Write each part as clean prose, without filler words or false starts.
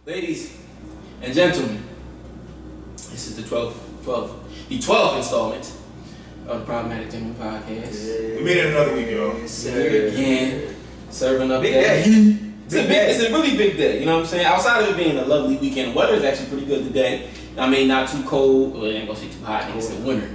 Ladies and gentlemen, this is the 12th installment of the Problematic Gentleman Podcast. We made it another week, y'all. Here again, serving up big that day. heat. It's a really big day, you know what I'm saying? Outside of it being a lovely weekend, the weather is actually pretty good today. I mean, not too cold, well, it ain't gonna say too hot, it's the winter.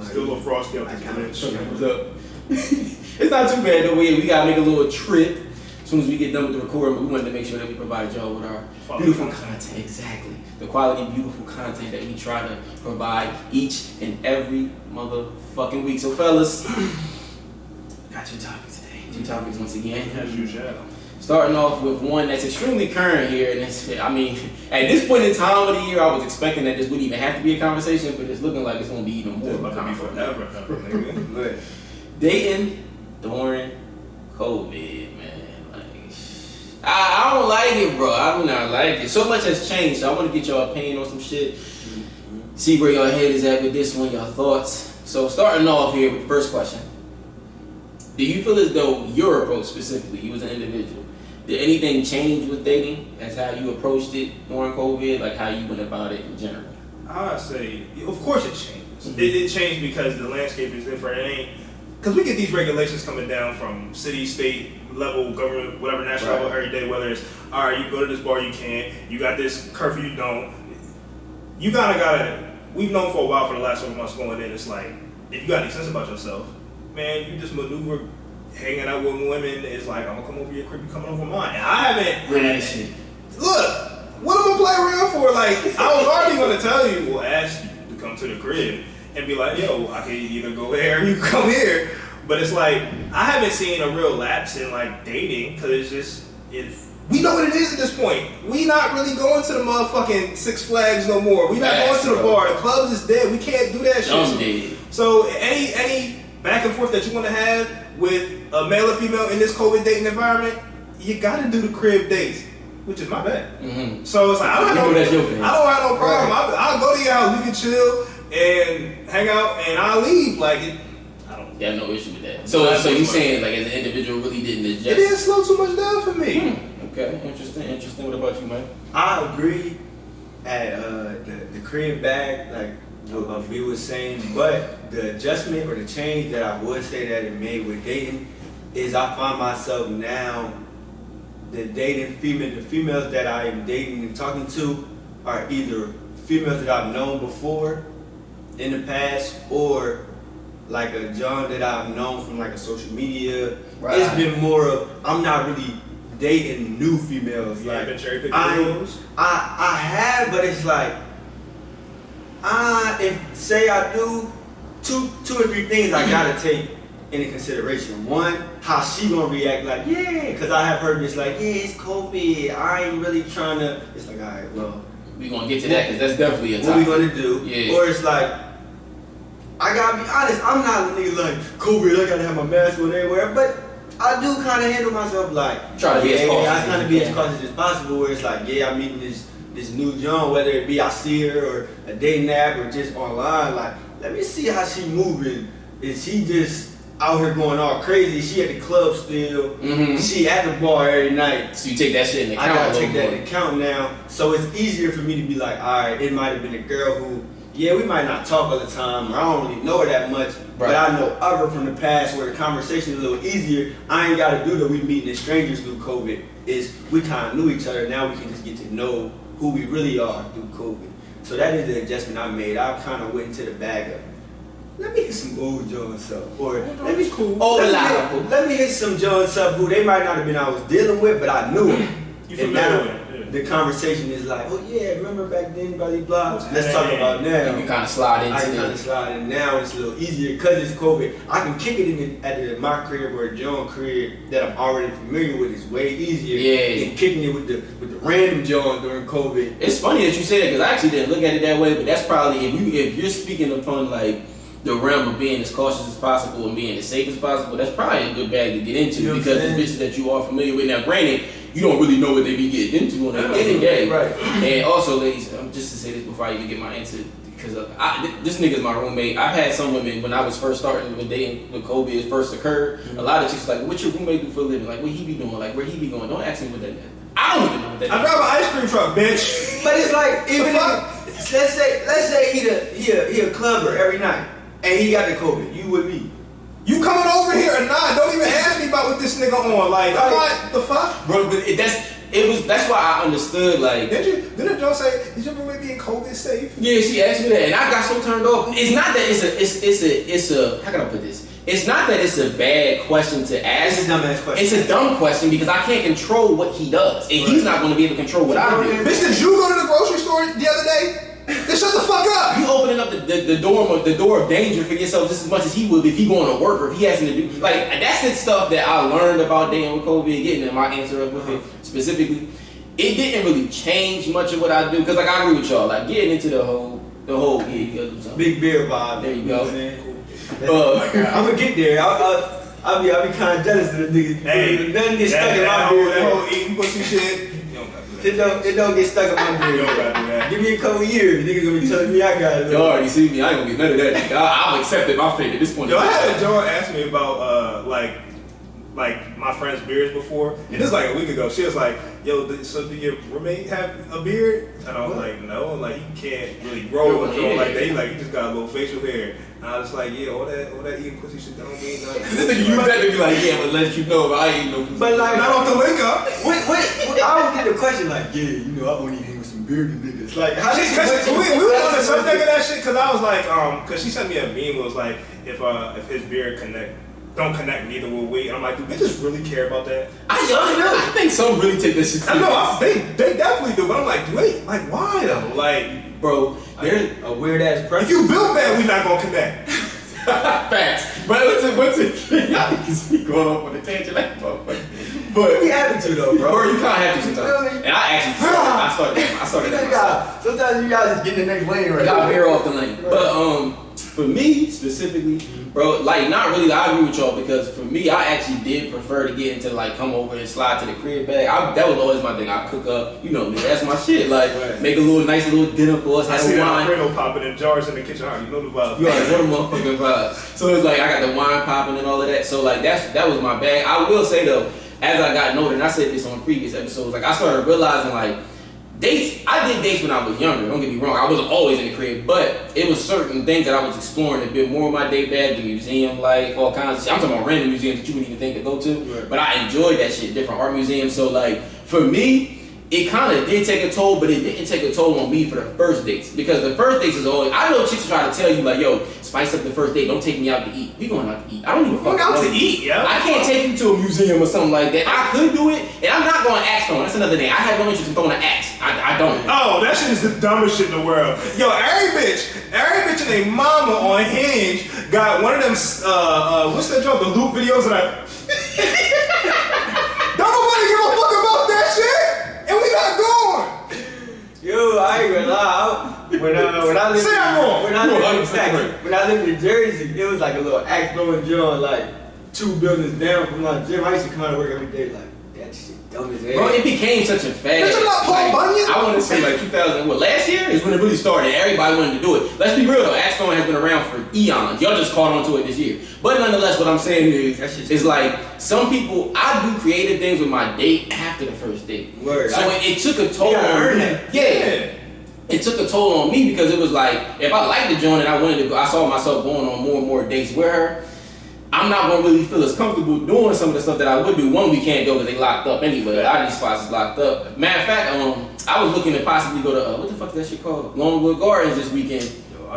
Still a little frosty out this bitch. What's up? It's not too bad though. We gotta make a little trip as soon as we get done with the recording, but we wanted to make sure that we provided y'all with our beautiful content. Exactly. The quality, beautiful content that we try to provide each and every motherfucking week. So fellas, got two topics today. Two topics once again. As usual. Starting off with one that's extremely current here, and it's, I mean, at this point in time of the year, I was expecting that this wouldn't even have to be a conversation, but it's looking like it's gonna be even more. It's about to be forever, nigga. Dating during COVID, man. Like, I don't like it, bro. I do not like it. So much has changed, so I want to get your opinion on some shit. See where your head is at with this one, your thoughts. So starting off here with the first question. Do you feel as though your approach specifically, you as an individual, did anything change with dating as how you approached it during COVID, like how you went about it in general? I'd say, of course it changes. Mm-hmm. It changed because the landscape is different. It ain't, because we get these regulations coming down from city, state level, government, whatever, national level every day, whether it's, all right, you go to this bar, you can't, you got this curfew, you don't. You gotta, we've known for a while for the last several months going in, it's like, if you got any sense about yourself, man, you just maneuver hanging out with women. It's like, I'm gonna come over your crib, you coming over mine. And I haven't. Really? Look, what am I gonna play around for? Like, I was already gonna tell you, well, ask you to come to the crib and be like, yo, I can either go there or you come here. But it's like, I haven't seen a real lapse in like dating, because it's just, we know what it is at this point. We not really going to the motherfucking Six Flags no more. We not going to the bar. The clubs is dead. We can't do that shit. So any back and forth that you want to have with a male or female in this COVID dating environment, you got to do the crib dates, which is my bad. Mm-hmm. So it's like, I don't have no problem. Right. I'll go to your house, we can chill and hang out, and I'll leave. Like, I don't. Yeah, no issue with that. So you saying like as an individual really didn't adjust? It didn't slow too much down for me. Okay, interesting. What about you, man? I agree at the crib bag, like what we was saying, but the adjustment or the change that I would say that it made with dating is I find myself now the females that I am dating and talking to are either females that I've known before in the past or like a John that I've known from like a social media. Right. It's been more of, I'm not really dating new females. You like been cherry picking those? I have, but it's like if say I do two or three things I gotta take into consideration. One, how she gonna react, like, yeah, because I have heard this like, yeah, it's COVID, I ain't really trying to, it's like, all right, well, we gonna get to that because that's definitely a topic. What we gonna do? Yeah. Or it's like, I gotta be honest, I'm not a nigga like, COVID, I gotta have my mask on everywhere, but I do kind of handle myself like, try to be as cautious. I kind of be as cautious as possible. Where it's like, yeah, I'm meeting this new John, whether it be I see her or a dating app or just online. Like, let me see how she moving. Is she just out here going all crazy? She at the club still. Mm-hmm. She at the bar every night. So you take that shit into account. I gotta take that into account now. So it's easier for me to be like, all right, it might have been a girl who, yeah, we might not talk all the time, or I don't really know her that much, but I know of her from the past where the conversation is a little easier. I ain't got to do that. We meeting as strangers through COVID. Is we kind of knew each other. Now we can just get to know who we really are through COVID. So that is the adjustment I made. I kind of went into the bag of, let me hit some old Jones up, or let me hit some Jones up who they might not have been I was dealing with, but I knew them. You familiar with it? The conversation is like, oh yeah, remember back then, blah, blah. Let's talk about now. You kind of slide into it. I kind of slide in now. It's a little easier because it's COVID. I can kick it at my crib or a John crib that I'm already familiar with. Is way easier than kicking it with the random John during COVID. It's funny that you say that because I actually didn't look at it that way, but that's probably if you're speaking upon like the realm of being as cautious as possible and being as safe as possible, that's probably a good bag to get into, because the bitches that you are familiar with. Now, granted, you don't really know what they be getting into on any day. Right. And also, ladies, just to say this before I even get my answer, because this nigga's my roommate. I've had some women when I was first starting when dating when COVID first occurred. Mm-hmm. A lot of chicks like, what your roommate do for a living? Like, what he be doing? Like, where he be going? Don't ask me what that is. I I don't even know what that I drive an ice cream truck, bitch. But it's like even if, let's say he a clubber every night and he got the COVID. You with me? You coming over here or not? Don't even ask me about what this nigga on. Like, I'm like, the fuck, bro. But that's why I understood. Like, didn't Joe say, "Is your roommate being COVID safe?" Yeah, she asked me that, and I got so turned off. It's not that it's a how can I put this? It's not that it's a bad question to ask. It's a dumbass question. It's a dumb question because I can't control what he does, and he's not going to be able to control what I do. Bitch, did you go to the grocery store the other day? Then shut the fuck up. You opening up the door of danger for yourself just as much as he would if he going to work or if he has to do like that's the stuff that I learned about dating with COVID, getting my answer up with it specifically. It didn't really change much of what I do because like I agree with y'all, like getting into the whole yeah, you gotta do something. Big beer vibe. There you go. I'm gonna get there. I'll be kind of jealous of the nigga. Hey, nothing gets stuck in my beard. That whole eating pussy shit. It don't get stuck in my beard. You don't gotta do that. Give me a couple years, niggas gonna be telling me I got it. You already see me. I ain't gonna get none of that. I've accepted my fate at this point. Yo, I had a Joan ask me about like my friend's beards before, and this was like a week ago. She was like, "Yo, so do your roommate have a beard?" And I was like, "No, like you can't really grow with Joan like that. He like you just got a little facial hair." And I was like, "Yeah, all that eating pussy shit don't mean nothing." This nigga use that to be like, "Yeah, but let you know, but I ain't no pussy." But like, not off the link up. I don't get the question like, yeah, you know, I only hang with some bearded niggas. Like, how we were on the subject of that shit because I was like, because she sent me a meme. It was like, if his beard don't connect neither will we. And I'm like, do bitches really care about that? I think some really take this shit. I know, they definitely do. But I'm like, wait, like why though? Like, bro, there's a weird ass preference. If you build bad, we not gonna connect. Facts. But what's it? Y'all niggas be going off on a tangent like motherfucker. But we have to though, bro. Bro, you kinda have to sometimes. And I started that. Sometimes you guys just get in the next lane right now. Y'all veer off the lane. But for me specifically, bro, like not really. I agree with y'all because for me, I actually did prefer to get into like come over and slide to the crib bag. That was always my thing. I cook up, you know, that's my shit. Like make a nice little dinner for us. I see Alfredo popping in jars in the kitchen. You know the vibe. You already know the motherfucking vibe. So it's like I got the wine popping and all of that. So like that was my bag. I will say though, as I got older, and I said this on previous episodes, like I started realizing like. Dates, I did dates when I was younger, don't get me wrong, I wasn't always in the crib, but it was certain things that I was exploring a bit more in my date bag, the museum life, all kinds of shit. I'm talking about random museums that you wouldn't even think to go to, but I enjoyed that shit, different art museums, so like, for me, it kind of did take a toll, but it didn't take a toll on me for the first dates, because the first dates is always, I know chicks try to tell you like, yo, spice up the first date, don't take me out to eat. We going out to eat. I don't even fucking out to eat, yeah. I can't take you to a museum or something like that. I could do it, and I'm not going to axe throwing. That's another thing. I have no interest in throwing an axe. I don't. Oh, that shit is the dumbest shit in the world. Yo, every bitch and their mama on Hinge got one of them, what's that joke, the loop videos that don't nobody give a fuck about that shit, and we not going. Yo, I ain't gonna lie. When I lived in Jersey, it was like a little axe throwing joint, like 2 buildings down from my gym. I used to come out to work every day like, that shit dumb as hell. Bro, it became such a fad. Bitch, I'm not Paul Bunyan. I want to say like 2000, last year is when it really started. Everybody wanted to do it. Let's be real though, axe throwing has been around for eons. Y'all just caught on to it this year. But nonetheless, what I'm saying is like, some people, I do creative things with my date after the first date. Word. So it took a toll on me. Yeah. It took a toll on me because it was like, if I liked the joint and I wanted to go, I saw myself going on more and more dates with her, I'm not gonna really feel as comfortable doing some of the stuff that I would do. One, we can't go because they locked up anyway. A lot of these spots is locked up. Matter of fact, I was looking to possibly go to, what the fuck is that shit called? Longwood Gardens this weekend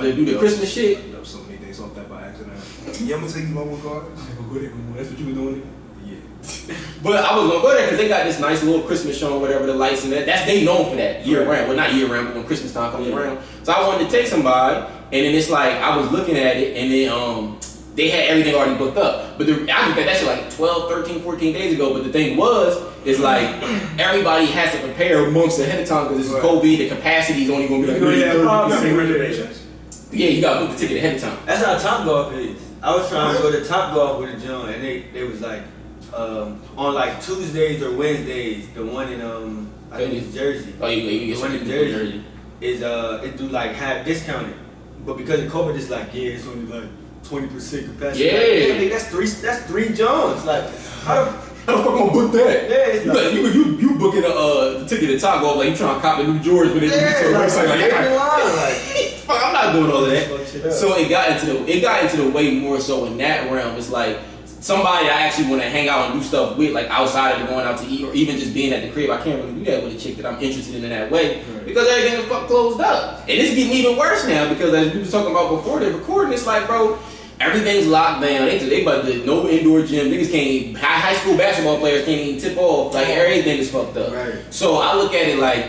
to do the Christmas shit. I so many days off that by accident. Yeah, I'm gonna take you Longwood Gardens. That's what you were doing? But I was gonna go there because they got this nice little Christmas show or whatever, the lights and that's they known for that year round. Well, not year round, but when Christmas time comes around. So I wanted to take somebody, and then it's like I was looking at it, and then they had everything already booked up. But I looked at that shit like 12, 13, 14 days ago. But the thing is like everybody has to prepare months ahead of time because this is COVID. The capacity is only gonna be like 30%. Yeah, you gotta book the ticket ahead of time. That's how Top Golf is. I was trying to go to Top Golf with a joint, and they was like. On like Tuesdays or Wednesdays, the one in I think it's Jersey. Oh, you the one in Jersey is it do like half discounted, but because of COVID, it's like it's only like 20% capacity. Yeah, like, that's three Jones. Like How the fuck I'm gonna book that? Yeah, it's like, you booking the ticket to Taco like you trying to cop the new Jordans when they yeah, to a like, website like, fuck, I'm not doing all of that. fuck shit up. So it got into the way more so in that realm. It's like somebody I actually want to hang out and do stuff with, like outside of going out to eat or even just being at the crib. I can't really do that with a chick that I'm interested in that way because everything is fuck closed up. And it's getting even worse now because as we was talking about before the recording, it's like, bro, everything's locked down. They about to no indoor gym. Niggas can't even, high school basketball players can't even tip off. Like everything is fucked up. Right. So I look at it like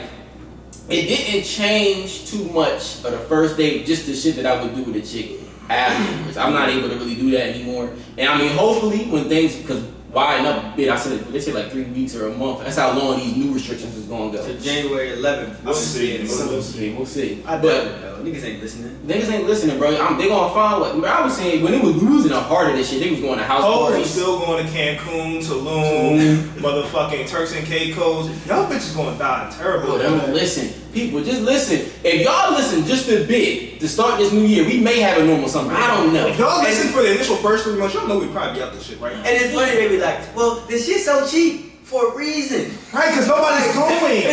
it didn't change too much of the first date, just the shit that I would do with a chick afterwards. I'm not able to really do that anymore. And I mean, hopefully when things, because why enough bit, I said they say like 3 weeks or a month. That's how long these new restrictions is gonna go. To January 11th. We'll see. We'll see. I doubt it though. Niggas ain't listening. Niggas ain't listening, bro. They gonna find what. I was saying when we was in the heart of this shit, they was going to house Hoes parties. are still going to Cancun, Tulum, motherfucking Turks and Caicos. Y'all bitches gonna die terrible. Bro, they don't listen. People, just listen. If y'all listen just a bit to start this new year, we may have a normal summer. I don't know. If y'all listen for the initial first 3 months, y'all know we probably be out this shit right now. And it's funny, they be like, well, this shit's so cheap for a reason. Right, because nobody's going.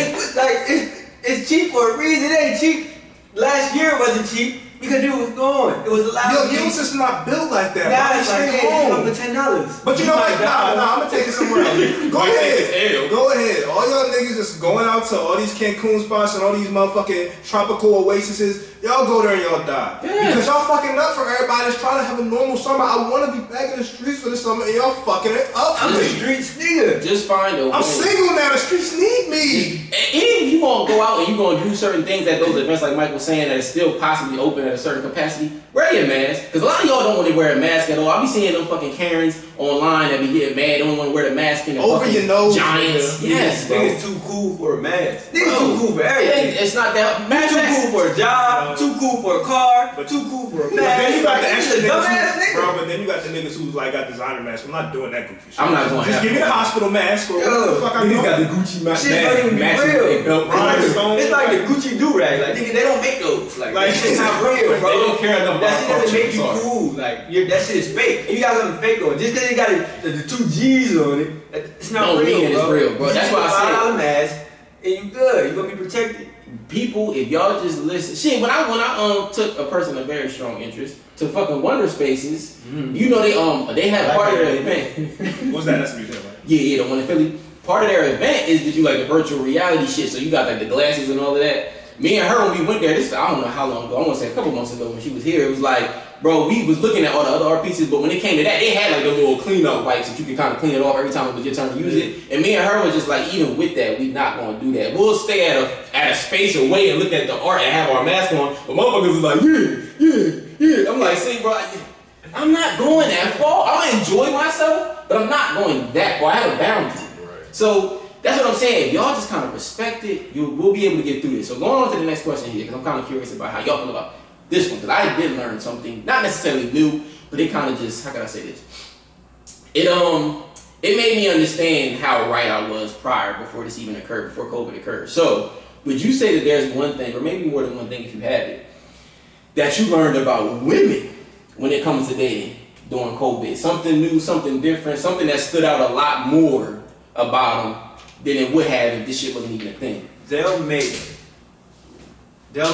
It's cheap for a reason. It ain't cheap. Last year it wasn't cheap because it was going. It was allowed. Your immune system not built like that. Now Why it's like, stay hey, home? for $10. But you know what? Nah, I'm gonna take it somewhere else. Go ahead. Go ahead. All y'all niggas just going out to all these Cancun spots and all these motherfucking tropical oases. Y'all go there and y'all die. Yeah. Because y'all fucking up for everybody that's trying to have a normal summer. I want to be back in the streets for the summer and y'all fucking it up for I'm a me. streets nigga. Just find a way. I'm single now. The streets need me. Even if you gonna go out and you gonna do certain things at those events, like Mike was saying, that is still possibly open at a certain capacity, wear your mask. Because a lot of y'all don't want to wear a mask at all. I be seeing them fucking Karens online that be getting mad, they don't want to wear the mask in the Over your nose, Giants. nigga. Yes, bro. Niggas too cool for a mask. Niggas Bro, too cool for everything. It's not that. Too cool for a job, too cool for a car, too cool for a But then you got the mask. extra Dumbass niggas, nigga. bro. But then you got the niggas who's like got designer masks. I'm not doing that goofy shit. I'm not doing Just that. give me the hospital mask or whatever the fuck I Niggas do. got the Gucci mask. Shit don't even be real. Rhinestone. It's like the Gucci do-rag. Like, nigga, they don't make those. Like that shit's not real, bro. They don't care enough That shit about doesn't make you culture, cool. Like, that shit is fake. You got something fake on it. Just because it got the 2 G's on it, it's not Don't real, mean it's bro. real, bro. That's why I $5 mask, and you good. You gonna be protected. People, if y'all just listen, shit. When I took a person of very strong interest to fucking Wonder Spaces, you know they had part of their event. What's that? That's a museum, right? Yeah, the one in Philly. Part of their event is to do like the virtual reality shit. So you got like the glasses and all of that. Me and her when we went there, this I don't know how long ago. I want to say a couple months ago when she was here. It was like, bro, we was looking at all the other art pieces, but when it came to that, they had like the little cleanup wipes that you could kind of clean it off every time it was your turn to use it. And me and her was just like, even with that, we not gonna do that. We'll stay at a space away and look at the art and have our mask on. But motherfuckers is like, yeah. I'm like, see, bro, I'm not going that far. I'm gonna enjoy myself, but I'm not going that far. I have a boundary. So that's what I'm saying. If y'all just kind of respect it, we'll be able to get through this. So going on to the next question here, because I'm kind of curious about how y'all feel about this one, because I did learn something, not necessarily new, but it kind of just, how can I say this? It made me understand how right I was prior, before this even occurred, before COVID occurred. So would you say that there's one thing, or maybe more than one thing if you have it, that you learned about women when it comes to dating during COVID? Something new, something different, something that stood out a lot more about them than it would have if this shit wasn't even a thing. They'll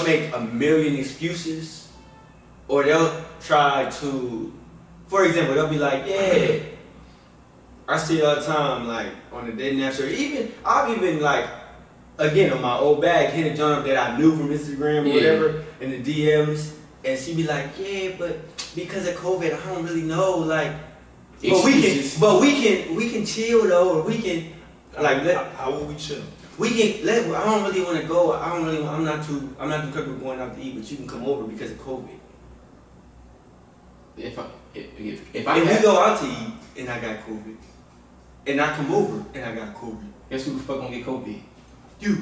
make a million excuses, or they'll try to, for example, they'll be like, yeah, I see it all the time, like on the dating apps, or I've even like, again, on my old bag, hit a joint up that I knew from Instagram or whatever, in the DMs, and she'd be like, yeah, but because of COVID, I don't really know, like, Excuses. but we can chill though, or we can, like, How will we chill? we can let. I don't really want to go. I'm not too comfortable going out to eat, but you can come over because of COVID. If If we go out to eat and I got COVID, and I come over and I got COVID, guess who the fuck gonna get COVID? you.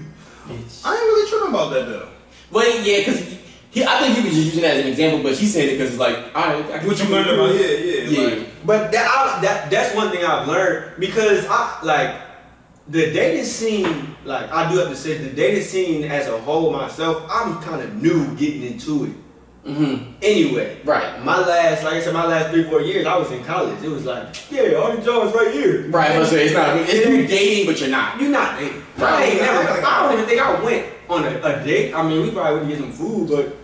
Bitch. I ain't really tripping about that though. But yeah, because I think he was just using that as an example, but she's saying it because it's like, all right, I get What you learned about? Yeah. Like, But that's one thing I've learned, because the dating scene, like I do have to say, the dating scene as a whole myself, I'm kind of new getting into it. Anyway, Right. my last 3-4 years, I was in college. It was like, yeah, all the jobs right here. Right, but so it's not. It's you dating, but you're not. You're not dating. Right. I don't even think I went on a date. I mean, we probably went to get some food, but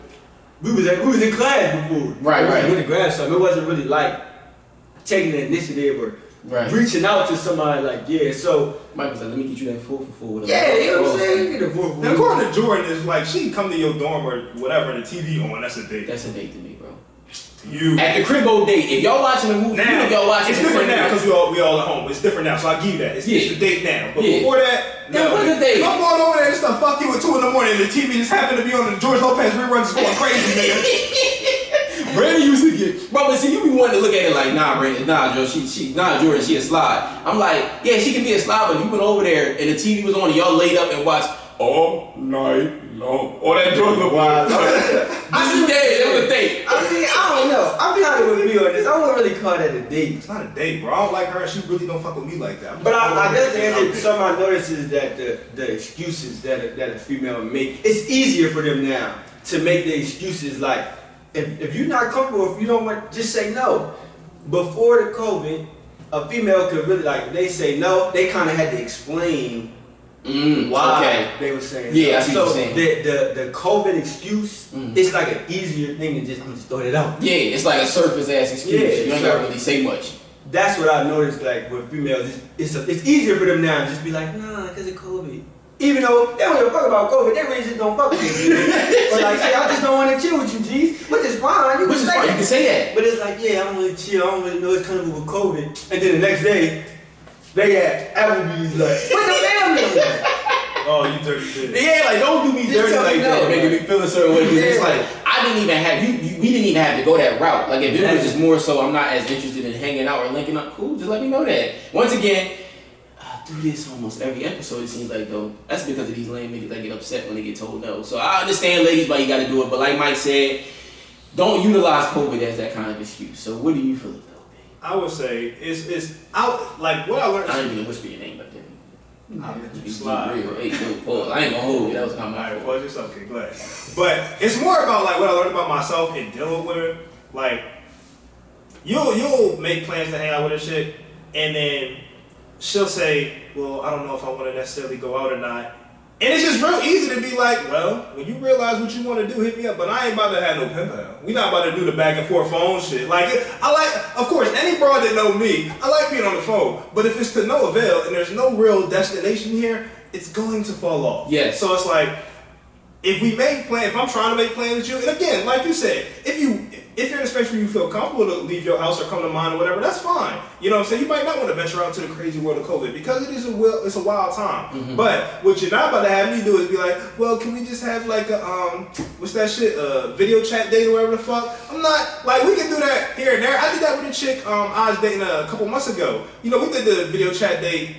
we was in class before. Right. We went to grab something. It wasn't really like taking the initiative or reaching out to somebody like, yeah. So Mike was like, let me get you that 4 for 4. Yeah, you know what I'm saying? You get a 4 for 4. And according to Jordan, it's like she come to your dorm or whatever, and the TV on. That's a date. That's a date to me, bro. You at the cribbo date. If y'all watching the movie, now, if y'all watching it's different now because we all at home. It's different now, so I give you that. It's the date now. But before that, then what's the date? If I'm going over there and stuff, fuck you at 2 in the morning, and the TV just happened to be on the George Lopez reruns, going crazy, nigga. Brandon used to get, bro, but see, you be wanting to look at it like, nah, Brandon, nah, Joe, Jordan, she a slide. I'm like, yeah, she can be a slide, but if you went over there and the TV was on and y'all laid up and watched all night long, or that George Lopez. This is dead, it was a date. I mean, I don't know. I'm being honest with you on this. I wouldn't really call that a date. It's not a date, bro. I don't like her, and she really don't fuck with me like that. But I guess the answer, some I notice is that the excuses that a female make, it's easier for them now to make the excuses like, if you're not comfortable, if you don't want, just say no. Before the COVID, a female could really, like, they say no, they kind of had to explain why they were saying yeah, no. I see what you're saying. The COVID excuse, it's like an easier thing to just, I'm just throwing it out. Yeah, it's like a surface ass excuse. Yeah, you ain't gotta really say much. That's what I noticed, like, with females, it's easier for them now to just be like, nah, because of COVID. Even though they don't give a fuck about COVID, they really just don't fuck with you. But like, hey, I just don't want to chill with you, G's. Which is fine. You can say that. But it's like, yeah, I don't really chill. I don't really know it's coming with COVID. And then the next day, they at Applebee's like, what the family? Oh, you dirty bitch. Yeah, like don't do me dirty like that, making me feel a certain way. Yeah. It's like I didn't even have we didn't even have to go that route. Like if it was just more so I'm not as interested in hanging out or linking up, cool, just let me know that. Once again, I do this almost every episode, it seems like though. That's because of these lame niggas that get upset when they get told no. So I understand ladies why you gotta do it, but like Mike said, don't utilize COVID as that kind of excuse. So what do you feel though, babe? I would say it's out like what I learned. I ain't even whisper your name back there. I'll let you slide. Hey, yo, Paul, I ain't gonna hold you. That was not my fault. Well, it's okay, go ahead. But it's more about like what I learned about myself in dealing with women. Like you'll make plans to hang out with her shit, and then she'll say, "Well, I don't know if I want to necessarily go out or not." And it's just real easy to be like, well, when you realize what you want to do, hit me up. But I ain't about to have no pen pal. We not about to do the back and forth phone shit. Like, I like, of course, any broad that know me, I like being on the phone. But if it's to no avail and there's no real destination here, it's going to fall off. Yes. So it's like, if we make plans, if I'm trying to make plans with you, and again, like you said, if you're in a space where you feel comfortable to leave your house or come to mine or whatever, that's fine. You know what I'm saying? You might not want to venture out to the crazy world of COVID because it's a wild time. Mm-hmm. But what you're not about to have me do is be like, well, can we just have like a what's that shit? Video chat date or whatever the fuck. I'm not like we can do that here and there. I did that with a chick I was dating a couple months ago. You know, we did the video chat date.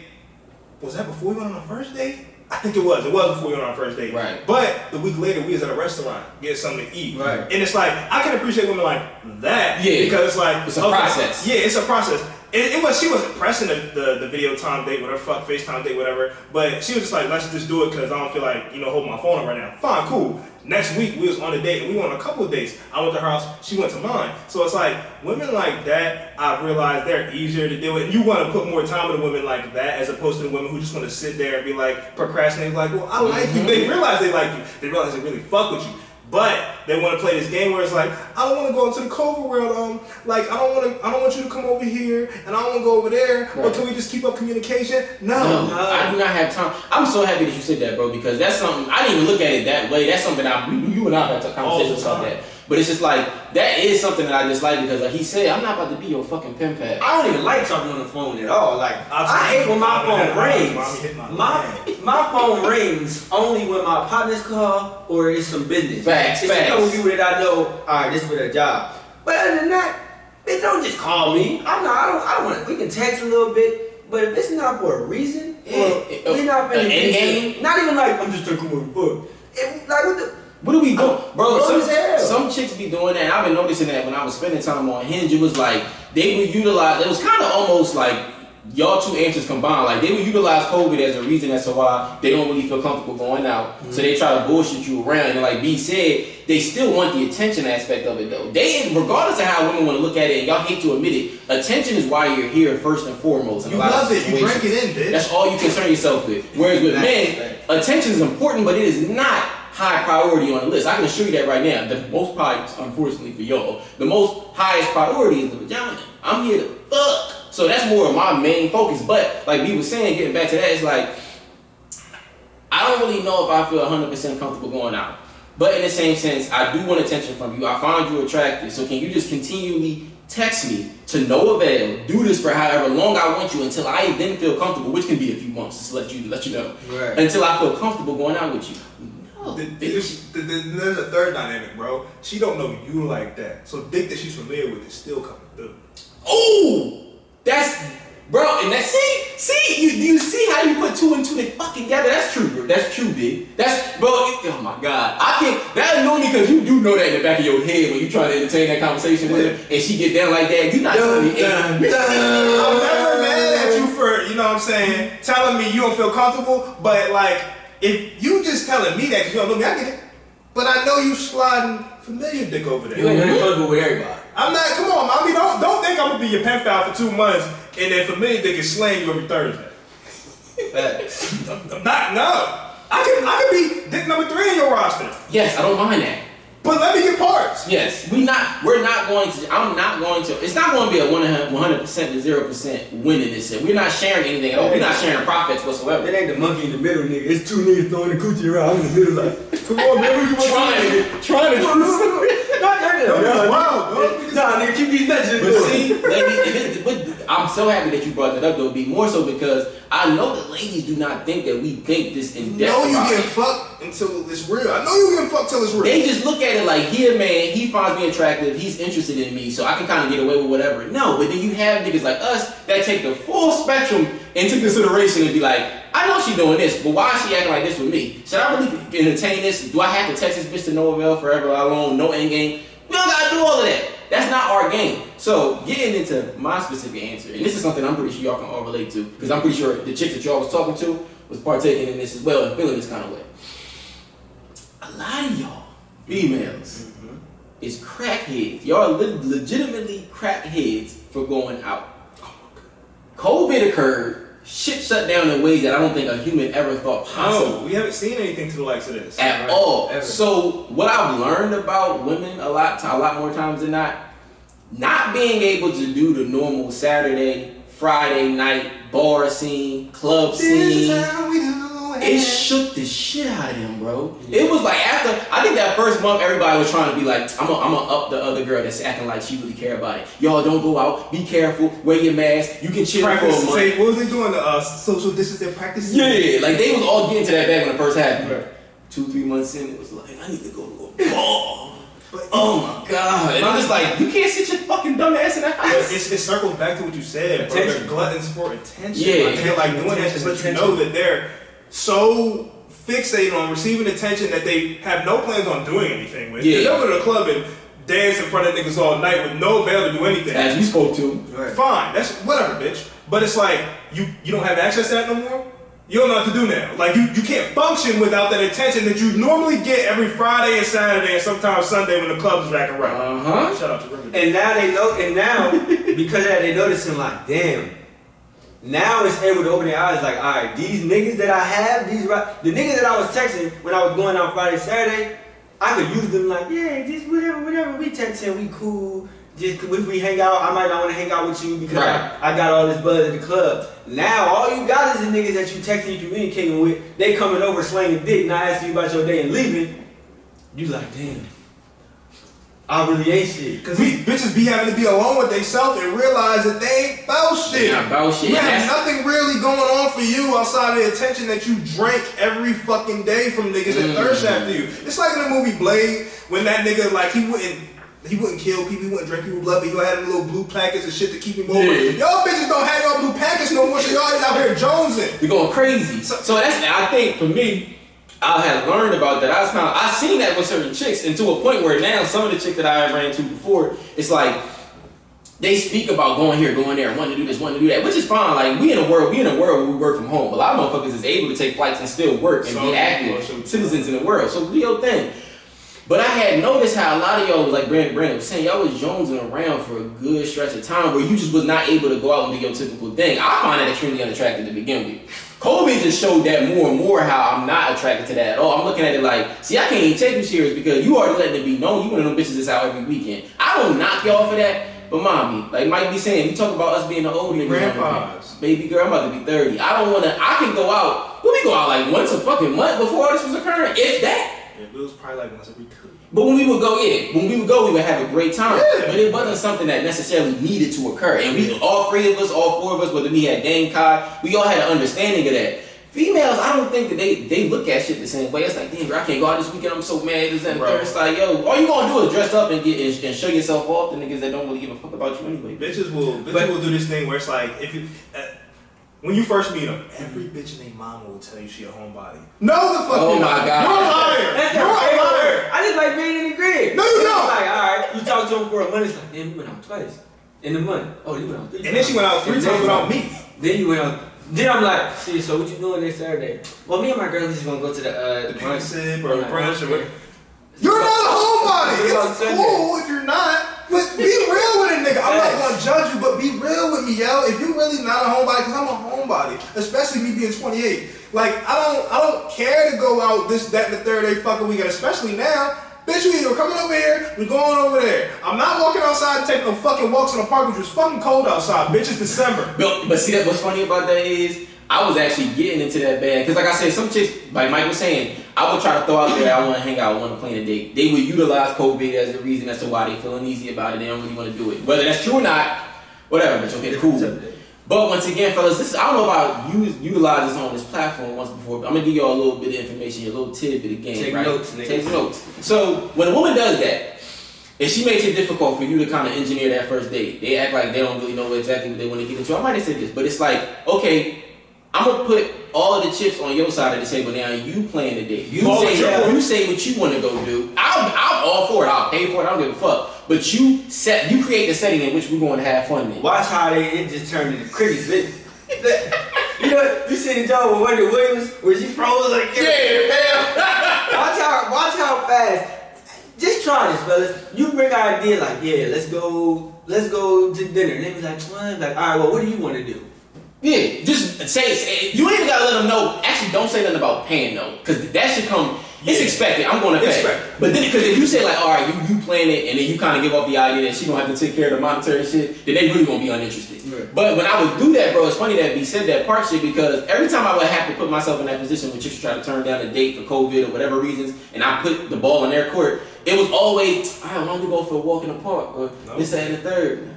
Was that before we went on the first date? I think it was. It was before we went on our first date. Right. But the week later, we was at a restaurant getting something to eat. Right. And it's like, I can appreciate women like that. Yeah. Because it's like... It's a process. Yeah, it's a process. She wasn't pressing the video time date, whatever, fuck, FaceTime date, whatever. But she was just like, let's just do it because I don't feel like, holding my phone up right now. Fine, cool. Next week, we was on a date, and we went on a couple of dates. I went to her house, she went to mine. So it's like, women like that, I've realized they're easier to deal with. You want to put more time into women like that as opposed to the women who just want to sit there and be like, procrastinate, like, well, I like you. They realize they like you. They realize they really fuck with you. But they want to play this game where it's like, I don't want to go into the COVID world. Like, I don't want you to come over here, and I don't want to go over there. Right. Or can we just keep up communication? No, I do not have time. I'm so happy that you said that, bro, because that's something I didn't even look at it that way. That's something you and I had conversations about that. But it's just like that is something that I dislike because, like he said, I'm not about to be your fucking pen pal. I don't even like talking on the phone at all. Like I hate when my phone rings. My phone rings only when my partner's call or it's some business. Facts. It's a couple people that I know. All right, this for their job. But other than that, bitch, don't just call me. I don't want. We can text a little bit, but if it's not for a reason, we're not in game. Not even like I'm just talking with fuck. Like what the. What are we doing? Bro, some chicks be doing that, and I've been noticing that when I was spending time on Hinge, it was like, they would utilize, it was kind of almost like y'all two answers combined, like they would utilize COVID as a reason as to why they don't really feel comfortable going out. So they try to bullshit you around. And like B said, they still want the attention aspect of it though. They, regardless of how women want to look at it, and y'all hate to admit it, attention is why you're here first and foremost. You love it. You drink it in, bitch. That's all you concern yourself with. Whereas with men, attention is important, but it is not high priority on the list. I can assure you that right now. The most probably, unfortunately for y'all, the most highest priority is the vagina. I'm here to fuck. So that's more of my main focus. But like we was saying, getting back to that, it's like I don't really know if I feel 100% comfortable going out. But in the same sense, I do want attention from you. I find you attractive. So can you just continually text me to no avail? Do this for however long I want you until I then feel comfortable, which can be a few months, just to let you know. Right. Until I feel comfortable going out with you. There's a third dynamic, bro. She don't know you like that. So dick that she's familiar with is still coming through. Oh! That's, bro, and that's, you see how you put two and two together? That's true, bro. That's true, big. That's, bro, oh my God. I can't, that annoys me because you do know that in the back of your head when you try to entertain that conversation with her and she get down like that. You're not telling me. I'm never mad at you for, you know what I'm saying, telling me you don't feel comfortable, but like, if you just telling me that because you don't know me, I get it. But I know you sliding familiar dick over there. You ain't comfortable with everybody. I'm not, come on, I mean, don't think I'm gonna be your pen pal for 2 months and then familiar dick is slaying you every Thursday. I'm not, no. I could be dick number 3 in your roster. Yes, I don't mind that. But let me get parts. Yes, we're not going to, I'm not going to, it's not going to be a 100% to 0% win in this. We're not sharing anything at all. We're not sharing profits whatsoever. It ain't the monkey in the middle, nigga. It's 2 niggas throwing the coochie around. I'm in the middle like, come on, man. Trying to Nah, nigga, keep these messages. But see, ladies, I'm so happy that you brought that up though, be more so because I know that ladies do not think that we think this in depth. No, you getting fucked until it's real. I know you getting fucked till it's real. They just look at it like, he a man, he finds me attractive, he's interested in me, so I can kind of get away with whatever. No, but then you have niggas like us that take the full spectrum into consideration and be like, I know she doing this, but why is she acting like this with me? Should I really entertain this? Do I have to text this bitch to no avail forever alone, no end game? We don't gotta do all of that. That's not our game. So getting into my specific answer, and this is something I'm pretty sure y'all can all relate to, because I'm pretty sure the chick that y'all was talking to was partaking in this as well and feeling this kind of way. A lot of y'all, females, is crackheads. Y'all are legitimately crackheads for going out. COVID occurred. Shit shut down in ways that I don't think a human ever thought possible. No, we haven't seen anything to the likes of this. At all. Ever. So what I've learned about women a lot more times than not being able to do the normal Saturday, Friday night bar scene, club scene, it shook the shit out of them, bro. Yeah. It was like after, I think that first month, everybody was trying to be like, I'm gonna up the other girl that's acting like she really care about it. Y'all don't go out, be careful, wear your mask, you can chill for a month. What was they doing? Social distancing practices? Yeah, like they was all getting to that back when it first happened. Right. 2-3 months in, it was like, I need to go to a bar. Oh my God. And I'm just like, you can't sit your fucking dumb ass in that house. It circles back to what you said, bro. They're gluttons for attention. Yeah. Like, they're like doing that just let you know that they're so fixated on receiving attention that they have no plans on doing anything with. Yeah. They go to the club and dance in front of niggas all night with no avail to do anything. As we spoke to. Right. Fine, that's whatever, bitch. But it's like, you don't have access to that no more? You don't know what to do now. Like, you can't function without that attention that you normally get every Friday and Saturday and sometimes Sunday when the club is back and right. Shout out to Riverdale. And now they know, and now, because of that, they noticing like, damn. Now it's able to open their eyes like, all right, these niggas that I have, the niggas that I was texting when I was going out Friday, Saturday, I could use them like, yeah, just whatever, we texting, we cool. Just if we hang out, I might not want to hang out with you because I got all this buzz at the club. Now all you got is the niggas that you texting, you communicating with. They coming over, slanging dick, not asking you about your day and leaving. You like, damn, I really ain't shit. Cause these bitches be having to be alone with themselves and realize that they ain't about shit. Not about shit. You have nothing really going on for you outside of the attention that you drank every fucking day from niggas that thirst after you. It's like in the movie Blade when that nigga like he wouldn't kill people, he wouldn't drink people's blood, but he had little blue packets and shit to keep him over. Y'all bitches don't have y'all blue packets no more, so y'all out here jonesing. You're going crazy. So that's, I think for me, I had learned about that. I seen that with certain chicks, and to a point where now some of the chicks that I ran into before, it's like they speak about going here, going there, wanting to do this, wanting to do that, which is fine. Like we in a world where we work from home. A lot of motherfuckers is able to take flights and still work and be active citizens in the world. So do your thing. But I had noticed how a lot of y'all was like Brandon was saying, y'all was jonesing around for a good stretch of time where you just was not able to go out and do your typical thing. I find that extremely unattractive to begin with. COVID just showed that more and more how I'm not attracted to that at all. I'm looking at it like, see, I can't even take you serious because you already letting it be known you one of them bitches that's out every weekend. I don't knock y'all for that, but mommy, like Mike be saying, you talk about us being the old niggas. Grandpas. Baby girl, I'm about to be 30. I don't wanna, I can go out, we go out like once a fucking month before all this was occurring, if that. It was probably like once every 2. But when we would go, we would have a great time. Yeah. But it wasn't something that necessarily needed to occur. And we, all 3 of us, all 4 of us, whether we had Dane Kai, we all had an understanding of that. Females, I don't think that they look at shit the same way. It's like, damn, girl, I can't go out this weekend. I'm so mad. This and third. It's like, yo, all you gonna do is dress up and get and show yourself off to niggas that don't really give a fuck about you anyway. Bitches will do this thing where it's like, if you. When you first meet them, every bitch named mama will tell you she a homebody. No, the fuck oh you my not. God. You're a liar. You're a liar. I just like being in the grid. No, you don't. Like, alright, you talk to him for a month. It's like, damn, you went out twice in the month. Oh, you went out 3 times. And then she went out 3 times without me. Then you went out. Then I'm like, see, so what you doing next Saturday? Well, me and my girl just gonna go to the brunch sip or brunch or whatever. You're not a homebody. It's cool if you're not. But be real with it, nigga. I'm not gonna judge you, but be real with me, yo. If you really not a homebody, because I'm a homebody, especially me being 28. Like, I don't care to go out this, that, and the third day fucking weekend, especially now. Bitch, we either coming over here, we going over there. I'm not walking outside and taking no fucking walks in the park, which was fucking cold outside. Bitch, it's December. But see, what's funny about that is, I was actually getting into that bag. Because like I said, some chicks, like Mike was saying, I would try to throw out there, I want to hang out, I want to plan a date. They would utilize COVID as the reason as to why they feel uneasy about it. They don't really want to do it. Whether that's true or not, whatever, bitch, okay, cool. But once again, fellas, I don't know about you utilize this on this platform once before, but I'm going to give y'all a little bit of information, a little tidbit of game, Take right? notes, nigga. Take notes. So, when a woman does that, if she makes it difficult for you to kind of engineer that first date, they act like they don't really know exactly what they want to get into. I might have said this, but it's like, okay, I'm gonna put all of the chips on your side of the table now. You plan the date. You say what you want to go do. I'm all for it. I'll pay for it. I don't give a fuck. But you create the setting in which we're going to have fun in. Watch how it just turned into critics. You know, you see the job with Wendy Williams where she froze like watch how fast. Just try this, fellas. You bring an idea like, yeah, let's go to dinner. And they be like, what? Like, all right, well, what do you want to do? Yeah, just say you ain't even gotta let them know. Actually, don't say nothing about paying though, because that should come. It's expected. I'm going to pay. But then, because if you say like, all right, you plan it, and then you kind of give off the idea that she gonna have to take care of the monetary shit, then they really gonna be uninterested. Right. But when I would do that, bro, it's funny that we said that part shit because every time I would have to put myself in that position when chicks try to turn down a date for COVID or whatever reasons, and I put the ball in their court, it was always, all right, why don't we go for a walk in the park or this, that, and the third.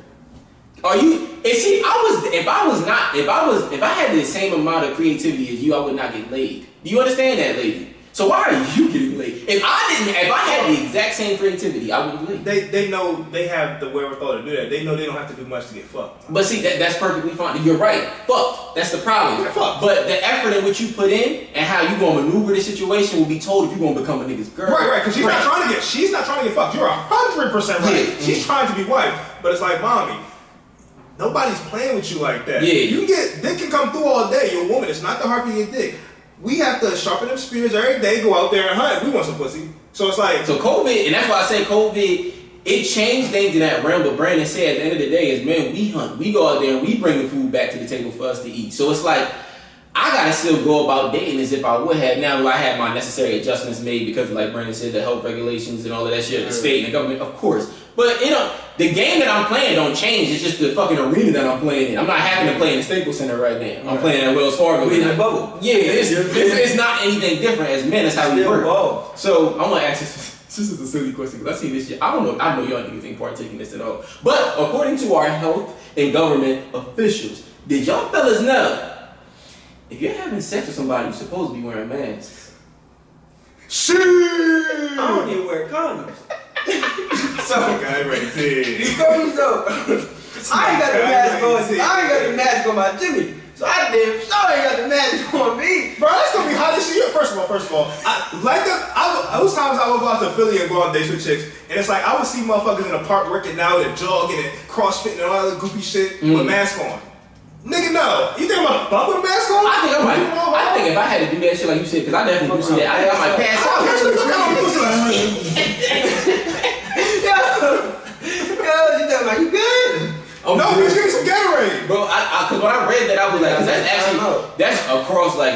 Are you? And see, if I had the same amount of creativity as you, I would not get laid. Do you understand that, lady? So why are you getting laid? If I had the exact same creativity, I wouldn't be laid. They know they have the wherewithal to do that. They know they don't have to do much to get fucked. But see, that's perfectly fine. You're right. Fucked. That's the problem. But the effort in which you put in and how you gonna maneuver the situation will be told if you're gonna become a nigga's girl. Right. Because she's not trying to get fucked. You're 100% right. Yeah. She's trying to be wife, but it's like, mommy. Nobody's playing with you like that. Yeah. Dick can come through all day. You're a woman. It's not the heart of your dick. We have to sharpen them spears every day, go out there and hunt. We want some pussy. So it's like... So COVID, and that's why I say COVID, it changed things in that realm, but Brandon said at the end of the day is, man, we hunt. We go out there and we bring the food back to the table for us to eat. So it's like, I gotta still go about dating as if I would have. Now do I have my necessary adjustments made because, like Brandon said, the health regulations and all of that shit, the state and the government, of course. But, you know, the game that I'm playing don't change. It's just the fucking arena that I'm playing in. I'm not having to play in the Staples Center right now. I'm playing at Wells Fargo. We in the bubble. Yeah, it's not anything different. As men, that's how we work. Ball. So I'm gonna ask this is a silly question because I see this shit. I know y'all niggas ain't partaking in this at all. But according to our health and government officials, did y'all fellas know if you're having sex with somebody, you're supposed to be wearing masks? Shit! I don't even wear condoms. So I ready to. You feel me though? I ain't got the mask on. I ain't got the mask on my Jimmy. So I damn sure ain't got the mask on me. Bro, it's gonna be hot as shit. First of all, I was times I would go out to Philly and go on dates with chicks, and it's like I would see motherfuckers in the park working out and jogging and crossfitting and all that goofy shit with masks on. Nigga, no. You think I'm gonna fuck with a mask on? I think if I had to do that shit like you said, because I definitely do see that, I might pass out. Yo, you talking about you good? Oh, no, bitch, give me some Gatorade. Bro, because when I read that, I was like, because that's across like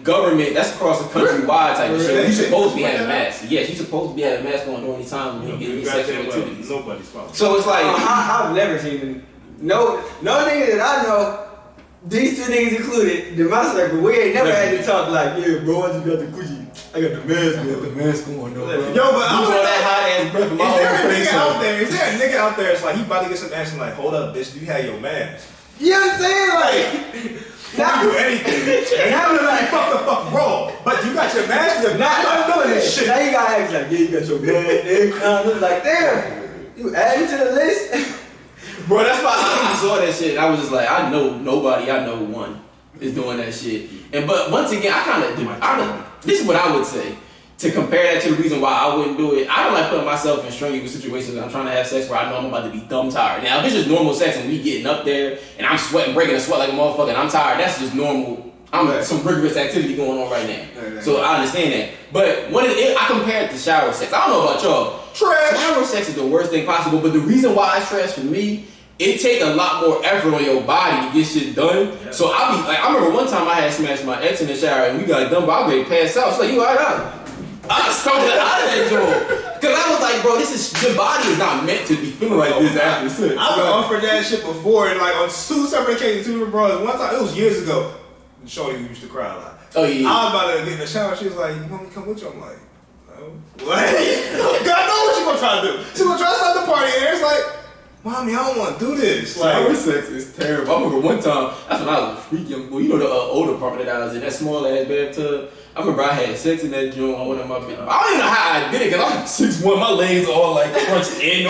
government, that's across the countrywide type of shit. You supposed to be having masks. Yes, you supposed to be having masks on during these times when you get these sexual activities. Nobody's fault. So it's like I've never seen no nigga that I know. These two niggas included, in my circle, we ain't never had to talk like, yeah, bro, I just got the Gucci. I got the mask on. Yo, but I'm on that hot ass breath. Is there a nigga out there? It's like he about to get some action. Like, hold up, bitch, do you have your mask? You know what I'm saying? Like, not do anything. Now you're like, fuck raw. But you got your mask. You're not doing this shit. Now you gotta ask like, yeah, you got your mask. Like, damn, you added to the list. Bro, that's why I saw that shit. And I was just like, I know nobody. I know one is doing that shit. But once again, this is what I would say to compare that to the reason why I wouldn't do it. I don't like putting myself in strenuous situations. I'm trying to have sex where I know I'm about to be dumb tired. Now, if it's just normal sex and we getting up there and I'm sweating, breaking a sweat like a motherfucker, and I'm tired, that's just normal. Some rigorous activity going on right now. So I understand that. But I compare it to shower sex. I don't know about y'all. Trash. Shower sex is the worst thing possible, but the reason why it's trash for me, it take a lot more effort on your body to get shit done. Yeah. So I remember one time I had smashed my ex in the shower and we got done, but I was ready to pass out. She's like, you alright? I stumbled out of that joint. Cause I was like, bro, your body is not meant to be feeling like this after sex. I've been offered that shit before, and like on 2 separate occasions, 2 different brothers. One time, it was years ago. Shorty used to cry a lot. Oh yeah. I was about to get in the shower. She was like, "You want me to come with you?" I'm like, "No." What? God knows what she gonna try to do. She gonna try to start the party, and it's like, "Mommy, I don't want to do this." Shower sex is terrible. I remember one time. That's when I was a freak young boy. You know the old apartment that I was in, that small ass bathtub. I remember I had sex in that joint on one of my bed. I don't even know how I did it because I'm 6'1", my legs all like crunched in.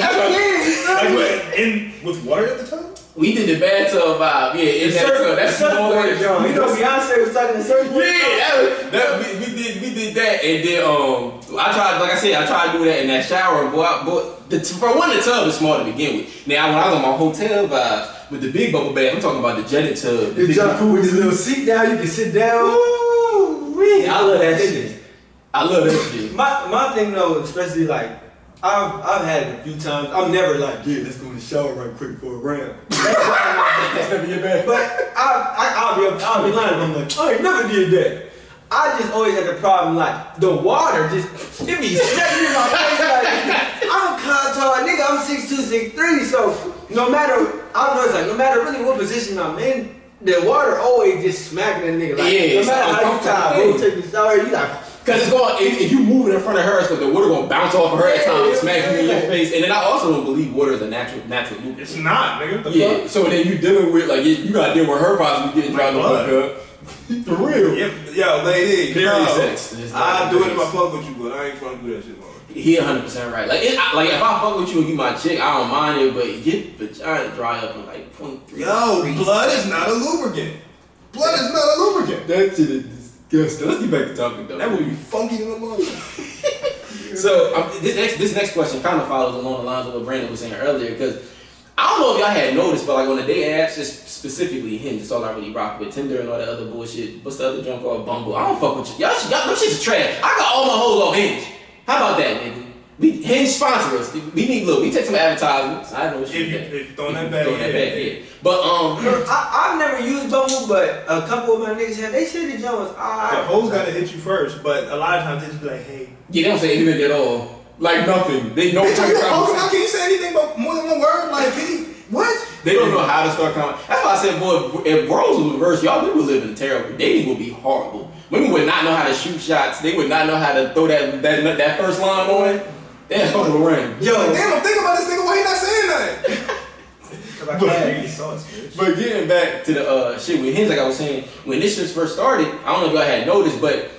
With water at the tub. We did the bathtub vibe, yeah. In that tub, that's small. You know, Beyonce was talking to surfboard. Yeah, we did that, and then I tried to do that in that shower, and for one, the tub is small to begin with. Now, when I was on my hotel vibe with the big bubble bath, I'm talking about the jetted tub. With this little seat down, you can sit down. Ooh, I love that shit. I love that shit. My thing though, especially like. I've had it a few times. I'm never like, yeah, let's go in the shower right quick for a round. That's never your bad. But I'll be lying. I'm like, I ain't never did that. I just always had the problem like the water just it be smacking in my face. Like, I'm kind of tall, nigga. I'm 6'2", 6'3", so no matter no matter really what position I'm in, the water always just smacking that nigga. Like, no matter how you try to rotate the shower, you like. Cause it's going, if you move it in front of her, the water gonna bounce off of her at times, smack you in your face. And then I also don't believe water is a natural lubricant. It's not, nigga. Yeah. So then you dealing with you gotta deal with her possibly getting dropped the fuck up. For real. Yo, lady. Period sex. I do it if I fuck with you, but I ain't trying to do that shit, man. He 100% right. Like if I fuck with you and you my chick, I don't mind it, but get vagina dry up in like 0.3. Yo, blood is not a lubricant. Blood is not a lubricant. That shit is. Let's get back to topic though. That would be funky in the morning. So this next question kind of follows along the lines of what Brandon was saying earlier, because I don't know if y'all had noticed, but like on the dating apps, just specifically Hinge, that's all I really rock with. Tinder and all that other bullshit. What's the other junk called? Bumble. I don't fuck with you. Y'all them shit's is trash. I got all my hoes on Hinge. How about that, nigga? Hinge sponsor us. We take some advertisements. I know what if throwing that back, yeah. But I've never used Bumble, but a couple of my niggas have. They said the joint was alright. The hoes gotta hit you first, but a lot of times they just be like, hey. Yeah, they don't say anything at all. Like nothing. They know. How can you say anything but more than one word? Like, what? They don't know how to start conversation. That's why I said, boy, if roles was reversed, y'all we would live in a terrible. Dating would be horrible. Women would not know how to shoot shots. They would not know how to throw that first line on. Damn, fucking ring. Yo, damn, I'm thinking about this nigga. Why he not saying nothing? But getting back to the shit with Hinge, like I was saying, when this shit first started, I don't know if y'all had noticed, but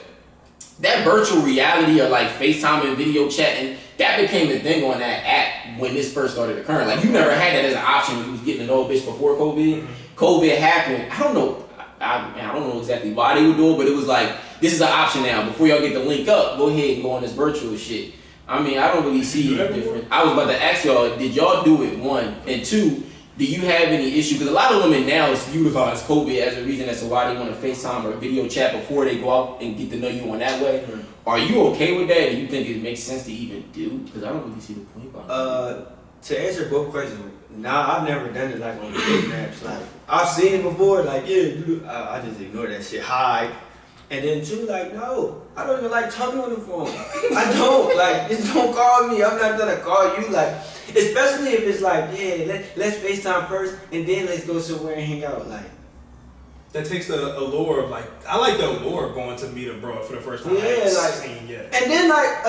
that virtual reality of like FaceTime and video chatting, that became the thing on that app when this first started occurring. Like you never had that as an option when you was getting to know a bitch before COVID. COVID happened. I don't know. I don't know exactly why they would do it, but it was like, this is an option now. Before y'all get the link up, go ahead and go on this virtual shit. I mean, I don't really see the difference. I was about to ask y'all, did y'all do it, one? And two, do you have any issue? Because a lot of women now utilize COVID as a reason as to why they want to FaceTime or video chat before they go out and get to know you on that way. Are you okay with that? Do you think it makes sense to even do? Because I don't really see the point behind it. To answer both questions, nah, I've never done it like on the dating apps. Like I've seen it before, like I just ignore that shit. Hide. And then two, like, no, I don't even like talking on the phone. I don't, like, just don't call me. I'm not gonna call you, like, especially if it's like, yeah, let's FaceTime first and then let's go somewhere and hang out, like. That takes the allure of, like, I like the allure of going to meet a bro for the first time. Yeah, like, and then, like,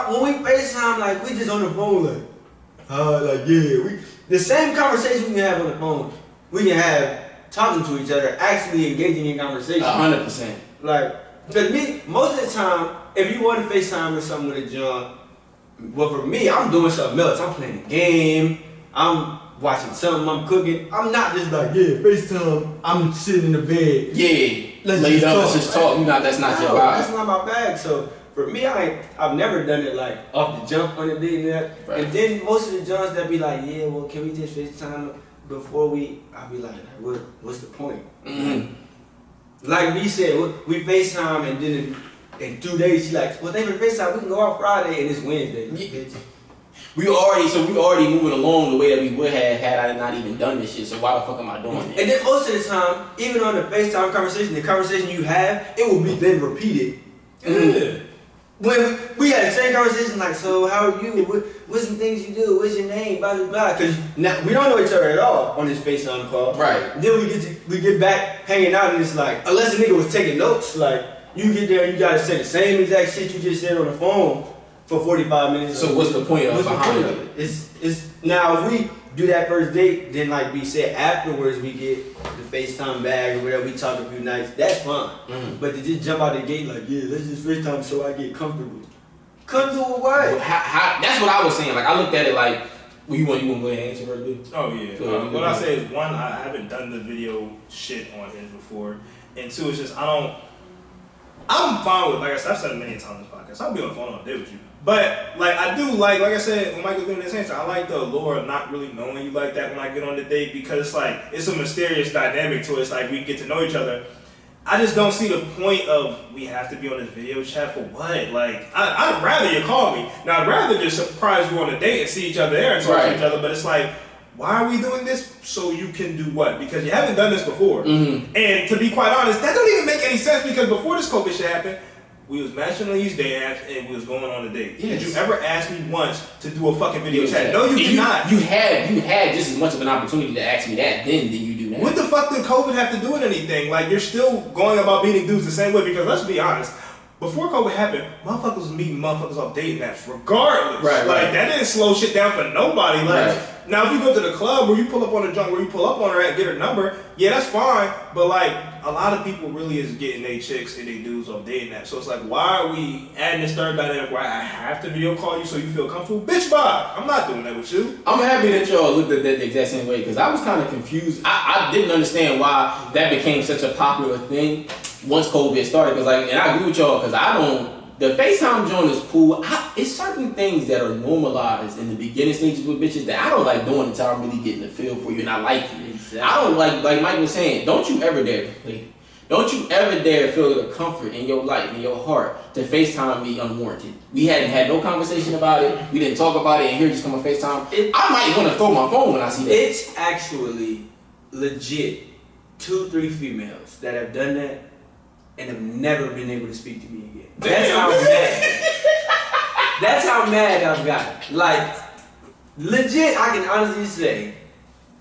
when we FaceTime, like, we just on the phone, like, the same conversation we can have on the phone, we can have talking to each other, actually engaging in conversation. 100%. Like, cause me, most of the time, if you want to FaceTime or something with a John, well, for me, I'm doing something else. I'm playing a game, I'm watching something, I'm cooking. I'm not just like, FaceTime, I'm sitting in the bed. Yeah, let's just talk. That's not your vibe. That's not my bag. So for me, I've never done it like off the jump on the dating app. Right. And then most of the Johns that be like, yeah, well, can we just FaceTime before I'll be like, what's the point? Mm-hmm. Like we said, we FaceTime and then in 2 days, she like, well, thank you for FaceTime, we can go out Friday and it's Wednesday. Yeah. We already moving along the way that we would have had I not even done this shit, so why the fuck am I doing it? And then most of the time, even on the FaceTime conversation, the conversation you have, it will be then repeated. Mm-hmm. When we had the same conversation, like, so how are you? What's some things you do? What's your name? Blah blah blah. Cause now we don't know each other at all on this FaceTime call. Right. Then we get back hanging out and it's like, unless the nigga was taking notes, like you get there and you gotta say the same exact shit you just said on the phone for 45 minutes. So what's the point of behind it? It's now if we do that first date, then like we said afterwards we get the FaceTime bag or whatever, we talk a few nights, that's fun. Mm-hmm. But to just jump out the gate like, let's just FaceTime so I get comfortable. Comfortable with what? That's what I was saying. Like I looked at it like, you want to go ahead and answer first, dude? Oh yeah. What I say is one, I haven't done the video shit on his before, and two, it's just I'm fine with, like I said, I've said it many times on this podcast, I'll be on the phone all day with you. But like I do like I said, when Michael's doing this answer, I like the allure of not really knowing you like that when I get on the date, because it's like it's a mysterious dynamic to it. It's like we get to know each other. I just don't see the point of we have to be on this video chat for what? Like I'd rather you call me. Now I'd rather just surprise you on a date and see each other there and talk to each other. But it's like, why are we doing this? So you can do what? Because you haven't done this before. Mm-hmm. And to be quite honest, that don't even make any sense, because before this COVID shit happened, we was matching on these dating apps and we was going on a date. Yes. Did you ever ask me once to do a fucking video chat? No, you did not. You had just as much of an opportunity to ask me that then than you do now. What the fuck did COVID have to do with anything? Like, you're still going about meeting dudes the same way, because let's be honest, before COVID happened, motherfuckers was meeting motherfuckers off dating apps regardless. Right. Like, that didn't slow shit down for nobody. Like, now if you go to the club where you pull up on a junk, where you pull up on her and get her number, yeah, that's fine. But like, a lot of people really is getting they chicks and they dudes off dating apps. So it's like, why are we adding this third dynamic where I have to video call you so you feel comfortable? Bitch, bye. I'm not doing that with you. I'm happy that y'all looked at that the exact same way, because I was kind of confused. I didn't understand why that became such a popular thing once COVID started. Because like, and I agree with y'all, because the FaceTime joint is cool. It's certain things that are normalized in the beginning stages with bitches that I don't like doing until I'm really getting the feel for you and I like you. Exactly. I don't like Mike was saying, don't you ever dare feel the comfort in your life, in your heart, to FaceTime me unwarranted. We hadn't had no conversation about it. We didn't talk about it, and here just come on FaceTime. I might want to throw my phone when I see that. It's actually legit 2-3 females that have done that and have never been able to speak to me again. That's how mad. That's how mad I've gotten. Like, legit, I can honestly say,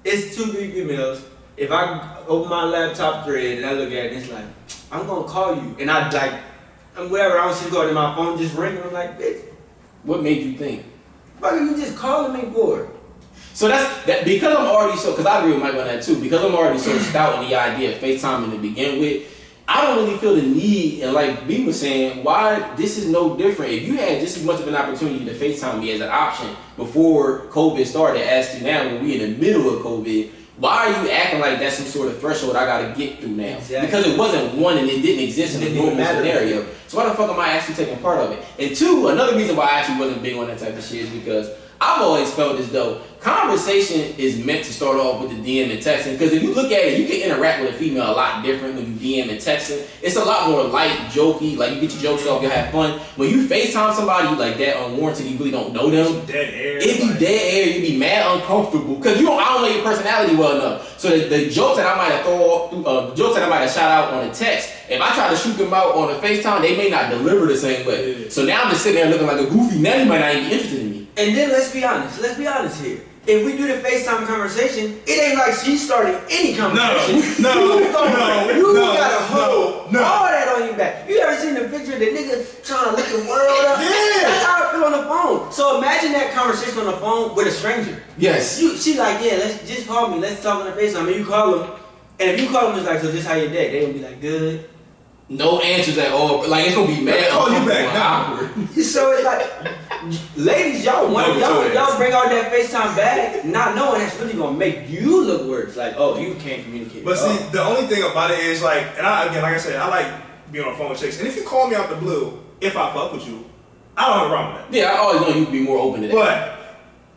it's 2-3 females. If I open my laptop thread and I look at it, it's like, I'm gonna call you. And I like, whatever, I don't see going to my phone just ringing. I'm like, bitch. What made you think? What are you just calling me for? So that's because I'm already so, because I agree with Mike on that too, because I'm already so stout in the idea of FaceTiming to begin with, I don't really feel the need, and like B was saying, why this is no different. If you had just as much of an opportunity to FaceTime me as an option before COVID started as to now when we in the middle of COVID, why are you acting like that's some sort of threshold I gotta get through now? Exactly. Because it wasn't one and it didn't exist in a normal scenario. So why the fuck am I actually taking part of it? And two, another reason why I actually wasn't big on that type of shit is because I've always felt as though conversation is meant to start off with the DM and texting. Because if you look at it, you can interact with a female a lot different when you DM and texting. It's a lot more light, jokey. Like you get your jokes off, you have fun. When you FaceTime somebody like that unwarranted, you really don't know them. Dead air. It be dead air. You be mad uncomfortable because I don't know your personality well enough. So the jokes that I might have the jokes that I might have shot out on a text, if I try to shoot them out on a FaceTime, they may not deliver the same way. Yeah. So now I'm just sitting there looking like a goofy. Now you might not even be interested in me. And then let's be honest here. If we do the FaceTime conversation, it ain't like she started any conversation. No. You got a hold all that on your back. You ever seen the picture of the nigga trying to look the world up? Yeah. That's how I feel on the phone. So imagine that conversation on the phone with a stranger. Yes. She like, yeah, let's just call me. Let's talk on the FaceTime. And you call them. And if you call them, it's like, so just how your day? They gonna be like, good. No answers at all. Like it's gonna be mad. Call you back. Awkward. So it's like, ladies, y'all bring out that FaceTime bag, not knowing that's really gonna make you look worse. Like, oh, you can't communicate. But see, the only thing about it is like, and again, like I said, I like being on the phone with chicks. And if you call me out the blue, if I fuck with you, I don't have a problem with that. Yeah, I always know you'd be more open to that. But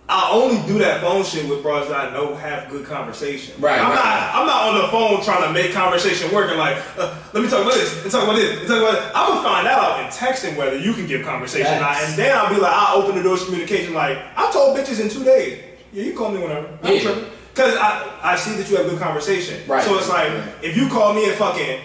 I only do that phone shit with bros that I know have good conversation. Right. I'm not on the phone trying to make conversation work and like, let me talk about this, and talk about this, and talk about this. I'm gonna find out in texting whether you can give conversation or not, and then I'll be like, I'll open the doors to communication. Like, I told bitches in 2 days, yeah, you call me whenever. I'm tripping. Because I see that you have good conversation. Right. So it's like, if you call me at fucking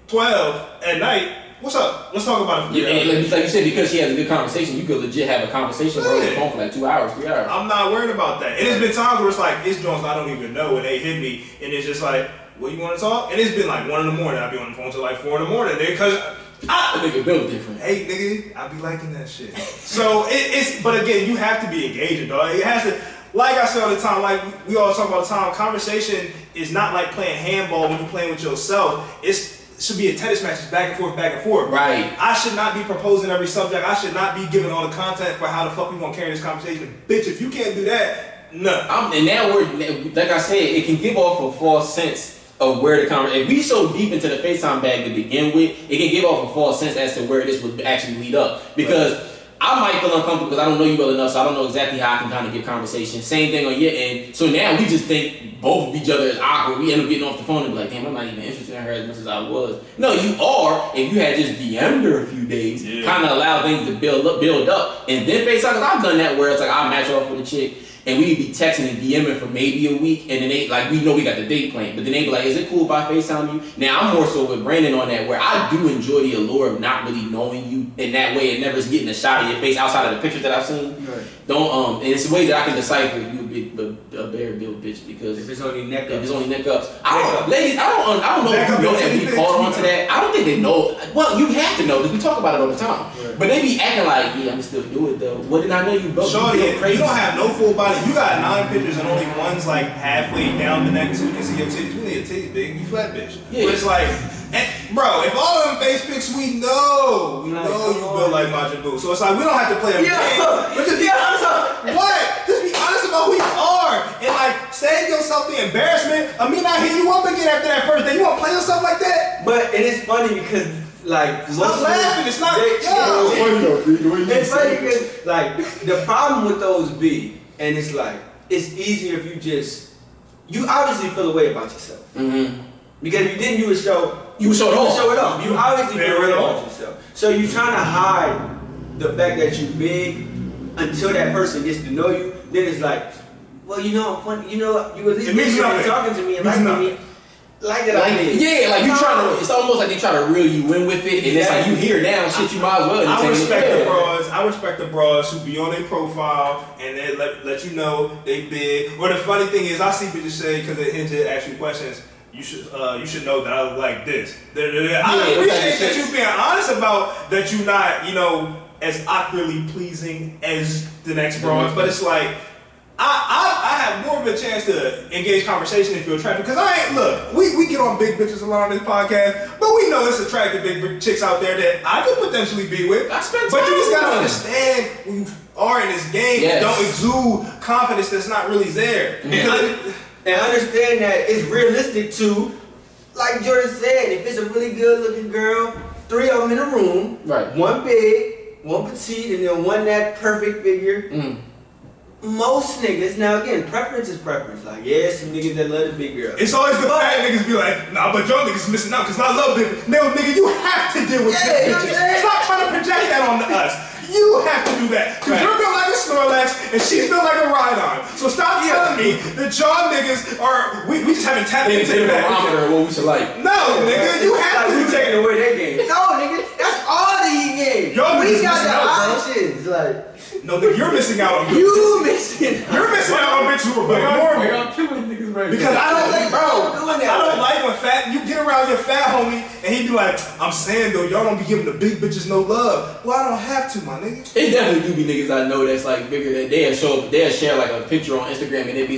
12 at night, what's up? Let's talk about it. Yeah, and like you said, because she has a good conversation, you could legit have a conversation on the phone for like 2 hours, 3 hours. I'm not worried about that. And it's been times where it's like, it's joints I don't even know, and they hit me, and it's just like, well, you want to talk? And it's been like 1 in the morning. I'll be on the phone till like 4 in the morning, because that nigga built different. Hey, nigga, I be liking that shit. So it's, but again, you have to be engaging, dog. It has to. Like I said all the time, like we all talk about the time, conversation is not like playing handball when you're playing with yourself. It should be a tennis match, it's back and forth, back and forth. Right. I should not be proposing every subject. I should not be giving all the content for how the fuck we gonna carry this conversation. Bitch, if you can't do that, no. And now like I said, it can give off a false sense of where the conversation. If we so deep into the FaceTime bag to begin with, it can give off a false sense as to where this would actually lead up. Because I might feel uncomfortable because I don't know you well enough, so I don't know exactly how I can kind of give conversation. Same thing on your end. So now we just think both of each other is awkward. We end up getting off the phone and be like, damn, I'm not even interested in her as much as I was. No, you are. If you had just DM'd her a few days, kind of allow things to build up. And then FaceTime, because I've done that where it's like I'll match off with a chick and we'd be texting and DMing for maybe a week, and then they, like, we know we got the date planned, but then they be like, is it cool if I FaceTime you? Now, I'm more so with Brandon on that, where I do enjoy the allure of not really knowing you in that way and never getting a shot of your face outside of the pictures that I've seen. Right. And it's ways that I can decipher if you a bare built bitch, because if it's only neck ups. Ladies, I don't know if you know that we caught on to that. I don't think they know. Well, you have to know because we talk about it all the time. Right. But they be acting like, yeah, I'm still do it though. What did I know you broke? Shorty, you don't have no full body. You got 9 pictures and only one's like halfway down the neck so you can see your titties. You need your titties big, you flat bitch. Yeah. But it's like, bro, if all of them face pics, we know you built like Majin Buu. So it's like we don't have to play a game. But just be honest about what? Just be honest about who you are. And like save yourself the embarrassment of me not hitting you up again after that first day. You wanna play yourself like that? But it is funny because like stop laughing, it's not it's funny because like the problem with those be, and it's like it's easier if you obviously feel a way about yourself. Mm-hmm. Because if you didn't, you would show it off. You obviously feel a way about yourself. So you're trying to hide the fact that you big until that person gets to know you. Then it's like, well, you know, I'm funny. You know, you at least talking to me and liking me. Like that, like you trying to. It's almost like they try to reel you in with it, and it's like you here now, shit. You might as well. I respect the bros who be on their profile and they let you know they big. Or the funny thing is, I see bitches say because they hinge at ask you questions. You should know that I look like this. I appreciate that you being honest about that. You not as awkwardly pleasing as the next bros, but it's like. I have more of a chance to engage conversation if you're attractive. Because we get on big bitches a lot on this podcast, but we we know it's attractive big chicks out there that I could potentially be with. I spent but time you just with gotta them. understand when you are in this game, Yes. don't exude confidence that's not really there. And understand that it's realistic too. Like Jordan said, if it's a really good looking girl, 3 of them in a room, Right. one big, one petite, and then one that perfect figure. Most niggas, now again, preference is preference. Like, yeah, some niggas that love the big girl. It's always the fat niggas be like, nah, but y'all niggas missing out because I love big. No, nigga, you have to deal with big bitches. Stop trying to project that on us. You have to do that. Because you're built like a Snorlax and she's built like a Rhydon. So stop telling me that y'all niggas are, we just haven't tapped into that. What we should like. No, nigga, you have to do taking away their game. No, nigga, that's all the game. Y'all we got the options. Like, no, nigga, you're missing out on you missing out. You're missing out on bitches who are normal. Because I don't like, I don't like when you get around your fat homie and he be like, I'm saying though, y'all don't be giving the big bitches no love. Well, I don't have to, my nigga. It definitely do be niggas I know that's like bigger that they'll share like a picture on Instagram and it'd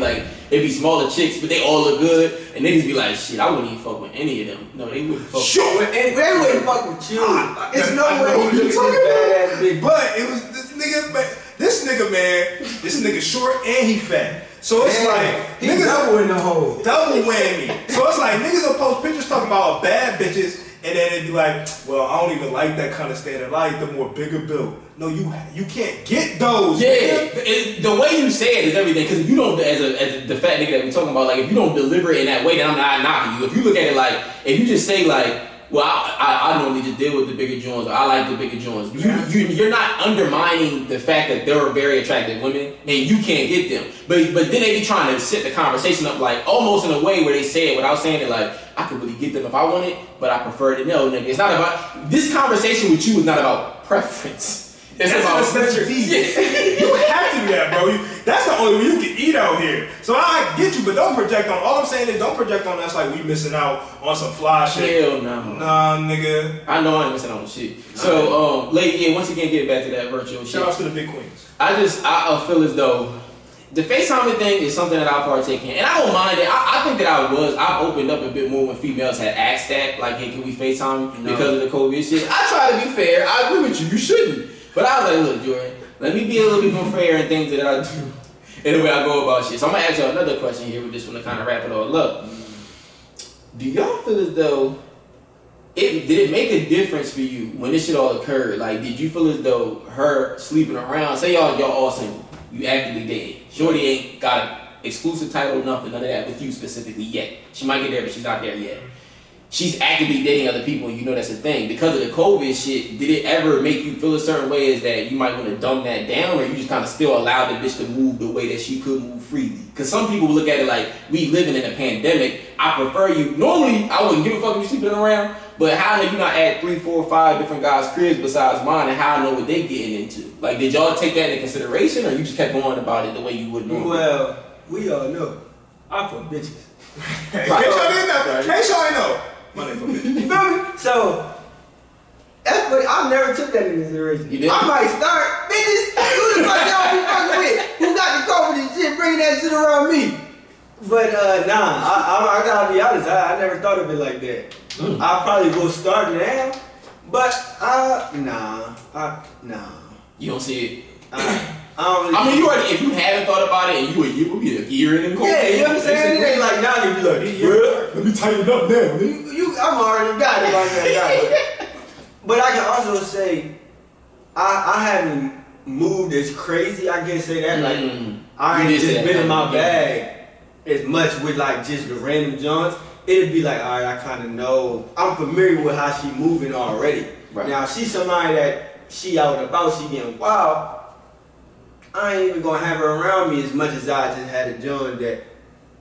be smaller chicks, but they all look good, and niggas be like, shit, I wouldn't even fuck with any of them. No, they wouldn't fuck with they wouldn't fuck with you. It's no way you look at badass big. But it was this nigga short and he fat. So it's like niggas double in the hole. Double whammy. So it's like niggas will post pictures talking about bad bitches and then it'd be like, well, I don't even like that kind of standard. I like the more bigger build. No, you can't get those. Yeah, the way you say it is everything. Because if you don't, as the fat nigga that we're talking about, like if you don't deliver it in that way, then I'm not knocking you. If you look at it like, if you just say like, well, I normally just deal with the bigger joints, or I like the bigger joints. You're not undermining the fact that there are very attractive women and you can't get them. But then they be trying to set the conversation up like almost in a way where they say it without saying it like, I could really get them if I wanted, but I prefer to know, nigga. It's not about, this conversation with you is not about preference. It's about necessity. You have to do that, bro. That's the only way you can eat out here. So I get you, but don't project on. All I'm saying is don't project on us like we missing out on some fly shit. Hell no. Nah, nigga. I know I ain't missing out on shit. So, lady, once again, get back to that virtual shit. Shout out to the big queens. I feel as though the FaceTime thing is something that I partake in, and I don't mind it. I think that I've opened up a bit more when females had asked that, like, hey, can we FaceTime because of the COVID shit. I try to be fair. I agree with you. You shouldn't. But I was like, look, Jordan, let me be a little bit more fair in things that I do and the way I go about shit. So I'm gonna ask y'all another question here with this one to kind of wrap it all up. Do y'all feel as though did it make a difference for you when this shit all occurred? Like, did you feel as though her sleeping around, say y'all all single, you actively dating, shorty ain't got an exclusive title, none of that with you specifically yet. She might get there, but she's not there yet. She's actively dating other people, and you know that's a thing. Because of the COVID shit, did it ever make you feel a certain way as that you might want to dumb that down, or you just kind of still allow the bitch to move the way that she could move freely? Because some people look at it like, we living in a pandemic, I prefer you. Normally, I wouldn't give a fuck if you sleeping around, but how I know you not at 3, 4, 5 different guys' cribs besides mine, and how I know what they getting into? Like, did y'all take that into consideration, or you just kept going about it the way you would normally? Well, we all know. I'm for bitches. In case y'all didn't know. In case y'all ain't know. Money for bitches. You feel me? So, that's what I never took that into consideration. You did? I might start, bitches, who the fuck y'all be fucking with? Who got the COVID and shit, bringing that shit around me? But nah, I gotta be honest, I never thought of it like that. I'll probably go start now, but nah. You don't see it? I don't really. I mean, you already, if you haven't thought about it and you a year in COVID. Yeah, you know what I'm saying? It ain't like now you be like, well, let me tighten it up now. I'm already got it like that. But I can also say, I haven't moved as crazy. I can say that. Like, I ain't just been in my bag as much with like just the random joints. It'd be like, all right, I kind of know. I'm familiar with how she moving already. Right. Now, she's somebody that she out and about, she getting wild. I ain't even gonna have her around me as much as I just had a joint that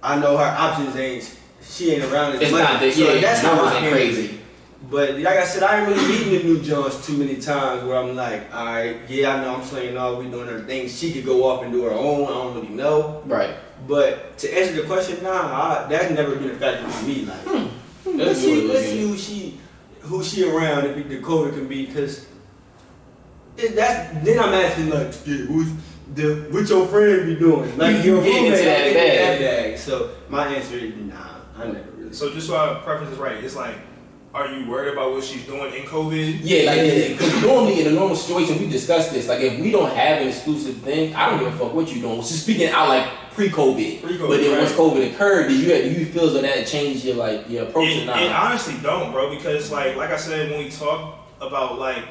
I know her options she ain't around as much. So that's how I ain't crazy. But like I said, I ain't really meeting the new joints too many times where I'm like, all right, yeah, I know I'm slaying all, we doing her thing. She could go off and do her own. I don't really know. Right. But to answer the question, that's never been a factor for me. Like, let's see who she around if the COVID can be, because then I'm asking like, yeah, what your friend be doing? Like you getting into that bag. So my answer is nah, I never really. So just so our preference is right, it's like are you worried about what she's doing in COVID? Yeah, like, because normally in a normal situation, we discuss this. Like, if we don't have an exclusive thing, I don't give a fuck what you doing. So speaking out like pre-COVID. But then once COVID occurred, do you feel as though that changed your approach or not? It honestly don't, bro, because like I said, when we talk about like,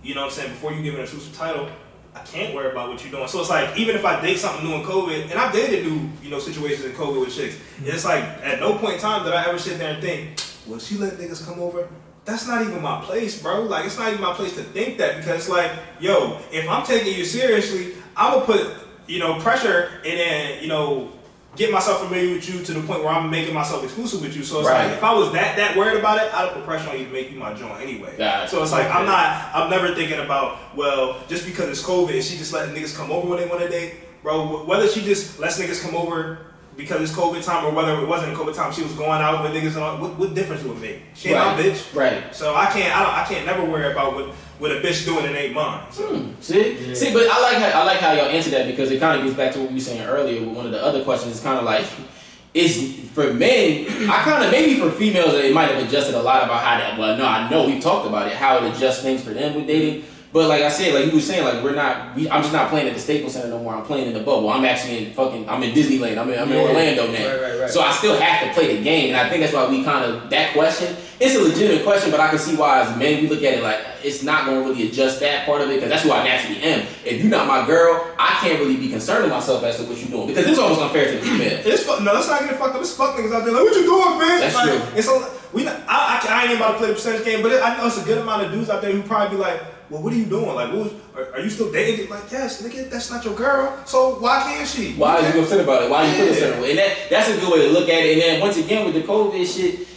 you know what I'm saying, before you give an exclusive title, I can't worry about what you're doing. So it's like, even if I date something new in COVID, and I've dated new, situations in COVID with chicks, it's like, at no point in time did I ever sit there and think, well, she let niggas come over? That's not even my place, bro. Like, it's not even my place to think that, because like, yo, if I'm taking you seriously, I'm gonna put, pressure and then, get myself familiar with you to the point where I'm making myself exclusive with you. So it's like, if I was that worried about it, I'd put pressure on you to make you my joint anyway. So it's like, I'm never thinking about, well, just because it's COVID, is she just letting niggas come over when they want to date? Bro, whether she just lets niggas come over because it's COVID time or whether it wasn't COVID time, she was going out with niggas and all, what difference would it make? She ain't my bitch. Right. So I can't never worry about what a bitch doing and ain't mine. So. See, but I like how y'all answer that, because it kind of gets back to what we were saying earlier. With one of the other questions, it's kind of like, it's for men. Maybe for females, it might have adjusted a lot about how that. Well, no, I know we've talked about it, how it adjusts things for them with dating. But like I said, like you were saying, like I'm just not playing at the Staples Center no more. I'm playing in the bubble. I'm actually I'm in Disneyland. I'm in Orlando now. Right. So I still have to play the game, and I think that's why we that question. It's a legitimate question, but I can see why as men we look at it like it's not going to really adjust that part of it, because that's who I naturally am. If you're not my girl, I can't really be concerning myself as to what you're doing, because this is almost unfair to the female. No, let's not get fucked up. It's fuck niggas out there like, what you doing, bitch? That's true. I ain't even about to play the percentage game, but I know it's a good amount of dudes out there who probably be like, well, what are you doing? Like, are you still dating? Like, yes, nigga, that's not your girl. So why can't she? Why are you upset about it? Why are you feeling a certain way? And that's a good way to look at it. And then once again with the COVID shit,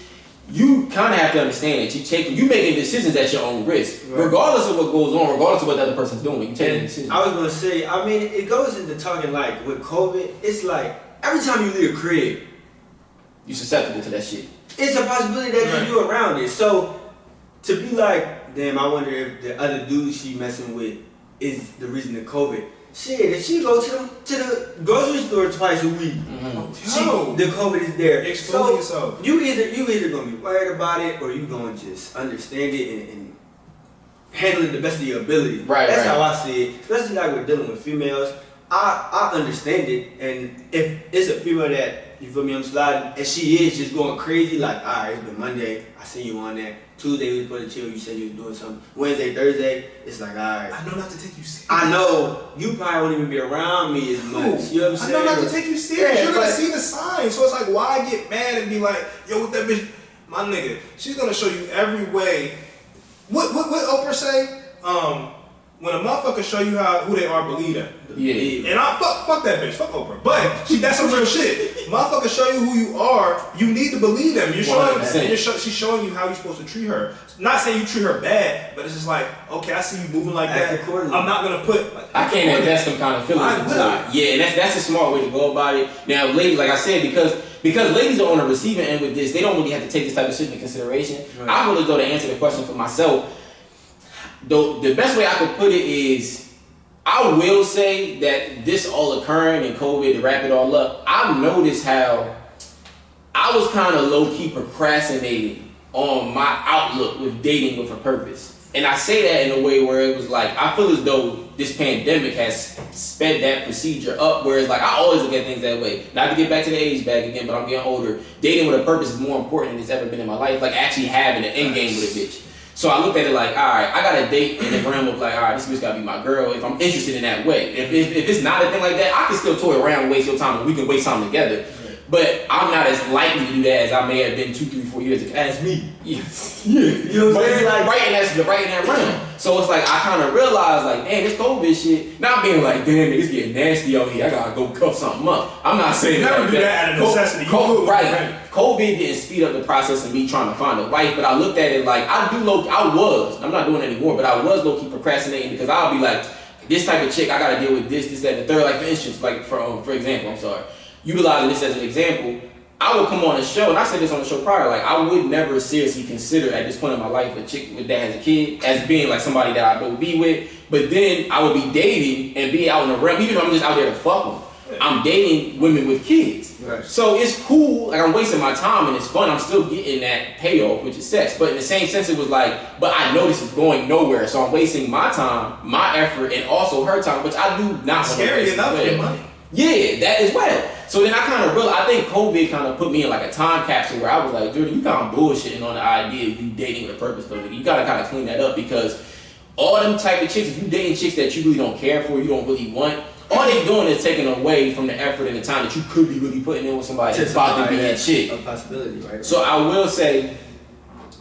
you kind of have to understand that you making decisions at your own risk, regardless of what goes on, regardless of what the other person's doing. You taking decisions. I was gonna say, I mean, it goes into talking like with COVID. It's like every time you leave a crib, you're susceptible to that shit. It's a possibility that you're around it. So to be like, damn, I wonder if the other dude she messing with is the reason to COVID. Shit, if she go to the grocery store twice a week, the COVID is there. Expose yourself. You either gonna be worried about it or you gonna just understand it and handle it the best of your ability. That's how I see it. Especially like we're dealing with females. I understand it, and if it's a female that, you feel me, I'm sliding, and she is just going crazy, like, alright, it's been Monday, I see you on there. Tuesday we was supposed to chill, you said you was doing something. Wednesday, Thursday, it's like, alright. I know not to take you serious. I know, you probably won't even be around me as much. You know what I'm saying? I know not to take you serious. You're gonna see the signs. So it's like, why get mad and be like, yo, with that bitch, my nigga, she's gonna show you every way. What Oprah say? When a motherfucker show you who they are, believe them. Yeah. And I fuck that bitch, fuck Oprah. But that's some real shit. Motherfucker show you who you are, you need to believe them. You're showing she's showing you how you're supposed to treat her. Not saying you treat her bad, but it's just like, okay, I see you moving like that. I'm not gonna put. I can't invest some kind of feelings into it. Yeah, and that's a smart way to go about it. Now, ladies, like I said, because ladies are on the receiving end with this, they don't really have to take this type of shit into consideration. Right. I feel as though to answer the question for myself, the best way I could put it is, I will say that this all occurring in COVID, to wrap it all up, I've noticed how I was kind of low-key procrastinating on my outlook with dating with a purpose. And I say that in a way where it was like, I feel as though this pandemic has sped that procedure up, whereas like I always look at things that way. Not to get back to the age bag again, but I'm getting older. Dating with a purpose is more important than it's ever been in my life. Like actually having an end game with a bitch. So I looked at it like, all right, I got a date in the realm of like, all right, this bitch gotta be my girl if I'm interested in that way. If it's not a thing like that, I can still toy around and waste your time and we can waste time together. But I'm not as likely to do that as I may have been 2, 3, 4 years ago. As me. Yeah. You know what I'm saying? Like right in that realm. So it's like I kind of realized like, damn, this COVID shit, not being like, damn, it's getting nasty out here, I gotta go cuff something up. I'm not saying never do that out of necessity. COVID didn't speed up the process of me trying to find a wife, but I looked at it like I'm not doing it anymore, but I was low-key procrastinating because I'll be like, this type of chick, I gotta deal with this, that, and the third. Like for instance, like for example, utilizing this as an example, I would come on a show, and I said this on the show prior, like I would never seriously consider at this point in my life a chick that has a kid as being like somebody that I would be with, but then I would be dating and be out in the realm, even though I'm just out there to fuck them. I'm dating women with kids. Right. So it's cool, like I'm wasting my time and it's fun. I'm still getting that payoff, which is sex. But in the same sense, it was like, but I know this is going nowhere. So I'm wasting my time, my effort, and also her time, which I do not want to Scary waste enough as well. for money. Yeah, that as well. So then I kind of realized, I think COVID kind of put me in like a time capsule where I was like, Jordan, you kind of bullshitting on the idea of you dating with a purpose, though. You gotta kind of clean that up because all them type of chicks, if you dating chicks that you really don't care for, you don't really want, all they doing is taking away from the effort and the time that you could be really putting in with somebody that's about to be a chick. A possibility, right? So I will say,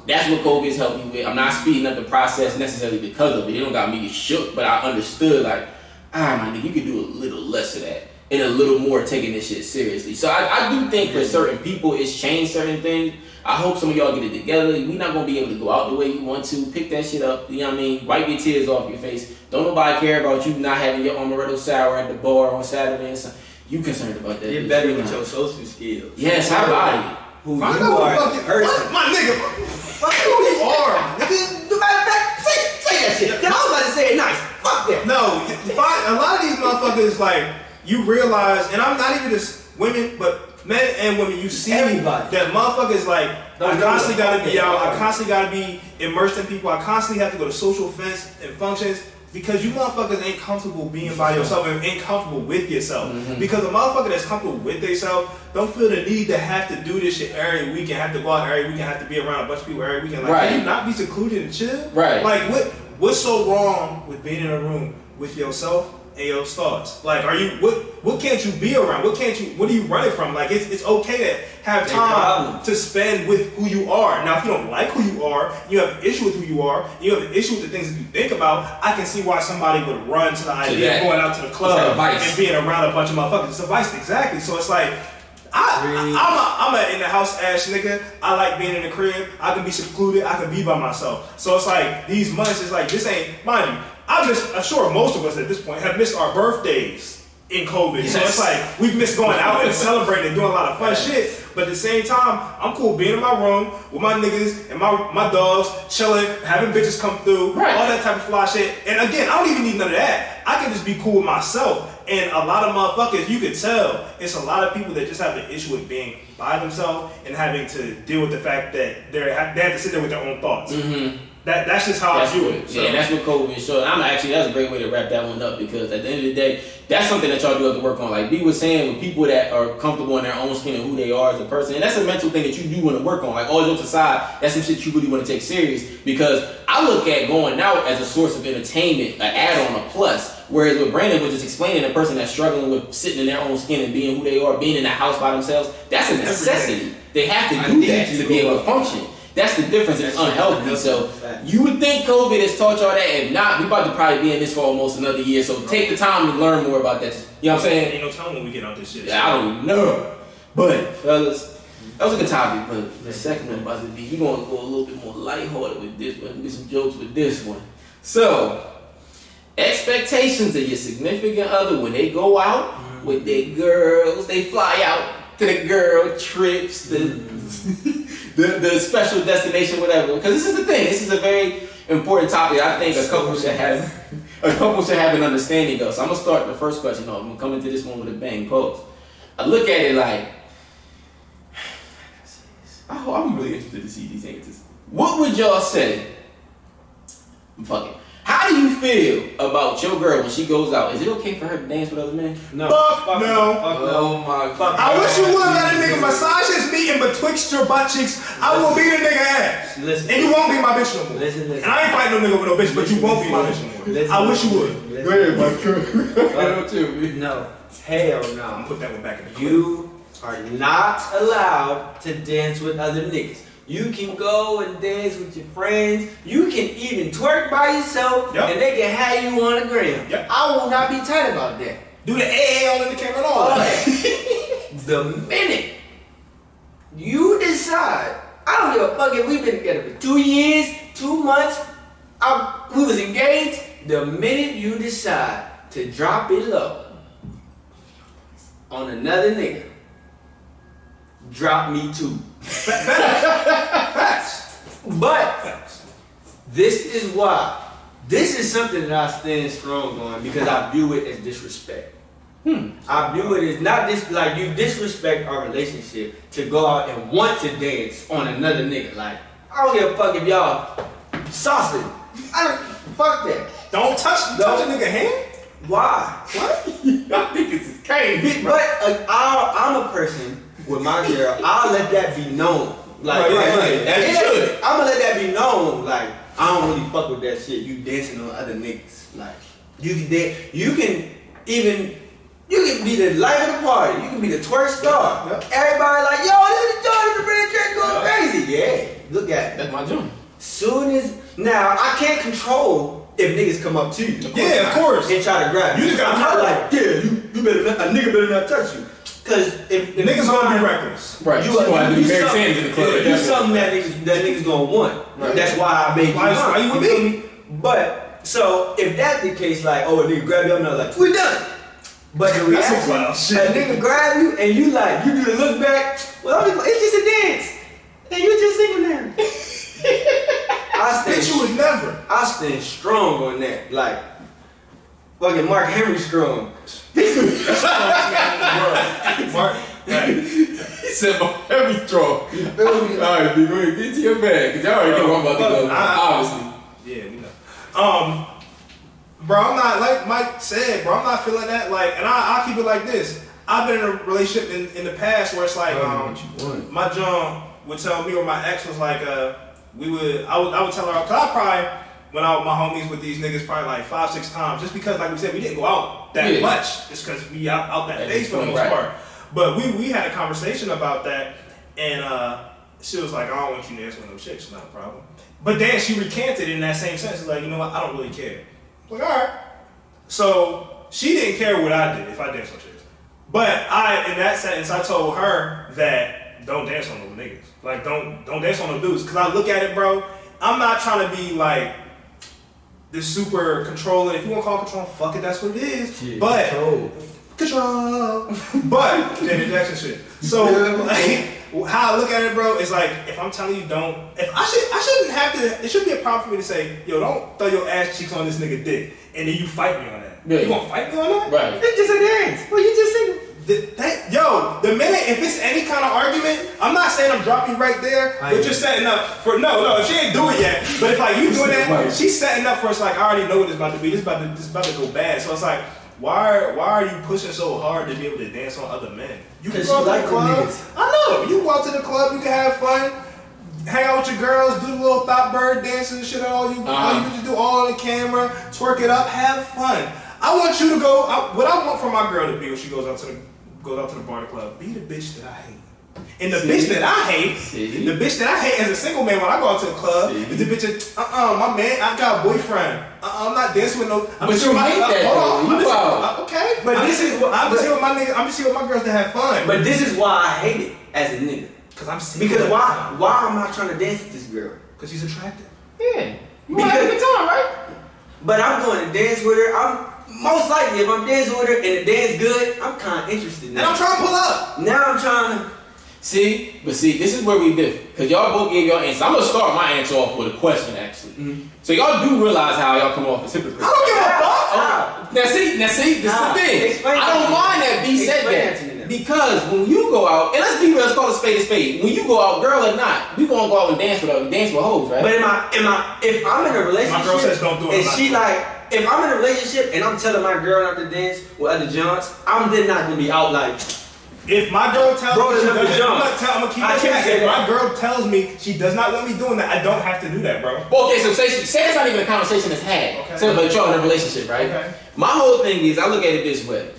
that's what COVID has helped me with. I'm not speeding up the process necessarily because of it. It don't got me shook, but I understood like, my nigga, you could do a little less of that and a little more taking this shit seriously. So I do think for certain people it's changed certain things. I hope some of y'all get it together. We're not gonna be able to go out the way you want to. Pick that shit up, you know what I mean? Wipe your tears off your face. Don't nobody care about you not having your amaretto sour at the bar on Saturday and Sunday. You concerned about that. Get better with your social skills. Yes, how about it? Who Find you out are. what fucking, my nigga, fuck who you are, nigga. No matter of fact, say that shit. Cause I was about to say it nice. Fuck that. No, a lot of these motherfuckers, like, you realize, and I'm not even just women, but men and women, you see Everybody. that motherfuckers, like, I constantly gotta be out, I constantly gotta be immersed in people, I constantly have to go to social events and functions, because you motherfuckers ain't comfortable being by yourself and ain't comfortable with yourself. Because a motherfucker that's comfortable with themselves don't feel the need to have to do this shit every weekend, have to go out every weekend, have to be around a bunch of people every weekend. Like, can you not be secluded and chill? Right. Like, what's so wrong with being in a room with yourself and your thoughts? Like, are you what can't you be around? What are you running from? Like, it's okay to have time to spend with who you are. Now, if you don't like who you are, you have an issue with who you are, you have an issue with the things that you think about, I can see why somebody would run to the idea of going out to the club and being around a bunch of motherfuckers. It's a vice, exactly. So it's like, I'm a in the house ass nigga. I like being in the crib. I can be secluded. I can be by myself. So it's like, these months, it's like, this ain't, mind you, I'm sure most of us at this point have missed our birthdays in COVID. Yes. So it's like, we've missed going out and celebrating and doing a lot of fun shit. But at the same time, I'm cool being in my room with my niggas and my dogs, chilling, having bitches come through, all that type of fly shit. And again, I don't even need none of that. I can just be cool with myself. And a lot of motherfuckers, you can tell, it's a lot of people that just have an issue with being by themselves and having to deal with the fact that they have to sit there with their own thoughts. That's just how I view it. So. Yeah, that's what COVID showed. That's a great way to wrap that one up, because at the end of the day, that's something that y'all do have to work on. Like B was saying, with people that are comfortable in their own skin and who they are as a person, and that's a mental thing that you do want to work on. Like, all jokes aside, that's some shit you really want to take serious, because I look at going out as a source of entertainment, an add-on, a plus. Whereas what Brandon was just explaining, a person that's struggling with sitting in their own skin and being who they are, being in the house by themselves, that's a necessity. They have to do that to be able to function. That's the difference, and it's unhealthy. So you would think COVID has taught y'all that. If not, we about to probably be in this for almost another year. So take the time to learn more about that. You know what I'm saying? Ain't no telling when we get out this shit. Yeah, I don't know. But fellas, that was a good topic. But the second one about to be, we're gonna go a little bit more lighthearted with this one. Get some jokes with this one. So, expectations of your significant other when they go out with their girls, they fly out to the girl trips, the special destination, whatever. Because this is the thing. This is a very important topic. I think a couple should have an understanding of. So I'm gonna start the first question off. I'm gonna come into this one with a bang pose. I look at it like, I'm really interested to see these answers. What would y'all say? Fuck it. How do you feel about your girl when she goes out? Is it okay for her to dance with other men? No. Fuck no. Oh my God. I wish you would let a nigga massage his feet in betwixt your butt cheeks. I will beat a nigga ass. Listen. And you won't be my bitch no more. Listen. And I ain't fighting no nigga with no bitch, but you won't be my bitch no more. I wish you would. Go ahead, my No. Hell no. I'm gonna put that one back in the clip. You are not allowed to dance with other niggas. You can go and dance with your friends. You can even twerk by yourself, and they can have you on the gram. Yep. I will not be tight about that. Do the AA all in the camera and all that. The minute you decide, I don't give a fuck if we've been together for 2 years, 2 months, we was engaged. The minute you decide to drop it low on another nigga, drop me too. Facts. But this is why. This is something that I stand strong on, because I view it as disrespect. I view it as not this like you disrespect our relationship to go out and want to dance on another nigga. Like I don't give a fuck if y'all saucy. I don't fuck that. Don't touch a nigga hand. Why? What? Y'all niggas is crazy. But I'm a person with my girl. I'll let that be known. Like, I'm gonna let that be known. Like, I don't really fuck with that shit. You dancing on other niggas. Like, you can be the life of the party. You can be the twerk star. Yep. Everybody like, yo, this is Jordan, the red track going crazy. Yeah, look at it. That's my joint. Soon as now, I can't control if niggas come up to you. Of course. And try to grab you. You just gotta I'm not like, yeah, you better not, a nigga better not touch you. Cause if niggas gonna be reckless, right? You something that niggas gonna want. Right. That's why I made why you with me? But so if that's the case, like, oh, a nigga grab you, I'm not like, we done. But the reaction, a nigga grab you and you like, you do the look back. Well, it's just a dance, and you just singing there. I stand strong on that, like fucking Mark Henry strong. Mark, he said Mark Henry strong. You feel me? All right, go ahead, get to your bag, cause y'all already know I'm about to go. Obviously. Yeah, we know. Bro, I'm not like Mike said, bro. I'm not feeling that. Like, and I'll keep it like this. I've been in a relationship in the past where it's like, my John would tell me, or my ex was like, I would tell her, cause I probably went out with my homies with these niggas probably like 5-6 times, just because, like we said, we didn't go out that much, just because we out that phase for the most part. But we had a conversation about that, and she was like, I don't want you dancing with no chicks, not a problem. But then she recanted in that same sense, like, you know what, I don't really care. I'm like, all right. So she didn't care what I did if I danced with chicks. But in that sentence, I told her that don't dance on those niggas. Like, don't dance on those dudes. Because I look at it, bro, I'm not trying to be like this super controlling. If you want to call it control, fuck it, that's what it is. Yeah, but control. But then injection shit. So like, how I look at it, bro, is like, if I'm telling you don't, if I shouldn't have to. It shouldn't be a problem for me to say, yo, don't throw your ass cheeks on this nigga dick, and then you fight me on that. Yeah. You gonna fight me on that? Right. It's just a dance. Well, you just sing. The minute, if it's any kind of argument, I'm not saying I'm dropping you right there, but you're setting up for, no, she ain't do it yet, but if like you doing that, she's setting up for, it's like, I already know what it's about to be, this is about to go bad, so it's like, why are you pushing so hard to be able to dance on other men? You can go to the club, I know, you go out to the club, you can have fun, hang out with your girls, do the little thought bird dancing and shit, all you just do all on the camera, twerk it up, have fun. I want you to go, what I want for my girl to be when she goes out to the bar or club, be the bitch that I hate. And the bitch that I hate, as a single man when I go out to the club, is the bitch that, my man, I got a boyfriend. I'm not dancing with no. I'm just here with my niggas. Okay, but this is what I'm just here with my niggas. I'm just here with my girls to have fun. But this is why I hate it as a nigga. Because why am I trying to dance with this girl? Because she's attractive. Yeah, you want to have a good time, right? But I'm going to dance with her. Most likely, if I'm dancing with her and the dance good, I'm kind of interested now. And I'm trying to pull up. Now I'm trying to. See, this is where we differ. Because y'all both gave your answer. I'm going to start my answer off with a question, actually. Mm-hmm. So y'all do realize how y'all come off as hypocrites. I don't give a fuck. Now see, this is the thing. I don't mind that B said that. Because when you go out, and let's be real, let's call it a spade. When you go out, girl or not, we gonna go out and dance with hoes, right? But if I'm in a relationship, my girl says don't do it. And she like, if I'm in a relationship and I'm telling my girl not to dance with other Johns, I'm then not gonna be out like. If my girl tells me, I'm gonna keep it. If my girl tells me she does not want me doing that, I don't have to do that, bro. Well, okay, so say it's not even a conversation that's had. Okay. So, but y'all in a relationship, right? Okay. My whole thing is, I look at it this way.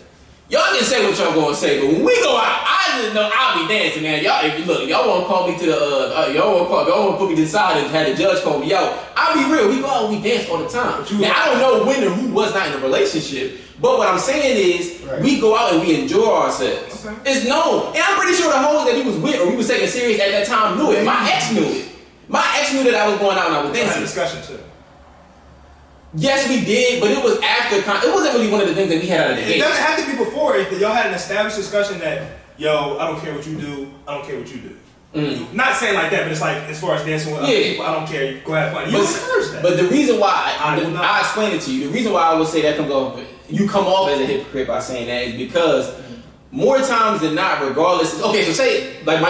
Y'all can say what y'all gonna say, but when we go out, I just know I'll be dancing, man. Y'all wanna call me to the, y'all wanna put me to the side and have the judge call me out. I'll be real, we go out and we dance all the time. Now, I don't know when or who was not in a relationship, but what I'm saying is, we go out and we enjoy ourselves. Okay. It's known. And I'm pretty sure the hoes that we was with or we was taking serious at that time knew it. My ex knew it. My ex knew that I was going out and I was dancing. We had a discussion too. Yes, we did, but it was after. It wasn't really one of the things that we had out of the gate. It doesn't have to be before. If y'all had an established discussion that, yo, I don't care what you do, I don't care what you do. Mm. Not saying like that, but it's like as far as dancing with other people, I don't care. Go have fun. You encourage that. But the reason why I explain it to you. The reason why I would say that comes off you come off as a hypocrite by saying that is because more times than not, regardless. Okay, so say like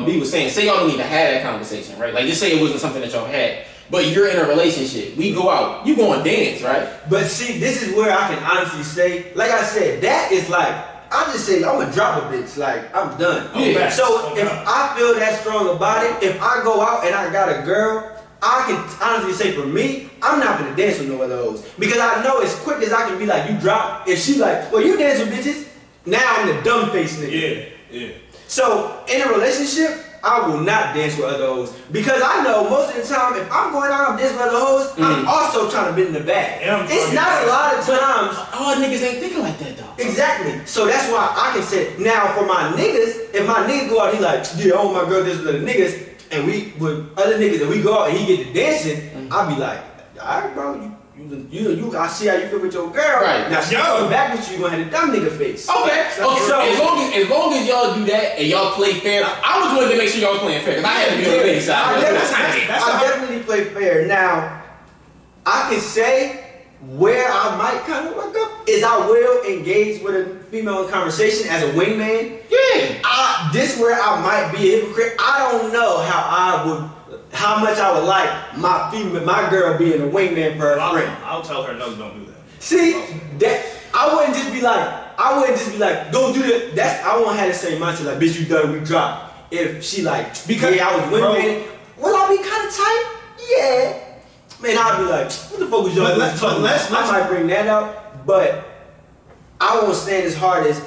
B was saying, say y'all don't even have that conversation, right? Like just say it wasn't something that y'all had, but you're in a relationship. We go out, you go and dance, right? But see, this is where I can honestly say, like I said, that is like. I just say I'm gonna drop a bitch, like I'm done. Yeah. So if I feel that strong about it, if I go out and I got a girl, I can honestly say for me, I'm not gonna dance with no of those because I know as quick as I can be like, you drop. If she like, well, you dance with bitches, now I'm the dumb face nigga. Yeah. So in a relationship, I will not dance with other hoes because I know most of the time if I'm going out and dancing with other hoes, I'm also trying to be in the bag. It's not a lot of times. All niggas ain't thinking like that though. Exactly. So that's why I can say now for my niggas, if my niggas go out, he like, yeah, oh my girl, this is the niggas, and we with other niggas and we go out and he get to dancing, I'll be like, all right, bro, you I see how you feel with your girl. Right. Now she coming back with you, you gonna have a dumb nigga face. Okay. So as long as y'all do that and y'all play fair, I was wanting to make sure y'all was playing fair because I had to be on the big side. I definitely play fair. Now, I can say where I might kind of work up is I will engage with a female in conversation as a wingman. Yeah. This where I might be a hypocrite. I don't know how much I would like my girl being a wingman for her friend. I'll tell her no, don't do that. See, that I wouldn't just be like, don't do that. I won't have the same mindset like, bitch, you done, we drop. If she like, because I was wingman, will I be kind of tight? Yeah. Man, I'll be like, what the fuck was y'all talking about? I might bring that up, but I won't stand as hard as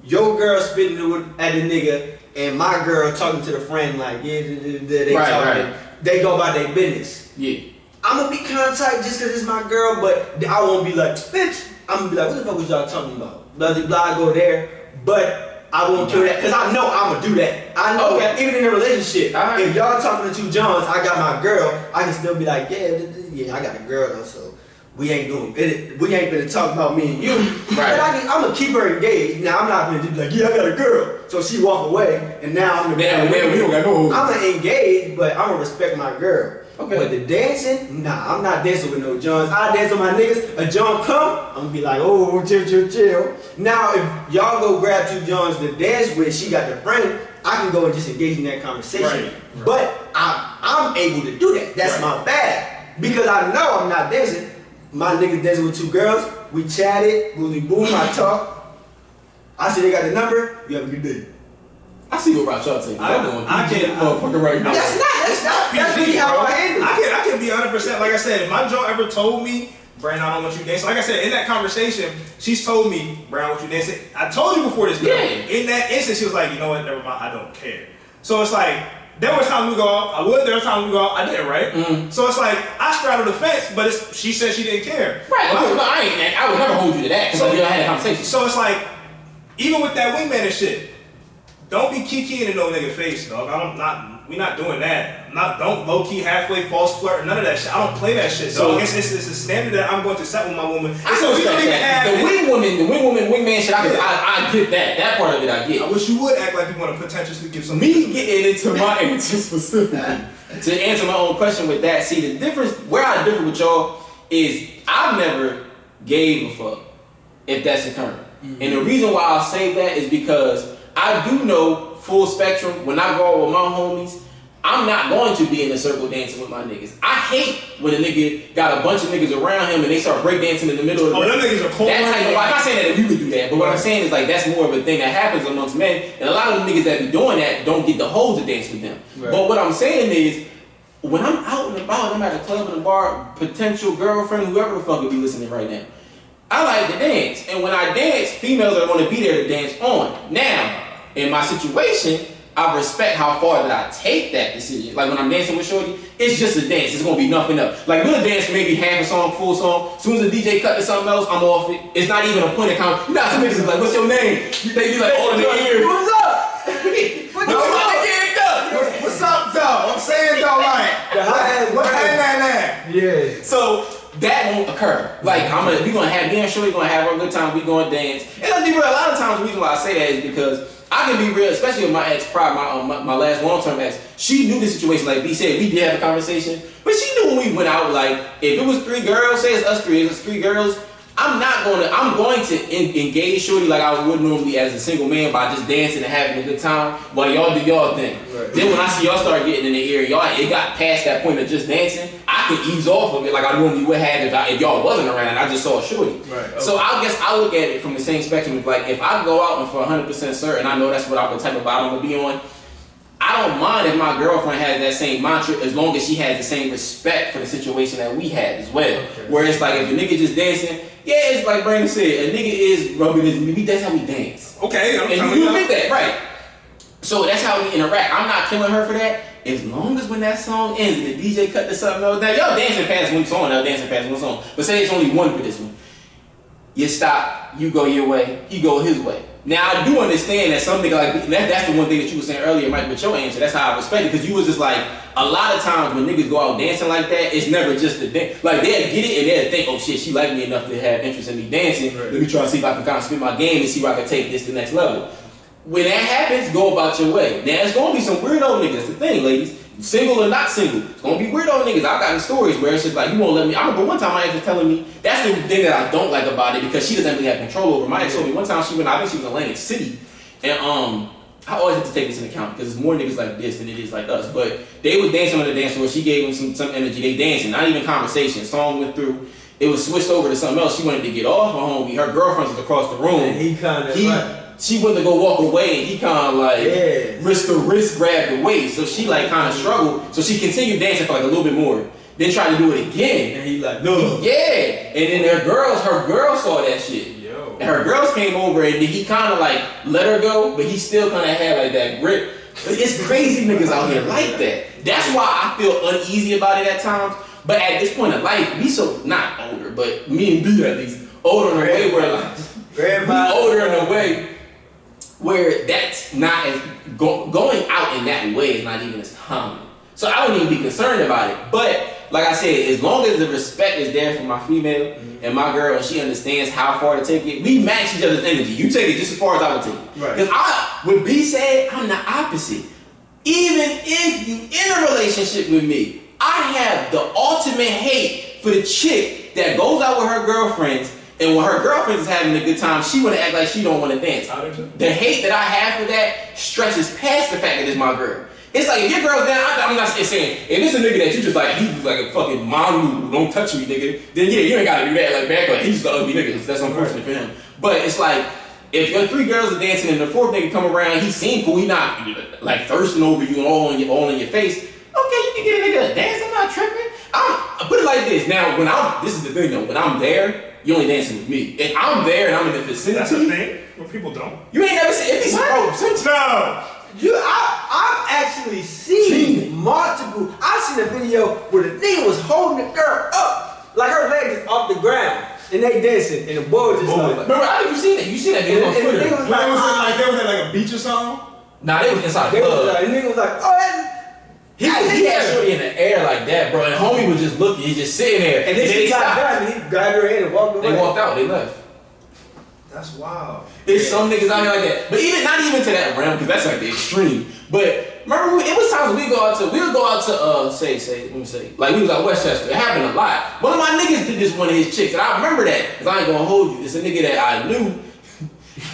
your girl spitting at the nigga and my girl talking to the friend like, yeah, they talking. They go about their business. Yeah. I'm gonna be kind of tight just because it's my girl, but I won't be like, bitch. I'm gonna be like, what the fuck was y'all talking about? Blah, blah, blah, go there. But I won't kill that because I know I'm gonna do that. I know even in a relationship, if y'all talking to two Johns, I got my girl, I can still be like, yeah, I got a girl though, so we ain't doing it. We ain't gonna talk about me and you. Right. But I'm gonna keep her engaged. Now I'm not gonna just be like, yeah, I got a girl. So she walk away, and now I'm gonna engage, but I'm gonna respect my girl. Okay. But the dancing, nah, I'm not dancing with no Johns. I dance with my niggas. A John come, I'm gonna be like, oh, chill. Now, if y'all go grab two Johns to dance with, she got the friend, I can go and just engage in that conversation. Right. But I'm able to do that. That's my bag. Because I know I'm not dancing. My niggas dancing with two girls. We chatted, boom, I talk. I see they got the number. You have a good day. I see what Rock y'all take. I can't motherfucker right now. That's really how I handle it. I can be 100%. Like I said, if my Joe ever told me, Brandon, I don't want you dancing. Like I said, in that conversation, she's told me, Brandon, I want you dancing. I told you before this. Yeah. In that instant, she was like, you know what? Never mind. I don't care. So it's like, there was times we go out. I would. There was times we go out. I didn't, right? Mm-hmm. So it's like, I straddled the fence, but she said she didn't care. Right. I would never hold you to that. So I had a conversation. So it's like, even with that wingman and shit, don't be kikiing in no nigga face, dog. We not doing that. Don't low key halfway false flirt, none of that shit. I don't play that shit, dog. It's a standard that I'm going to set with my woman. So we don't even have the wingman shit. I get that. That part of it, I get. I wish you would act like you want to potentially give some. Me getting into my answer specifically to answer my own question with that. See, the difference where I differ with y'all is I've never gave a fuck if that's occurring, and the reason why I say that is because I do know full spectrum. When I go out with my homies, I'm not going to be in a circle dancing with my niggas. I hate when a nigga got a bunch of niggas around him and they start breakdancing in the middle of the them niggas are cold. That type of, I'm not saying that you would do that, but what I'm saying is like that's more of a thing that happens amongst men. And a lot of the niggas that be doing that don't get the hoes to dance with them. Right. But what I'm saying is, when I'm out and about, I'm at a club and a bar, potential girlfriend, whoever the fuck would be listening right now, I like to dance. And when I dance, females are going to be there to dance on. Now, in my situation, I respect how far that I take that decision. Like when I'm dancing with Shorty, it's just a dance. It's gonna be nothing up. Like we'll dance maybe half a song, full song. As soon as the DJ cut to something else, I'm off it. It's not even a point of count. You know, some niggas is like, "What's your name?" They be like, "Oh, in the ear." What's up? What's up, though? I'm saying though, like, what? Yeah. So that won't occur. Like we gonna have me and Shorty gonna have a good time. We gonna dance. And let's be real. A lot of times the reason why I say that is because I can be real, especially with my ex, my last long-term ex. She knew the situation. Like B said, we did have a conversation, but she knew when we went out. Like if it was three girls, say it's us three, it was three girls. I'm going to engage shorty like I would normally as a single man by just dancing and having a good time while y'all do y'all thing. Right. Then when I see y'all start getting in the air, it got past that point of just dancing, I could ease off of it like I normally would have if y'all wasn't around and I just saw a shorty. Right. Okay. So I guess I look at it from the same spectrum of like, if I go out and for 100% certain I know that's what the type of vibe I'm gonna be on, I don't mind if my girlfriend has that same mantra as long as she has the same respect for the situation that we had as well. Okay. Where it's like if a nigga just dancing, yeah, it's like Brandon said, a nigga is rubbing his knee, that's how we dance. Okay, and you admit that, right? So that's how we interact. I'm not killing her for that. As long as when that song ends and the DJ cut to something else, now y'all dancing past one song, but say it's only one for this one. You stop, you go your way, he go his way. Now I do understand that some nigga like that's the one thing that you were saying earlier, Mike, with your answer. That's how I respect it, because you was just like, a lot of times when niggas go out dancing like that, it's never just the dance. Like they'll get it and they'll think, oh shit, she like me enough to have interest in me dancing. Right. Let me try to see if I can kind of spin my game and see where I can take this to the next level. When that happens, go about your way. Now it's gonna be some weirdo niggas. That's the thing, ladies. Single or not single, it's gonna be weirdo niggas. I've gotten stories where it's just like, you won't let me. I remember one time my ex was telling me, that's the thing that I don't like about it, because she doesn't really have control over. My ex told me one time I think she was in Atlantic City, and I always have to take this into account because there's more niggas like this than it is like us. But they was dancing on the dance floor. She gave them some energy. They dancing, not even conversation. Song went through. It was switched over to something else. She wanted to get off her homie. Her girlfriend was across the room. And she went to go walk away, and he kind of like wrist grabbed the waist. So she like kind of struggled. So she continued dancing for like a little bit more. Then tried to do it again. And he like, no. Yeah. And then her girls saw that shit. And her girls came over, and then he kind of like let her go, but he still kind of had like that grip. But it's crazy niggas out here like that. That's why I feel uneasy about it at times. But at this point in life, we so not older, but me and B at least older in a way where like older in a way where that's not as going out in that way is not even as common. So I wouldn't even be concerned about it. But like I said, as long as the respect is there for my female and my girl, and she understands how far to take it, we match each other's energy. You take it just as far as I would take it. Because when B said, I'm the opposite. Even if you in a relationship with me, I have the ultimate hate for the chick that goes out with her girlfriends, and when her girlfriend is having a good time, she want to act like she don't want to dance. The hate that I have for that stretches past the fact that it's my girl. It's like, if your girl's down, I'm not saying, if it's a nigga that you just like, he's like a fucking mom, don't touch me, nigga, then yeah, you ain't gotta do that like back, like he's the ugly nigga, that's unfortunate for him. But it's like, if your three girls are dancing and the fourth nigga come around, he seem cool, he not like thirsting over you and all in your face, okay, you can get a nigga to dance, I'm not tripping. I put it like this, now this is the thing though, when I'm there, you only dancing with me. If I'm there and I'm in the vicinity. That's the thing, when people don't. You ain't never seen it. No. I've actually seen multiple. I've seen a video where the nigga was holding the girl up, like her legs is off the ground, and they dancing, and the boy was just like. Remember, I think you seen that. You seen that video on Twitter. They was at like a beach or something. Nah, they was inside the club. The nigga was like, oh, that's. He had shorty in the air like that, bro, and homie was just looking, he's just sitting there. And then she got done, and he grabbed her hand and walked away. They walked out, they left. That's wild. There's some niggas out here like that. But even not even to that realm, because that's like the extreme. But remember, it was times we would go out to like we was at Westchester. It happened a lot. One of my niggas did this one of his chicks, and I remember that, because I ain't gonna hold you. It's a nigga that I knew, and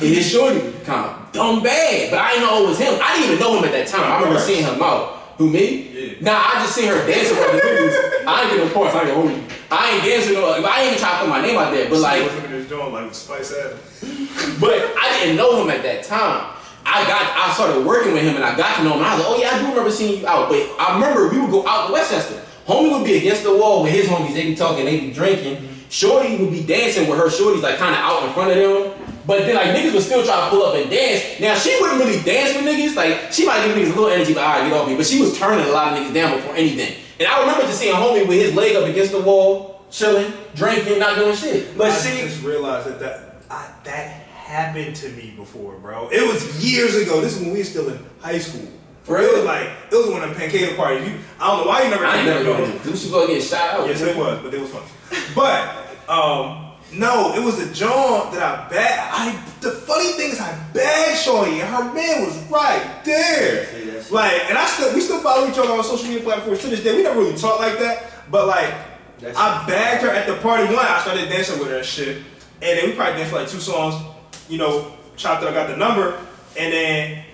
his shorty was kind of dumb bad, but I didn't know it was him. I didn't even know him at that time. I remember seeing him out. Who, me? Yeah. Nah, I just seen her dancing with the niggas. I ain't get no parts, I ain't gonna hold you. I ain't dancing, I ain't even trying to put my name out there, but like. Looking at his joint like Spice Adams. But I didn't know him at that time. I started working with him and I got to know him. And I was like, oh yeah, I do remember seeing you out. But I remember we would go out to Westchester. Homie would be against the wall with his homies. They be talking, they be drinking. Shorty would be dancing with her shorties like kind of out in front of them. But then like niggas would still try to pull up and dance. Now she wouldn't really dance with niggas. Like she might give niggas a little energy, like alright, get off me. But she was turning a lot of niggas down before anything. And I remember just seeing a homie with his leg up against the wall, chilling, drinking, not doing shit. But I just realized that happened to me before, bro. It was years ago. This is when we were still in high school. For real? It was one of the pancake parties. I don't know why you never came to those. This was going to get shot out. Yes, it was, but it was fun. But no, it was a joint that I bagged. The funny thing is I bagged shorty and her man was right there. Like, and we still follow each other on social media platforms to this day. We never really talk like that, but like I bagged her at the party one. I started dancing with her and shit. and then we probably danced for like 2 songs. You know, chopped it. I got the number, and then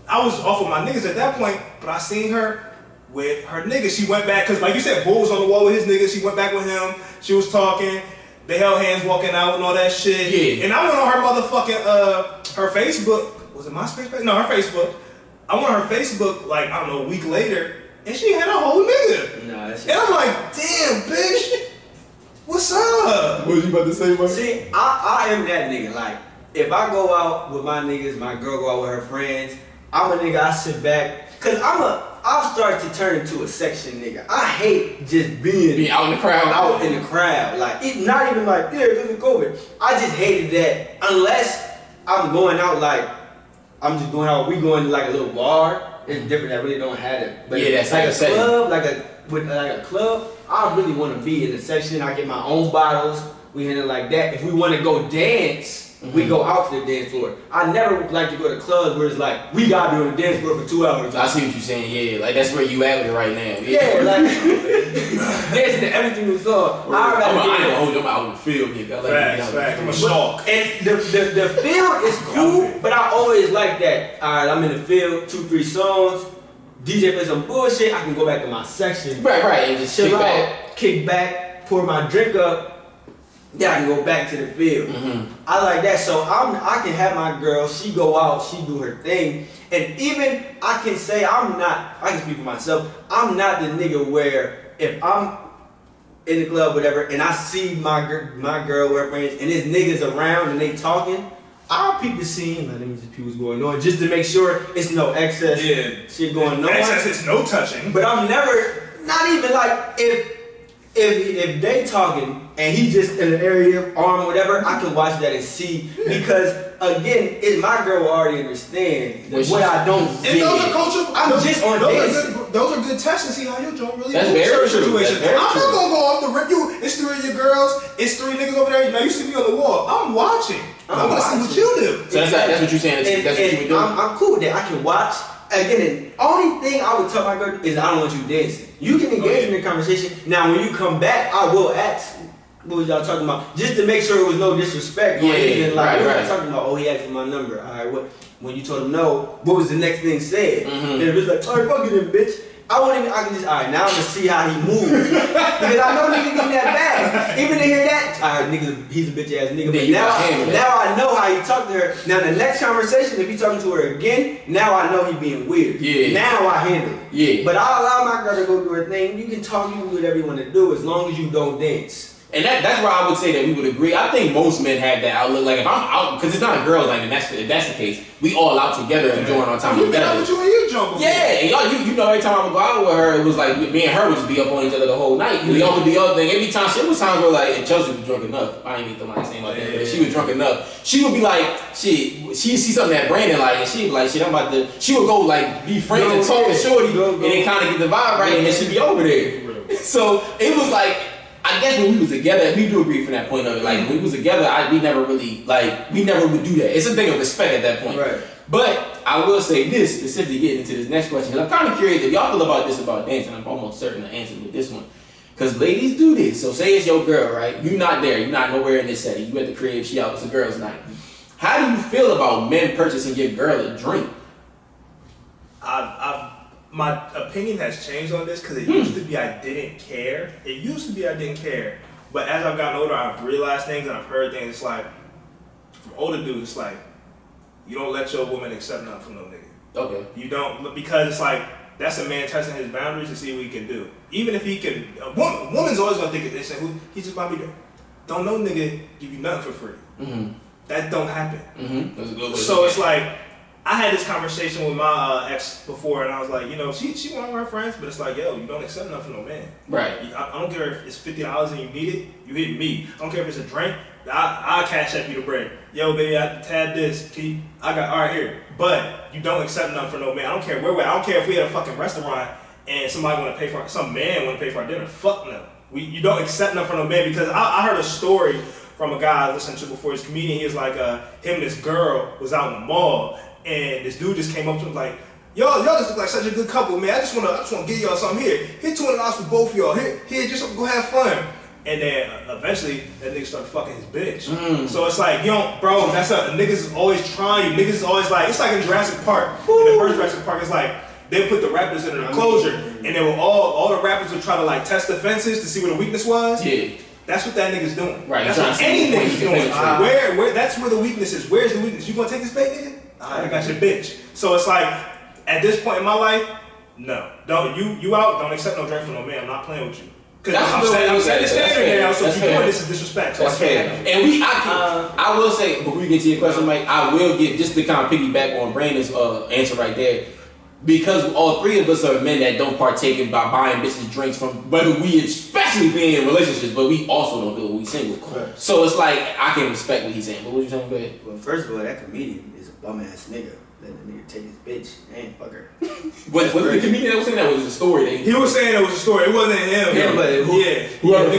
I was off with my niggas at that point, but I seen her with her niggas. She went back because, like you said, Bull was on the wall with his niggas. She went back with him. She was talking. They held hands walking out and all that shit. Yeah. And I went on her motherfucking her Facebook. Was it MySpace? No, her Facebook. I went on her Facebook like, I don't know, a week later, and she had a whole nigga. Nah, that's and I'm like, damn, bitch, what's up? What was you about to say, man? See, I am that nigga. Like, if I go out with my niggas, my girl go out with her friends, I'm a nigga, I sit back. Cause I'll start to turn into a section nigga. I hate just being out in the crowd. Out in the crowd. Like, not even like, yeah, because of COVID. I just hated that unless I'm going out like, I'm just going out, we going to like a little bar. It's different, I really don't have it. But yeah, that's like a setting. club, like a club, I really want to be in the section. I get my own bottles, we handle it like that. If we want to go dance, we go out to the dance floor. I never like to go to clubs where it's like, we gotta be on the dance floor for 2 hours. I see what you're saying, yeah. Like, that's where you at with it right now. Yeah, like, dancing to everything we saw. I ain't gonna hold them out in the field, nigga. Facts. I'm a stalk. And the field is cool, but I always like that. All right, I'm in the field, 2-3 songs, DJ play some bullshit, I can go back to my section. Right, and just chill out, kick back, pour my drink up. Yeah, I can go back to the field. I like that, so I can have my girl, she go out, she do her thing, and even I can say I can speak for myself, I'm not the nigga where if I'm in the club, whatever, and I see my girl with her friends, and there's niggas around and they talking, I'll peep the scene, let me just peep what's going on, just to make sure it's no excess shit going on. Excess is no touching. But I'm never, not even like, if they talking and he just in an area, arm, whatever, I can watch that and see, because again, my girl will already understand what I don't get. And those are culture. I'm just on dancing. Those are good tests to see how your joint really That's very true. Situations. I'm not gonna go off the rip. It's 3 of your girls. It's 3 niggas over there. Now you see me on the wall. I'm watching. I'm gonna see what you do. So that's what you're saying. That's what you would do. I'm cool with that. I can watch. Again, the only thing I would tell my girl is I don't want you dancing. You can engage in the conversation. Now, when you come back, I will ask, what was y'all talking about? Just to make sure it was no disrespect. Yeah, like, right. Talking about, oh, he asked for my number. All right, what? When you told him no, what was the next thing said? And it was like, all right, fuck it then, bitch. I can just, all right, now I'm gonna see how he moves. Because I know niggas getting that bad. Even to hear that, all right, nigga, he's a bitch ass nigga. But now I know how he talked to her. Now the next conversation, if he talking to her again, now I know he being weird. Yeah. Now I handle it. Yeah. But I allow my girl to go do her thing. You can talk, you can do whatever you want to do, as long as you don't dance. And that's where I would say that we would agree. I think most men have that outlook. Like, if I'm out, because it's not a girls' night, and if that's the case, we all out together enjoying our time together. With you and your jump. Yeah, and y'all, you know, every time I would go out with her, it was like me and her would just be up on each other the whole night. We all would be up thing. Every time, it was times where like, and Chelsea was drunk enough. I ain't even the saying about that, but she was drunk enough. She would be like, she see something that Brandon like, and she'd be like, shit, I'm about to. She would go like be friends and talk to Shorty, and then kind of get the vibe right, and then she'd be over there. So it was like. I guess when we was together, we do agree from that point of it. Like when we was together, we never would do that. It's a thing of respect at that point. Right. But I will say this, specifically getting into this next question, I'm kind of curious if y'all feel about this about dancing. I'm almost certain to answer with this one. Because ladies do this. So say it's your girl, right? You're not there. You're not nowhere in this setting. You at the crib. She out. It's a girl's night. How do you feel about men purchasing your girl a drink? My opinion has changed on this because it used to be I didn't care. But as I've gotten older, I've realized things and I've heard things. It's like, from older dudes, it's like, you don't let your woman accept nothing from no nigga. Okay. You don't, because it's like, that's a man testing his boundaries to see what he can do. Even if he can, a woman's always gonna think of this, and he just might be there. Don't no nigga give you nothing for free. That don't happen. That's a good way. So it's like, I had this conversation with my ex before, and I was like, you know, she one of her friends, but it's like, yo, you don't accept nothing from no man. Right. I don't care if it's $50 and you need it, you hit me. I don't care if it's a drink, I'll cash up you the bread. Yo, baby, I tabbed this, T. I got, all right, here. But you don't accept nothing from no man. I don't care where we're at. I don't care if we at a fucking restaurant and somebody want to pay for, some man want to pay for our dinner. Fuck no. You don't accept nothing from no man, because I heard a story from a guy I listened to before. His comedian, he was like, him and this girl was out in the mall, and this dude just came up to him like, y'all just look like such a good couple, man. I just wanna give y'all something here. Here $200 for both of y'all. Here, just go have fun. And then eventually that nigga started fucking his bitch. So it's like, bro, that's up. The niggas is always trying. Niggas is always like, it's like in Jurassic Park. In the first Jurassic Park, it's like they put the rappers in an enclosure, and they will all the rappers would try to like test the fences to see where the weakness was. Yeah. That's what that nigga's doing. Right. That's what any nigga's doing. Where that's where the weakness is. Where's the weakness? You gonna take this bait, nigga? I got your bitch. So it's like, at this point in my life, no. Don't you out, don't accept no drink from no man. I'm not playing with you. Cause I'm setting the standard now, so if you're doing this is disrespect. So that's fair. And I will say, before we get to your question, Mike, I will get, just to kind of piggyback on Brandon's answer right there, because all three of us are men that don't partake in by buying bitches drinks from, whether we especially being in relationships, but we also don't do it when we single. Right. So it's like, I can respect what he's saying, but what you saying? Go ahead. Well, first of all, that comedian is a bum ass nigga. Let the nigga take his bitch and fuck her. Was the comedian that was saying that was a story? He was saying it was a story. It wasn't him. Yeah, but it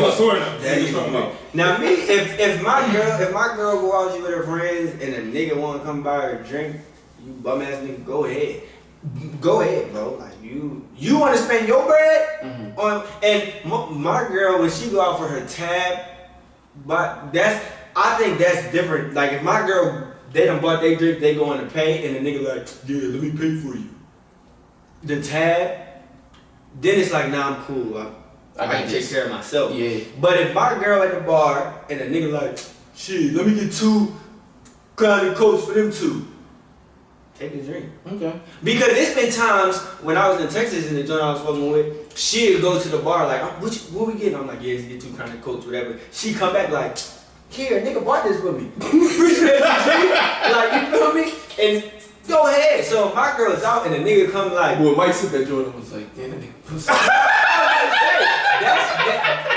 was story. Now me, if my girl go out with her friends and a nigga want to come buy her a drink, you bum ass nigga, go ahead. Go ahead, bro. Like you want to spend your bread on, and my girl when she go out for her tab, but I think that's different. Like if my girl, they done bought their drink, they going to pay, and the nigga like, yeah, let me pay for you. The tab, then it's like, nah, I'm cool. I can take care of myself. Yeah. But if my girl at the bar and the nigga like, shit, let me get 2 Crown and Coats for them 2. Take the drink. Okay. Because it's been times when I was in Texas and the joint I was fucking with, she'd go to the bar like, what we getting? I'm like, yeah, let's get 2 Crown and Coats, whatever. She come back like, here, nigga bought this for me. Like, you feel me? And go ahead. So if my girl's out and the nigga come like, well, Mike said that Jordan was like, damn, that nigga pussy.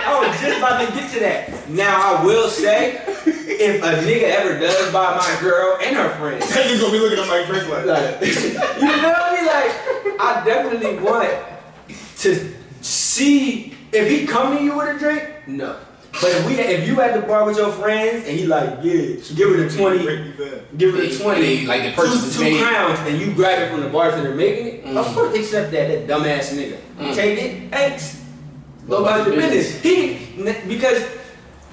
I was just about to get to that. Now I will say, if a nigga ever does buy my girl and her friends, nigga gonna be looking at my drink like you feel me? Like, I definitely want to see if he come to you with a drink. No. But if you at the bar with your friends and he like, yeah, give her the 20, give her the 20, like the purchase two crowns, and you grab it from the bartender making it, of course accept that dumbass nigga. Take it, thanks. Go about your business. Because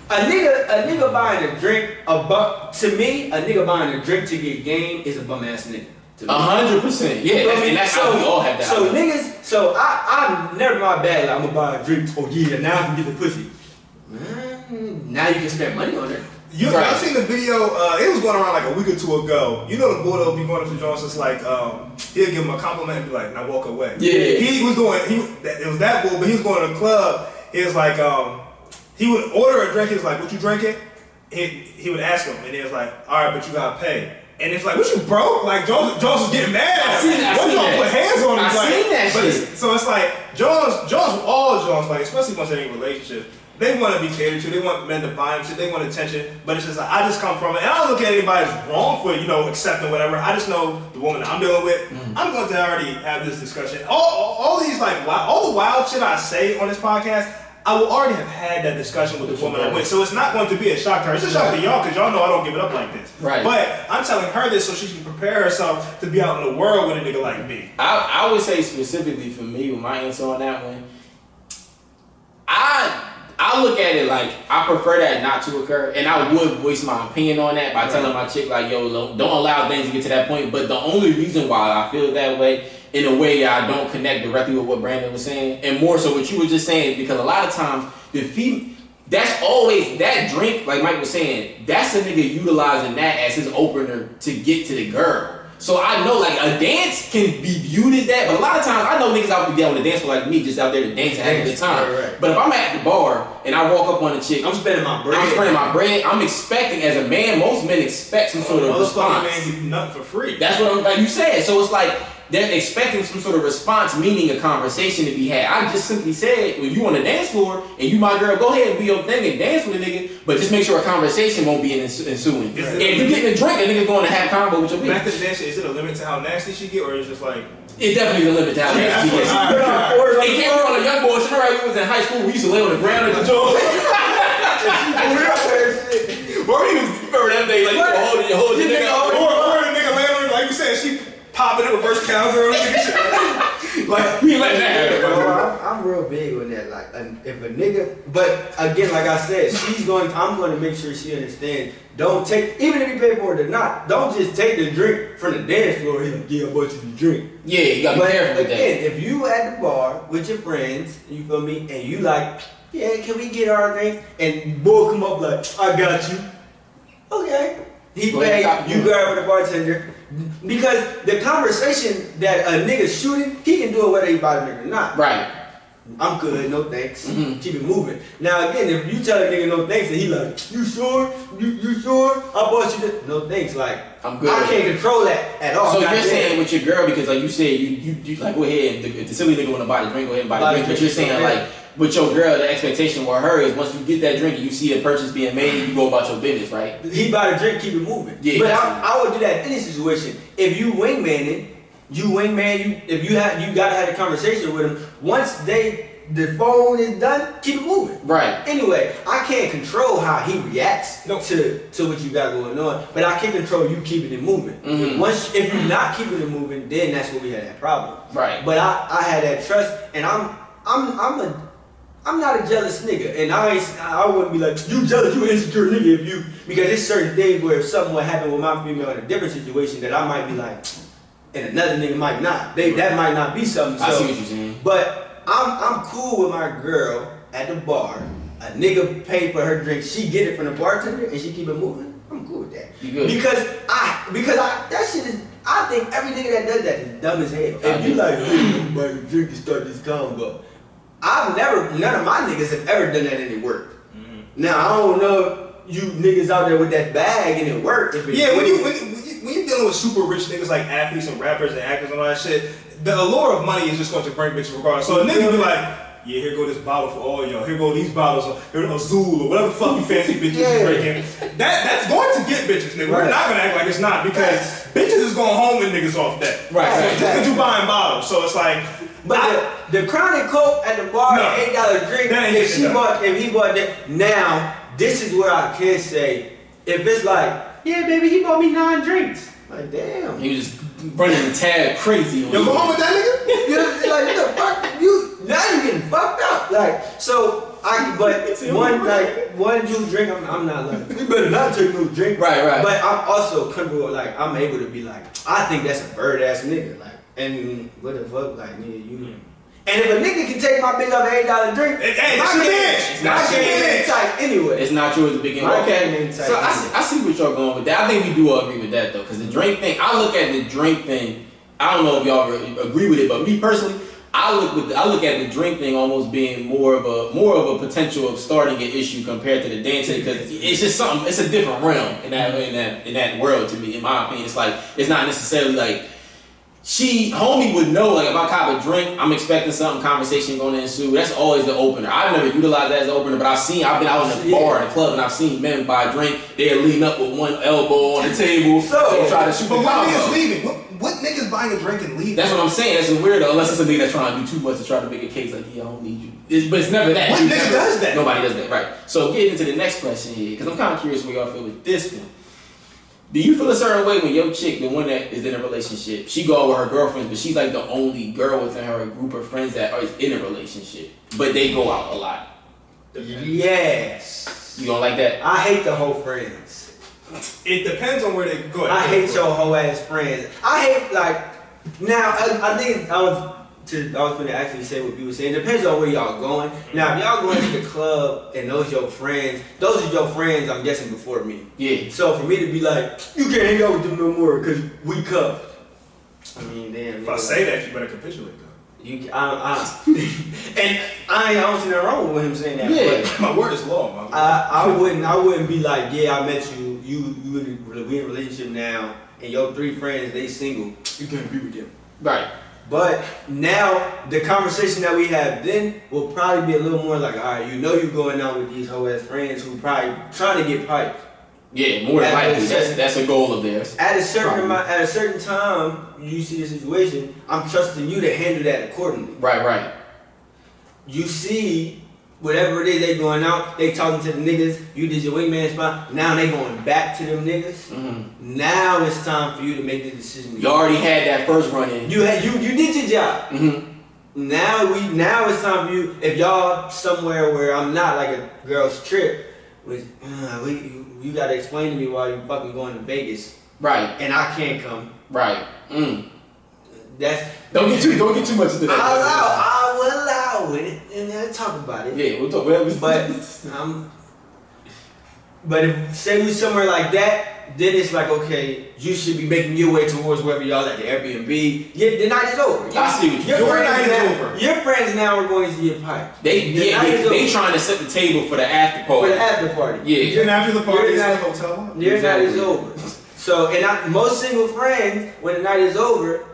a nigga buying a drink, to me, a nigga buying a drink to get game is a bum ass nigga. 100%. Yeah, and that's how we all have that. So niggas, I'm never my bad. Like, I'm gonna buy a drink. Oh yeah, now I can get the pussy. Now you can spend money on it. I've seen the video, it was going around like a week or 2 ago. You know the boy that'll be going up to Jones, it's like, he'll give him a compliment and be like, now walk away. Yeah. It was that bull, but he was going to the club. He was like, he would order a drink, he was like, what you drinking? He would ask him, and he was like, alright, but you gotta pay. And it's like, what you broke? Like, Jones was getting mad. What y'all put hands on him? I seen that shit. So it's like, all Jones, like, especially once they're in a relationship, they want to be catered to. They want men to buy them shit. They want attention. But it's just like, I just come from it. And I don't look at anybody as wrong for, accepting whatever. I just know the woman that I'm dealing with. I'm going to already have this discussion. All these, like, all the wild shit I say on this podcast, I will already have had that discussion with the woman I'm with. So it's not going to be a shock to her. It's a shock to y'all because y'all know I don't give it up like this. Right. But I'm telling her this so she can prepare herself to be out in the world with a nigga like me. I would say specifically for me, with my answer on that one, I look at it like I prefer that not to occur, and I would voice my opinion on that by telling my chick like, yo, don't allow things to get to that point. But the only reason why I feel that way, in a way I don't connect directly with what Brandon was saying, and more so what you were just saying, because a lot of times that's always that drink, like Mike was saying, that's a nigga utilizing that as his opener to get to the girl. So I know like a dance can be viewed as that, but a lot of times I know niggas out there on the dance floor like me, just out there to dance and have a good time. Right. But if I'm at the bar and I walk up on a chick, I'm spending my bread. I'm expecting, as a man, most men expect some sort of response. Man give you nothing for free. That's what like you said. So it's like they're expecting some sort of response, meaning a conversation to be had. I just simply said, when you on the dance floor and you my girl, go ahead and do your thing and dance with a nigga, but just make sure a conversation won't be ensuing. If you getting a drink, a nigga's going to have combo with your bitch. Back to the dance, is it a limit to how nasty she get, or is it just like? It definitely is a limit to how nasty she gets. It came on a young boy. Remember we was in high school, we used to lay on the ground and control. Remember that day, like you hold your nigga, or a nigga laying on it, like you said, she popping in reverse cowgirl. Like we ain't letting that happen, bro. I I'm real big on that. Like, if a nigga, but again, like I said, I'm going to make sure she understands. Don't take, even if you pay for it or not, don't just take the drink from the dance floor. He's like, yeah, I bought you the drink. Yeah, you gotta be careful with that. Again, if you at the bar with your friends, you feel me, and you like, yeah, can we get our drink? And boy come up like, I got you. Okay. He pay, you grab with the bartender. Because the conversation that a nigga shooting, he can do it whether he buy the drink or not. Right. I'm good, no thanks. Keep it moving. Now again, if you tell a nigga no thanks and he like, you sure? You sure? I bought you this. No thanks, like, I'm good. I can't control that at all. So you're saying with your girl, because like you said, you like, go ahead, if the silly nigga wanna buy the drink, go ahead and buy the drink. But you're saying like, with your girl, the expectation with her is once you get that drink and you see a purchase being made, you go about your business, right? He buy the drink, keep it moving. Yeah. But I would do that in any situation. If you wingman, if you gotta have a conversation with him. Once the phone is done, keep it moving. Right. Anyway, I can't control how he reacts to what you got going on, but I can control you keeping it moving. If you're not keeping it moving, then that's where we had that problem. Right. But I had that trust, and I'm not a jealous nigga, and I wouldn't be like, you jealous, you insecure nigga because there's certain things where if something would happen with my female in a different situation that I might be like, and another nigga might not. That might not be something. I see what you're saying. But I'm cool with my girl at the bar. A nigga pay for her drink, she get it from the bartender, and she keep it moving. I'm cool with that. You good? Because that shit is. I think every nigga that does that is dumb as hell. If you like, hey, buy a drink to start this combo. None of my niggas have ever done that and it worked. Now I don't know if you niggas out there with that bag and it worked. When you're dealing with super rich niggas like athletes and rappers and actors and all that shit, the allure of money is just going to bring bitches regardless. So a nigga be like, yeah, here go this bottle for all y'all. Here go these bottles, here go Azul or whatever the fuck you fancy bitches is drinking. That's going to get bitches, nigga. We're not gonna act like it's not because bitches is going home with niggas off that. Right. Just because you buying bottles, so it's like. But the Crown and Coke at the bar, $8 drink. If he bought that, now this is where I can say, if it's like, yeah, baby, he bought me 9 drinks. Like, damn. He was just running the tab crazy. Yo, go home with that nigga? Like, what the fuck? Now you getting fucked up. Like, so one juice drink, I'm not like, you better not take no drink. Right. But I'm also comfortable, like, I'm able to be like, I think that's a bird ass nigga. Like, and what the fuck, like, nigga, you know. And if a nigga can take my bitch off an $8 drink, my game ain't tight anyway. It's not yours to begin with. Okay, so I see what y'all going with that. I think we do all agree with that though, because the drink thing, I look at the drink thing, I don't know if y'all agree with it, but me personally, I look at the drink thing almost being more of a potential of starting an issue compared to the dancing, because it's just something, it's a different realm in that world to me, in my opinion. It's like, it's not necessarily like, homie would know, like if I cop a drink, I'm expecting something, conversation going to ensue. That's always the opener. I've never utilized that as an opener, but I've been out in the bar, in the club, and I've seen men buy a drink, they're leaning up with one elbow on the table, and try to shoot the combo. But what niggas leaving? What niggas buying a drink and leaving? That's what I'm saying. That's weirdo, unless it's a nigga that's trying to do too much to try to make a case like, yeah, I don't need you. But it's never that. What nigga does that? Nobody does that, right. So getting into the next question here, because I'm kind of curious where y'all feel with this one. Do you feel a certain way when your chick, the one that is in a relationship, she go out with her girlfriends, but she's like the only girl within her group of friends that are in a relationship, but they go out a lot? Yes. You don't like that? I hate the whole friends. It depends on where they go. I hate your whole ass friends. I hate now. I think I was going to actually say what you were saying. It depends on where y'all going. Now, if y'all going to the club and those are your friends, I'm guessing, before me. Yeah. So for me to be like, you can't hang out with them no more because we cuffed. I mean, damn. If I say that, you better capitulate though. And I don't see nothing wrong with him saying that. Yeah. But my word is law. I wouldn't be like, yeah, I met you. We in a relationship now, and your 3 friends, they single. You can't be with them. Right. But now the conversation that we have then will probably be a little more like, all right, you're going out with these whole ass friends who probably trying to get piped. Yeah, more than likely. That's a goal of theirs. At a certain time, you see the situation, I'm trusting you to handle that accordingly. Right. You see, whatever it is they going out, they talking to the niggas, you did your wingman spot, now they going back to them niggas. Mm-hmm. Now it's time for you to make the decision. You already had that first run in. You did your job. Mm-hmm. Now it's time for you. If y'all somewhere where I'm not like a girl's trip, you gotta explain to me why you fucking going to Vegas. Right. And I can't come. Right. Don't get too much into that. I will allow it and then talk about it. Yeah, we'll talk about it. But if say we somewhere like that, then it's like, okay, you should be making your way towards wherever y'all at the Airbnb. Yeah, the night is over. I see what your night is over. Your friends now are going to get piped. They trying to set the table for the after party. For the after party. Yeah. And after the party is the hotel. Your night is over. So, most single friends, when the night is over,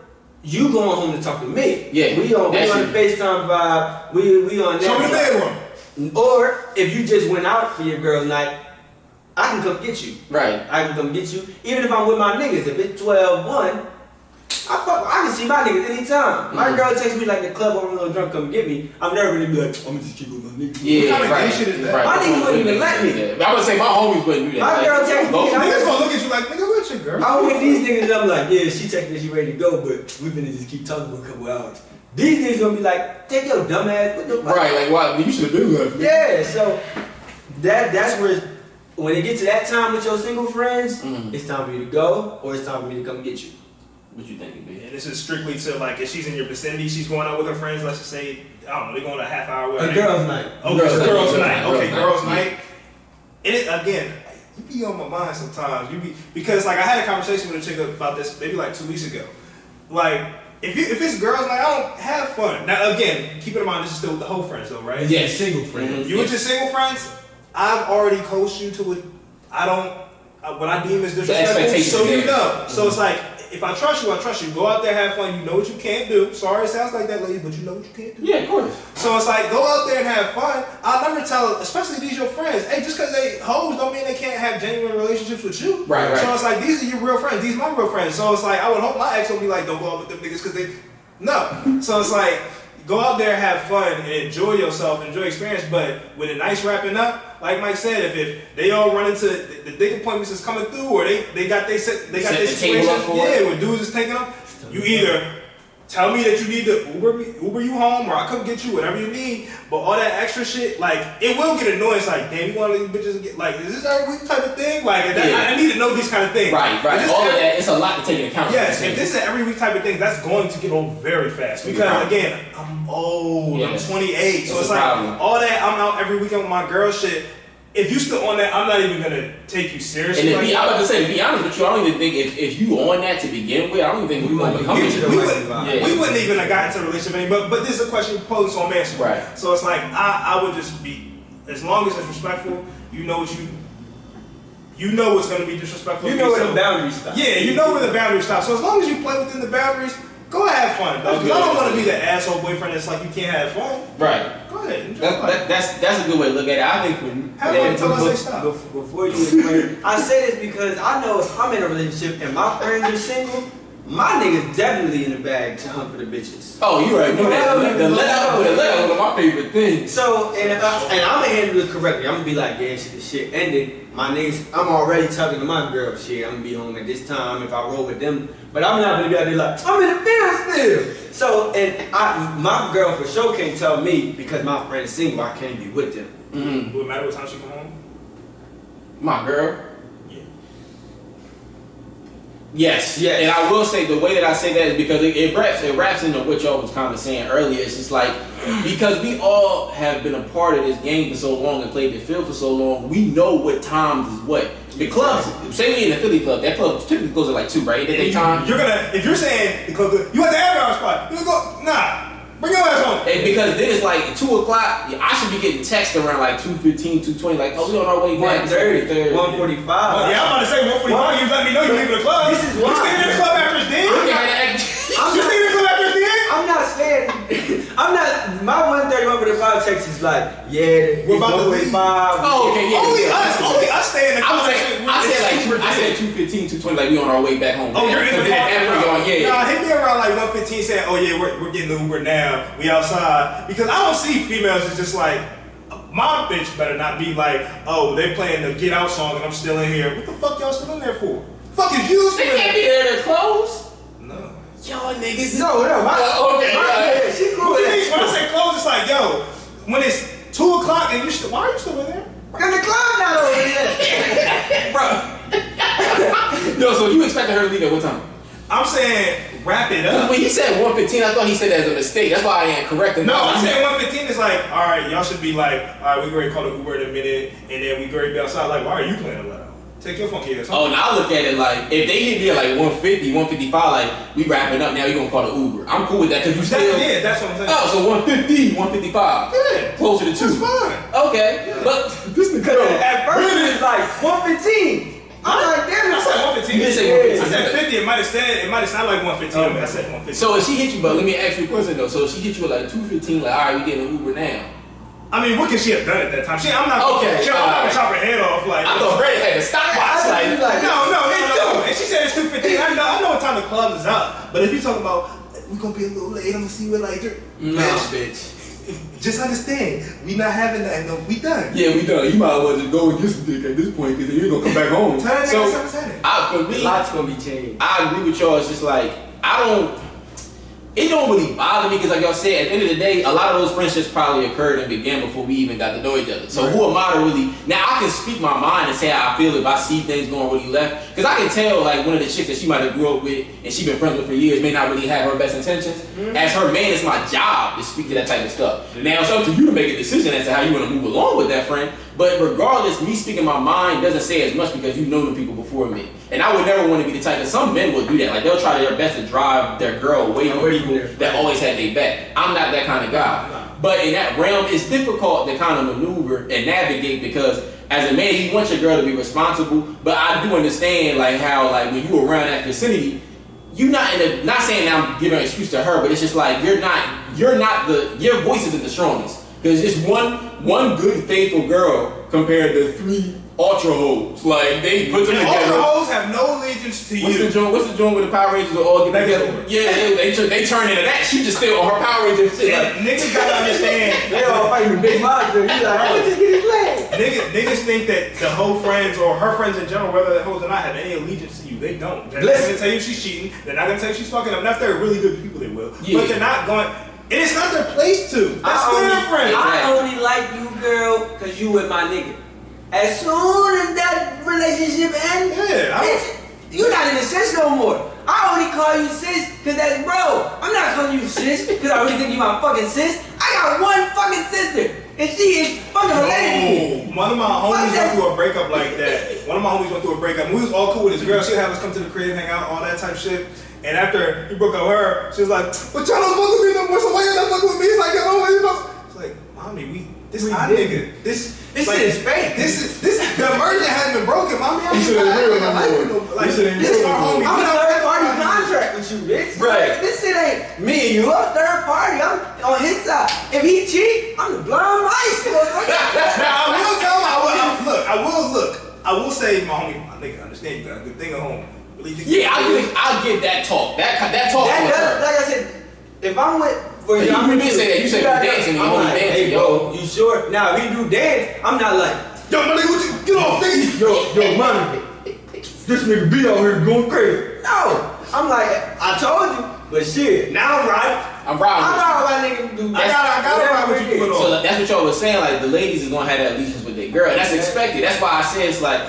you going home to talk to me. Yeah. We on the FaceTime vibe. We on that. Show me the bedroom. Or if you just went out for your girl's night, I can come get you. Right. I can come get you. Even if I'm with my niggas, if it's 12-1, I can see my niggas anytime. My girl texts me like the club or a little drunk, come get me. I'm never gonna be like, I'm gonna just keep with my niggas. Yeah, what kind of gay shit is that? Right. My niggas wouldn't even let me. I would say my homies wouldn't do that. My girl texts me. Niggas gonna look at you like, nigga, what's your girl? I with these niggas, I'm like, yeah, she texting me, she ready to go, but we finna just keep talking for a couple hours. These niggas gonna be like, take your dumb ass. What the fuck? Right, like why? You should have been left. Yeah, so that's where. When it gets to that time with your single friends, it's time for you to go, or it's time for me to come get you. What you think, man? And this is strictly to like if she's in your vicinity, she's going out with her friends. Let's just say, I don't know, they're going a half hour. A girl's night. Okay, girls' night. Okay, girls' night. And it again, you be on my mind sometimes. Because like I had a conversation with a chick about this maybe like 2 weeks ago. Like if it's girls' night, I don't have fun. Now again, keep in mind this is still with the whole friends though, right? Yeah, single friends. You with your single friends, I've already coached you to it. What I deem as disrespectful, so you know. So it's like, if I trust you, I trust you. Go out there, have fun. You know what you can't do. Sorry, it sounds like that, lady, but you know what you can't do. Yeah, of course. So it's like, go out there and have fun. I'll never tell, especially these your friends, hey, just because they hoes don't mean they can't have genuine relationships with you. Right. So it's like, these are your real friends. These are my real friends. So it's like, I would hope my ex will be like, don't go out with them niggas because they, no. So it's like, go out there, have fun, and enjoy yourself, enjoy experience. But when the night's wrapping up, like Mike said, if they all run into the dick appointments is coming through, or they got their situation, when dudes is taking them, you either tell me that you need to Uber you home, or I come get you, whatever you need. But all that extra shit, like, it will get annoying. It's like, damn, you want these bitches to get, like, is this every week type of thing? Like, I need to know these kind of things. Right. All of that, it's a lot to take into account. Yes, if this is an every week type of thing, that's going to get old very fast. Because, again, I'm old, I'm 28, so it's like, all that, I'm out every weekend with my girl shit. If you still on that, I'm not even gonna take you seriously. And to be honest with you, I don't even think if you on that to begin with, I don't even think we would become we wouldn't even have gotten into a relationship anymore. But this is a question posed, so I'm answering. Right. So it's like I would just be, as long as it's respectful, you know what's gonna be disrespectful. You know where the boundaries stop. Yeah, you know where the boundaries stop. So as long as you play within the boundaries, go have fun. Because I don't want to be the asshole boyfriend that's like you can't have fun. Right. Go ahead. That's a good way to look at it. I think before you explain, I say this because I know if I'm in a relationship and my friends are single, my niggas definitely in the bag to hunt for the bitches. Oh, you right. No, the let out one of my favorite things. So, and I'm gonna handle it correctly. I'm gonna be like, yeah, shit ended. My niggas, I'm already talking to my girl. Shit, I'm gonna be home at this time if I roll with them. But I'm not gonna be out there like, I'm in the field still. So, and my girl for sure can't tell me because my friend's single, I can't be with them. Would it matter what time she come home? My girl? Yeah. Yes. And I will say the way that I say that is because it wraps into what y'all was kind of saying earlier. It's just like, because we all have been a part of this game for so long and played the field for so long, we know what times is what. The clubs, say we in the Philly club, that club typically goes at like 2, right? If you're saying the club, you at the after hour spot, you go, nah. Bring your ass home. And because then it's like 2 o'clock, I should be getting text around like 2:15, 2:20, like, oh, we on our way back. 1:30, 1:45. Yeah, I'm about to say 1:45. You let me know you leaving the club. This is why. You staying in the club after it's dead? You staying in the club after it's dead? I'm not saying. My 1:30, 1:45 text is like, yeah, we're about to leave. Oh, okay, yeah. Only us stay in the club. I said 2:15, 2:20, like we on our way back home. Oh, you're in the car. Yeah. Nah, hit me around like 1:15 saying, oh yeah, we're getting the Uber now. We outside. Because I don't see females as just like, my bitch better not be like, oh, they playing the Get Out song and I'm still in here. What the fuck y'all still in there for? Fuck is you still in there? They can't be there, they're closed. No. Y'all niggas. No. Okay. She cool. expecting her to leave at what time? I'm saying wrap it up. When he said 1:15, I thought he said that as a mistake. That's why I ain't correcting him. No, I'm saying 1:15 is like, all right, y'all should be like, all right, we going to call the Uber in a minute, and then we going to be outside. Like, why are you playing a let out? Take your funky ass home. Oh, now I look at it like, if they hit me at like 150, 155, like, we wrapping up, now you going to call the Uber. I'm cool with that, because you still... Yeah, that's what I'm saying. Oh, so 150, 155. Yeah. Closer to 2. That's fine. Okay, yeah. But this nigga... At first it was like 115. I'm like, damn, I said 115. You did say 115. I said 50. It might have sounded like 115. I said 115. So if she hit you, but let me ask you a question though. So if she hit you at like 2:15, like, all right, we getting an Uber now. I mean, what could she have done at that time? I'm not gonna chop her head off. Like, I thought Brady had a stopwatch. No. And she said it's 2:15. I know what time the club is up. But if you talking about we're gonna be a little late, I'm gonna see you at like bitch. Just understand, we not having that. No, we done. Yeah, we done. You might as well just go and get some dick at this point, because then you're gonna come back home. For me, lots gonna be changed. I agree with y'all. It's just like it don't really bother me, because like y'all said, at the end of the day, a lot of those friendships probably occurred and began before we even got to know each other. So who am I to really... Now, I can speak my mind and say how I feel if I see things going really left. Because I can tell, like, one of the chicks that she might have grew up with and she been friends with for years may not really have her best intentions. As her man, it's my job to speak to that type of stuff. Now, it's up to you to make a decision as to how you want to move along with that friend. But regardless, me speaking my mind doesn't say as much, because you know the people before me. And I would never want to be the type that some men will do that. Like, they'll try their best to drive their girl away from people that always had their back. I'm not that kind of guy. But in that realm, it's difficult to kind of maneuver and navigate, because as a man, you want your girl to be responsible. But I do understand, like, how, like, when you around that vicinity, you're not not saying I'm giving an excuse to her, but it's just like your voice isn't the strongest. Because it's one good, faithful girl compared to 3 ultra hoes. Like, they put them together. Ultra hoes have no allegiance to you. What's the joint where the Power Rangers will all get together? Yeah, they turn into that. She just still on her Power Ranger shit. Like, niggas gotta understand. They all fighting big monster. You like, I just get his leg. Niggas think that the whole friends or her friends in general, whether they're hoes or not, have any allegiance to you. They don't. They're not gonna tell you she's cheating. They're not gonna tell you she's fucking up. Now, if they're really good people, they will. Yeah. But they're not going. And it's not their place to. That's their friend. I only like you, girl, because you with my nigga. As soon as that relationship ends, you're not in the sis no more. I only call you sis because that's bro. I'm not calling you sis because I really think you my fucking sis. I got one fucking sister, and she is fucking related to me. One of my homies went through a breakup like that. One of my homies went through a breakup. We was all cool with his girl. She'd have us come to the crib, hang out, all that type shit. And after he broke up with her, she was like, "But y'all don't fuck with me no more, so why y'all not fucking with me?" It's like, y'all don't really fuck. It's like, mommy, this is our nigga. This shit is fake. This the merger hasn't been broken, mommy. This shit ain't real no more. This is our homie. I'm a third party contract with you, bitch. Right. This shit ain't me and you. I'm third party. I'm on his side. If he cheat, I'm the blind mice. Now, I will tell him, I will say, my homie, my nigga, understand you got a good thing at home. Yeah, I get that talk. That talk. That like I said, if I'm with, for you did say that. You said you dancing. I'm like, hey, bro, you sure? Now, if he do dance, I'm not like, yo, my nigga, what you get off, nigga? Yo, money. This nigga be out here going crazy. No, I'm like, I told you, but shit, now I'm right. I'm riding with my nigga do. I gotta ride with you. So that's what y'all was saying. Like, the ladies is gonna have that allegiance with their girl. And that's expected. That's why I said it's like.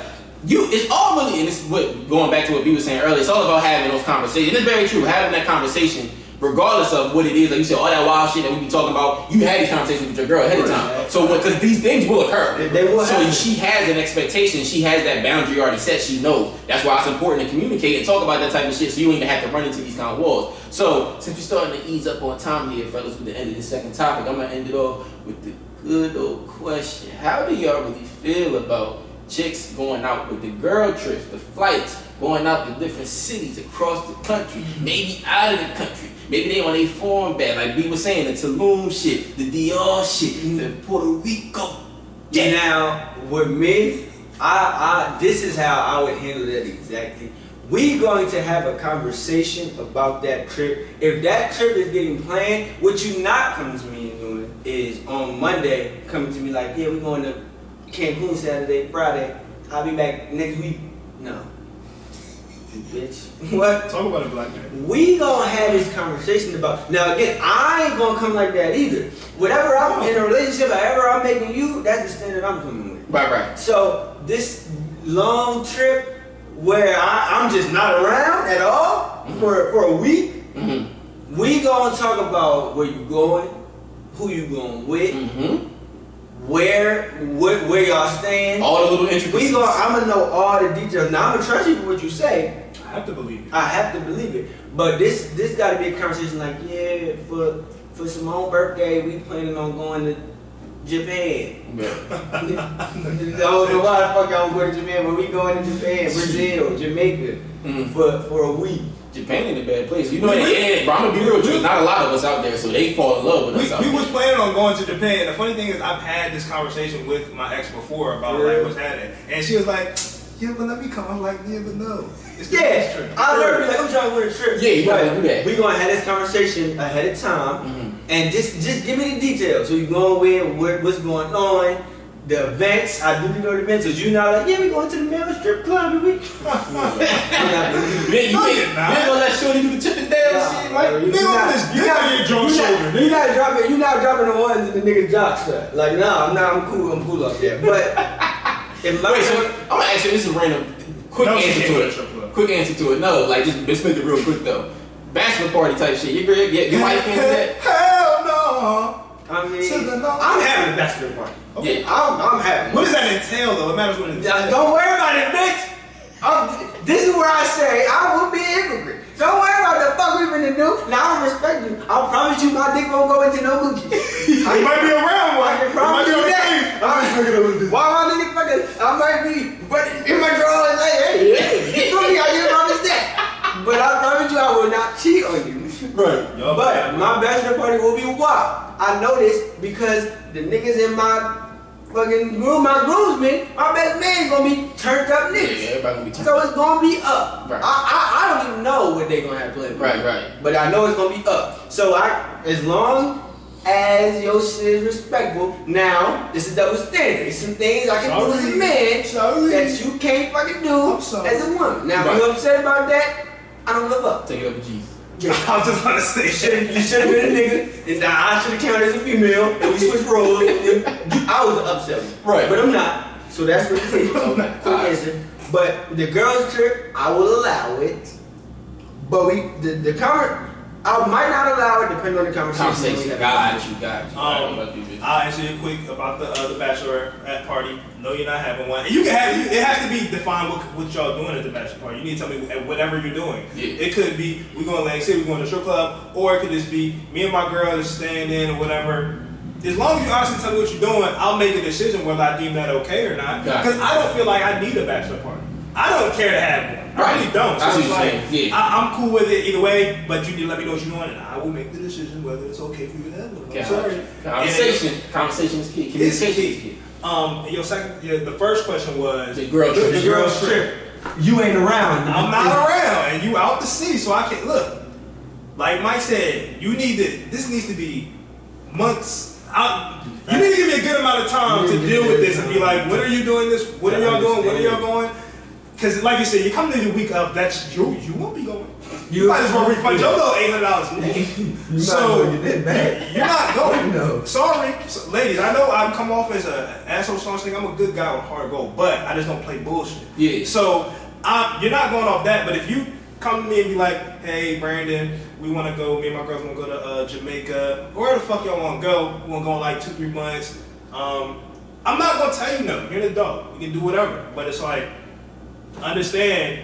It's all really, and this is what, going back to what B was saying earlier, it's all about having those conversations. It's very true, having that conversation, regardless of what it is, like you said, all that wild shit that we be talking about, you had these conversations with your girl ahead of time. So, because these things will occur. They will happen. So she has an expectation, she has that boundary already set, she knows. That's why it's important to communicate and talk about that type of shit so you don't even have to run into these kind of walls. So, since we're starting to ease up on time here, fellas, with the end of this second topic, I'm going to end it off with the good old question. How do y'all really feel about chicks going out with the girl trips, the flights, going out to different cities across the country, maybe out of the country, maybe they on a foreign bag, like we were saying, the Tulum shit, the DR shit, the Puerto Rico. Yeah. Now, with me, this is how I would handle that exactly. We going to have a conversation about that trip. If that trip is getting planned, what you not coming to me and doing is on Monday coming to me like, yeah, we're going to Cancun Saturday, Friday. I'll be back next week. No. Bitch. What? Talk about a black man. We gonna have this conversation about. Now again, I ain't gonna come like that either. Whatever I'm in a relationship, however I'm making you, that's the standard I'm coming with. Right. So this long trip, where I'm just not around at all for a week. We gonna talk about where you going, who you going with, where y'all staying. All the little intricacies. I'm gonna know all the details. Now I'm gonna trust you for what you say. I have to believe it. I have to believe it. But this got to be a conversation like, yeah, for Simone's birthday, we planning on going to Japan. I don't know why the fuck y'all going to Japan, but we going to Japan, Brazil, Jamaica for a week. Japan ain't a bad place. You know, bro, I'm gonna be real with you. Not a lot of us out there, so they fall in love with us. We was planning on going to Japan. The funny thing is, I've had this conversation with my ex before about like what's happening, and she was like, "Yeah, but let me come." I'm like, "Yeah, but no." It's the next trip. I learned like I'm trying to win a trip. Yeah, you gotta do that. We gonna have this conversation ahead of time, and just give me the details. Who you going with? What's going on? The events. I do know the events. Cause you not like, yeah, we going to the male strip club every week. You ain't gonna let Shorty do the tipping down and shit, right? You not dropping the ones in the nigga jock stuff. Like, nah, I'm cool up there. But if my I'm gonna ask you, this is random. Quick answer to it. No, like just make it real quick though. Bachelor party type shit. Your wife can't do that? Hell no. I mean, I'm having a bachelor party. Okay. Yeah, I'm having. What does that entail though? It matters what it entails. Don't worry about it, bitch. This is where I say I will be a hypocrite. Don't worry about the fuck we finna do. Now I respect you. I promise you my dick won't go into no cookie. I might be around one. I can promise you that. Why my nigga fucking? I might be, but if my girl is like, hey, cookie, I can promise that. But I promise you I will not cheat on you. Right. But my bachelor party will be wild. I know this because the niggas in my fucking my groomsmen, my best man gonna be turned up niggas. Yeah, everybody gonna be turned so up. it's gonna be up. Right. I don't even know what they gonna have planned. Right. But I know it's gonna be up. So as long as your shit is respectful, now this is double standard. There's some things I can do as a man that you can't fucking do as a woman. Now if you're upset about that, I don't live up. Take it up with Jesus. I was just about to say You should have been a nigga, and now I should have counted as a female, and we switched roles, and I was upset. Right. But I'm not. So that's what it is. Quick answer. But the girls' trip, I will allow it. But I might not allow it depending on the conversation. Got you. I'll answer you quick about the bachelorette party. No, you're not having one. And you can have it has to be defined what y'all doing at the bachelor party. You need to tell me whatever you're doing. Yeah. It could be we're going to we're going to the strip club, or it could just be me and my girl is staying in or whatever. As long as you honestly tell me what you're doing, I'll make a decision whether I deem that okay or not. Because I don't feel like I need a bachelor party. I don't care to have one. I really don't. So it's like, I'm cool with it either way, but you need to let me know what you're doing, and I will make the decision whether it's okay for you to have it. I'm sorry. Conversation is key. Communication is key. The first question was the girls trip. You ain't around. I'm not around, and you out to sea, so I can't look. Like Mike said, this needs to be months. You need to give me a good amount of time to deal with this and be like, when are you doing this? What are y'all doing? When are y'all going? Because like you said, you come to the week of that's you won't be going. You might as well refund your little $800. So you're not going. No. Sorry, ladies. I know I've come off as an asshole song thing. I'm a good guy with heart gold, but I just don't play bullshit. Yeah. So you're not going off that. But if you come to me and be like, hey Brandon, we want to go. Me and my girls want to go to Jamaica. Where the fuck y'all want to go? We want to go in like 2-3 months. I'm not gonna tell you no. You're an adult. You can do whatever. But it's like, understand,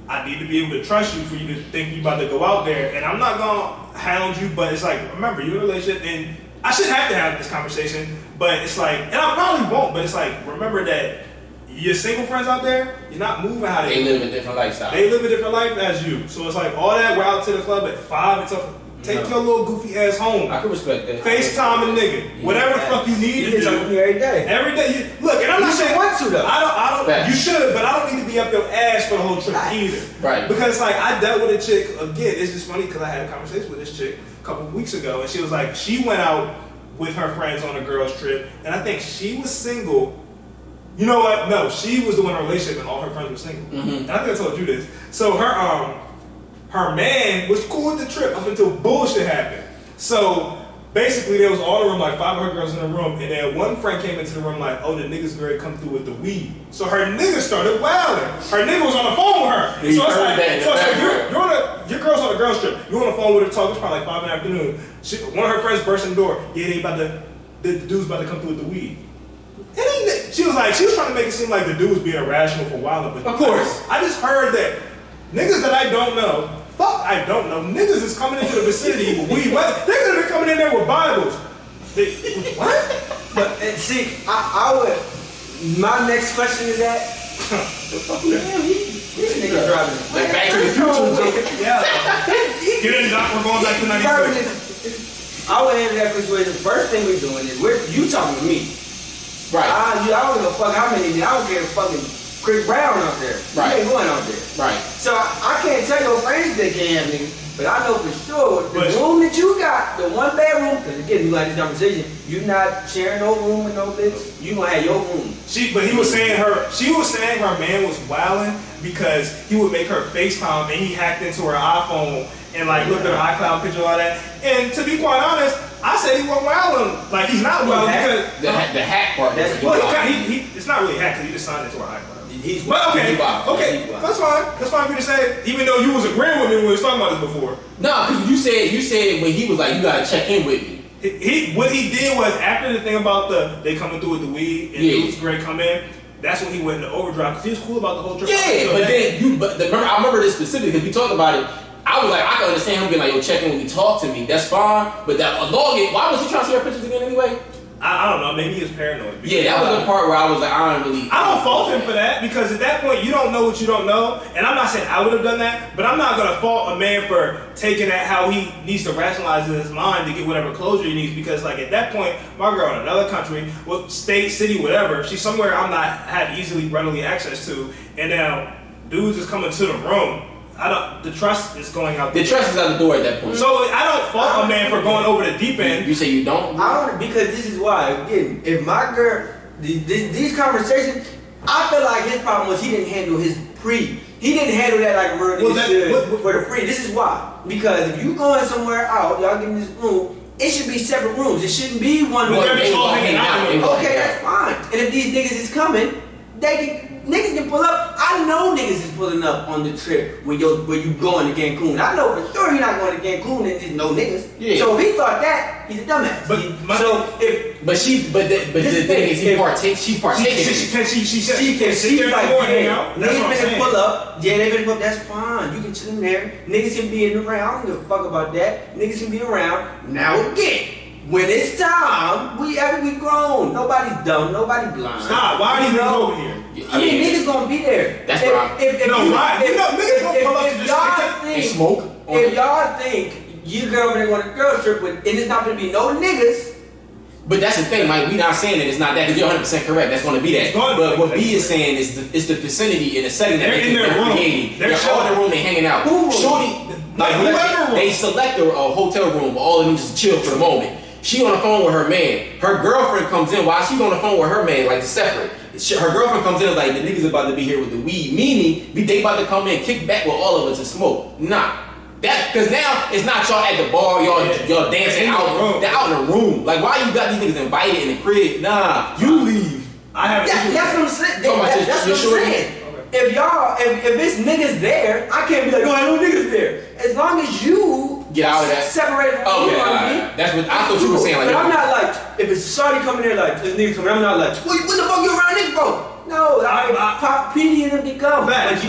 I need to be able to trust you for you to think you about to go out there, and I'm not gonna hound you, but it's like, remember, you're in a relationship, and I shouldn't have to have this conversation, but it's like, and I probably won't, but it's like, remember that your single friends out there, you're not moving how they live a different lifestyle. They live a different life as you. So it's like, all that, we're out to the club at 5 and stuff. Take your little goofy ass home. I can respect that. FaceTime a nigga. Whatever the fuck you need to do. Talk to me every day. Every day. Look, and I'm not saying want to though. I don't. You should, but I don't need to be up your ass for the whole trip either. Right. Because like I dealt with a chick again. It's just funny because I had a conversation with this chick a couple of weeks ago, and she was like, she went out with her friends on a girls trip, and I think she was single. You know what? No, she was the one in a relationship, and all her friends were single. And I think I told you this. So her man was cool with the trip up until bullshit happened. So basically there was all in the room, like 500 girls in the room, and then one friend came into the room like, oh, the niggas ready to come through with the weed. So her nigga started wilding. Her nigga was on the phone with her. So it's like, your girl's on the girls trip. You're on the phone with her talking. It's probably like 5 in the afternoon. One of her friends burst in the door. Yeah, the dude's about to come through with the weed. And she was trying to make it seem like the dude was being irrational for wilding. But of course, I just heard that niggas that I don't know. Fuck, I don't know. Niggas is coming into the vicinity with weed. What? They could have been coming in there with Bibles. What? But see, I would. My next question is that. The fuck is that? This nigga driving. Like Back to the Future. Yeah. Get in, Doc. We're going back to 96. I would answer that situation. The first thing we're doing is you talking to me. Right. I don't give a fuck how many. I don't care if fucking Chris Brown out there. Right. You ain't going out there. Right. So I can't tell your friends they can't have niggas, but I know for sure the room that you got, the one bedroom, because again, you like this conversation, you not sharing no room with no bitch. You gonna have your room. She was saying her man was wilding because he would make her FaceTime and he hacked into her iPhone and like looked at her iCloud picture and all that. And to be quite honest, I said he wasn't wilding. Like he's not wilding because the hack part. It's not really hack because he just signed into her iCloud. But okay, that's fine. That's fine for you to say. Even though you was agreeing with me when we was talking about this before. No, because you said when he was like, you gotta check in with me. What he did was after the thing about they coming through with the weed and dudes great come in. That's when he went into overdrive because he was cool about the whole trip. Yeah, but I remember this specifically because we talked about it. I was like, I can understand him being like, yo, check in when you talk to me. That's fine. But that login, why was he trying to see her pictures again anyway? I don't know. Maybe he was paranoid. Yeah, that was the part where I was like, I don't fault him for that because at that point you don't know what you don't know. And I'm not saying I would have done that, but I'm not gonna fault a man for taking that how he needs to rationalize in his mind to get whatever closure he needs. Because like at that point, my girl in another country, state, city, whatever, she's somewhere I'm not had easily readily access to, and now dudes is coming to the room. The trust is going out. The trust is out the door at that point. So I don't fault a man for going over the deep end. You say you don't? I don't, because this is why. Again, if my girl, these conversations, I feel like his problem was he didn't handle his pre. He didn't handle that like a real nigga should for the free. This is why. Because if you going somewhere out, y'all get in this room, it should be separate rooms. It shouldn't be one room. Hanging out. Okay, that's fine. And if these niggas is coming, niggas can pull up. I know niggas is pulling up on the trip when you going to Cancun. I know for sure you're not going to Cancun and there's no niggas. Yeah. So if he thought that, he's a dumbass. The thing is, she's partaking. She can sit there and hang out. Niggas finna pull up. Yeah, they finna pull up. That's fine. You can chill in there. Niggas can be in the round. I don't give a fuck about that. Niggas can be around. Now again, when it's time, we grown. Nobody's dumb. Nobody blind. Stop. Why are you over here? I mean, niggas gonna be there. That's right. If y'all think your girlfriend going on a girl trip with, and it's not gonna be no niggas. But that's the thing, Mike. We not saying that it's not that because you're 100% correct. That's going to be that. But what B is saying is the vicinity and the setting that they're creating. They're all in the room. They hanging out. Shorty, they select a hotel room. All of them just chill for the moment. She on the phone with her man. Her girlfriend comes in while she's on the phone with her man, like separate. Her girlfriend comes in and like, the niggas about to be here with the weed. Meaning, they about to come in, kick back with all of us and smoke. Nah. Because now, it's not y'all at the bar, y'all dancing out. They're out in the room. Like, why you got these niggas invited in the crib? Nah, you leave. That's what I'm saying. That's what I'm saying. If it's niggas there, I can't be like, no, ain't no niggas there. As long as you get out of that. Separate from that's what I thought you were saying. Like, but I'm not like, if it's shawty coming there like, this nigga coming, I'm not like, what the fuck you around niggas for? No, Pop PD and them can come. But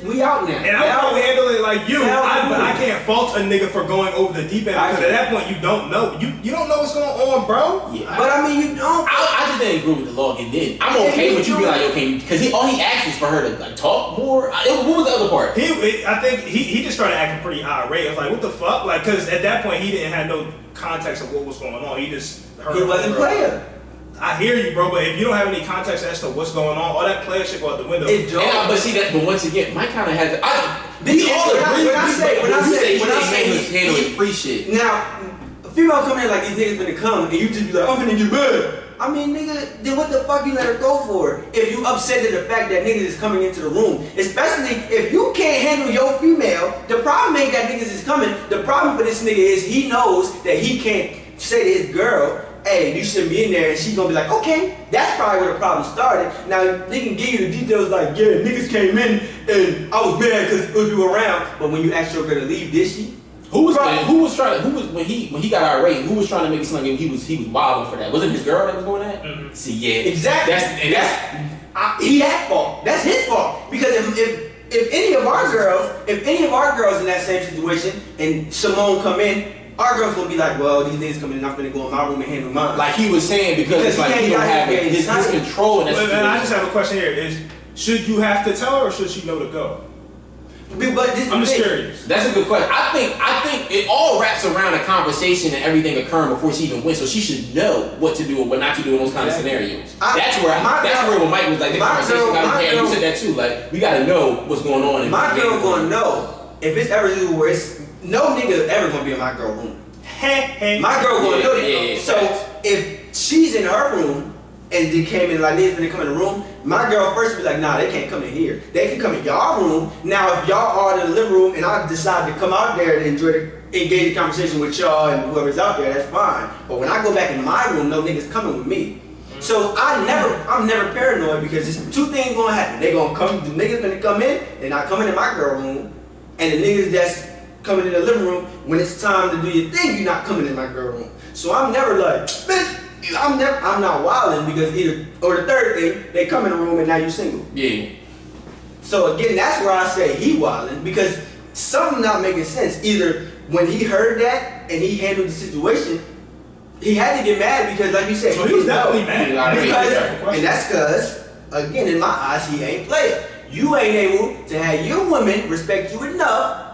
we out now. And I don't handle it like you. I can't fault a nigga for going over the deep end because at that point you don't know. You don't know what's going on, bro. Yeah, but I mean, you don't. I just didn't agree with the login then. I'm okay with you being like, okay, because all he asked was for her to like talk more. What was the other part? I think he just started acting pretty irate. I was like, what the fuck? Like, because at that point he didn't have no context of what was going on. He just heard. He wasn't playing. I hear you, bro, but if you don't have any context as to what's going on, all that player shit go out the window. But once again, Mike kind of has. We all agree. When I say handle his free shit. Now, a female come in like these niggas finna come, and you just be like, I'm finna get bad. I mean, nigga, then what the fuck you let her go for? If you upset at the fact that niggas is coming into the room, especially if you can't handle your female, the problem ain't that niggas is coming. The problem for this nigga is he knows that he can't say to his girl, hey, you shouldn't be in there, and she's gonna be like, okay, that's probably where the problem started. Now, they can give you the details like, yeah, niggas came in and I was mad because you were around, but when you asked your girl to leave, did she? When he got irate, who was trying to make it sound like he was wilding for that? Was it his girl that was doing that? Mm-hmm. See, yeah. Exactly. He had fault. That's his fault. Because if any of our girls in that same situation and Simone come in, our girls gonna be like, well, these niggas coming in, I'm gonna go in my room and handle mine. Like he was saying, because it's like he don't have his control in that situation. I just have a question here: should you have to tell her, or should she know to go? I'm just curious. That's a good question. I think it all wraps around a conversation and everything occurring before she even went. So she should know what to do and what not to do in those kind of scenarios. That's where when Mike was like, the conversation got to you said that too. Like, we got to know what's going on. My girl gonna know if it's ever where it's no nigga ever gonna be in my girl room. My girl gonna know that. Yeah, so if she's in her room and they came in like this and they come in the room, my girl first be like, nah, they can't come in here. They can come in y'all room. Now if y'all are in the living room and I decide to come out there and engage the conversation with y'all and whoever's out there, that's fine. But when I go back in my room, no niggas coming with me. So I'm never paranoid because there's two things gonna happen. They gonna come, the niggas gonna come in, they're not coming in my girl room, and the niggas that's coming in the living room, when it's time to do your thing, you're not coming in my girl room. So I'm never like, bitch, I'm not wilding because or the third thing, they come in the room and now you single. Yeah. So again, that's where I say he wilding because something not making sense. Either when he heard that and he handled the situation, he had to get mad because, like you said, so he was definitely mad. And that's because, again, in my eyes, he ain't player. You ain't able to have your woman respect you enough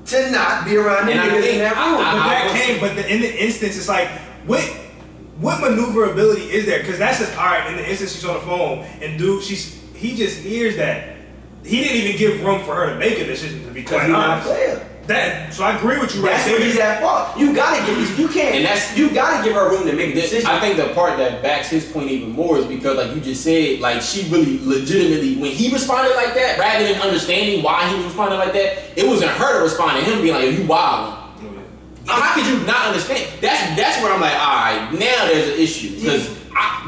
to not be around the niggas in that room. But in the instance, it's like, what maneuverability is there? Because that's just, all right, in the instance she's on the phone, and dude, he just hears that. He didn't even give room for her to make a decision, to be quite honest. So I agree with you right there. That's where he's at fault. You gotta you gotta give her room to make a decision. I think the part that backs his point even more is because, like you just said, like she really legitimately, when he responded like that, rather than understanding why he was responding like that, it wasn't her to respond to him being like, "Yo, you wild." How could you not understand? That's where I'm like, all right, now there's an issue because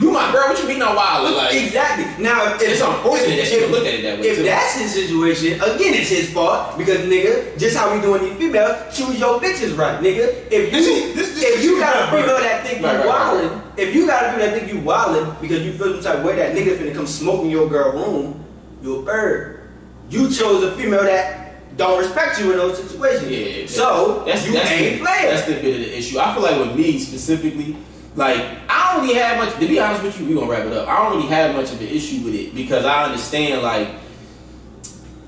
you my girl. What you mean on wild? Like, exactly. Now it's unfortunate that she look at it that way. If that's his situation, again, it's his fault because nigga, just how we doing these females, choose your bitches right, nigga. If you got a female that think you wildin', if you got a female that think you wildin' because you feel some type of way that nigga finna come smoking your girl room, you a bird. You chose a female that don't respect you in those situations. Yeah, so that's ain't playing. That's the bit of the issue. I feel like with me specifically, like I don't really have much. To be honest with you, we gonna wrap it up. I don't really have much of an issue with it because I understand like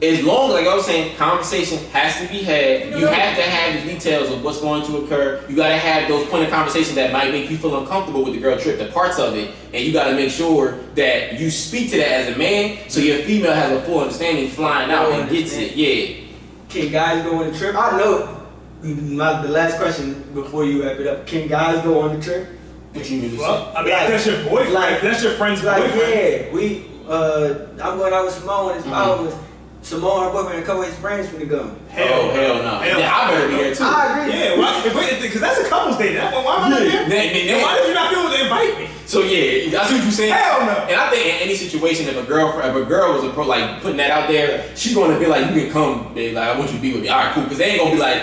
as long as, like I was saying, conversation has to be had. You have to have the details of what's going to occur. You gotta have those point of conversation that might make you feel uncomfortable with the girl trip, the parts of it, and you gotta make sure that you speak to that as a man, so your female has a full understanding flying out and gets it. Yeah. Can guys go on the trip? I know. The last question before you wrap it up. Can guys go on the trip? What you mean? Well, I mean, that's your boyfriend. That's your friend's boyfriend. Yeah, I'm going out with Simone and his followers. Simone, her boyfriend, and a couple of his friends finna go. Hell no. Yeah, I better be there too. I agree. Yeah, because that's a couple's date. Why am I not there? Why did you not be able to invite me? So yeah, that's what you're saying. Hell no. And I think in any situation, if a girl was like putting that out there, she's gonna be like, you can come, babe. Like I want you to be with me. All right, cool. Because they ain't gonna be like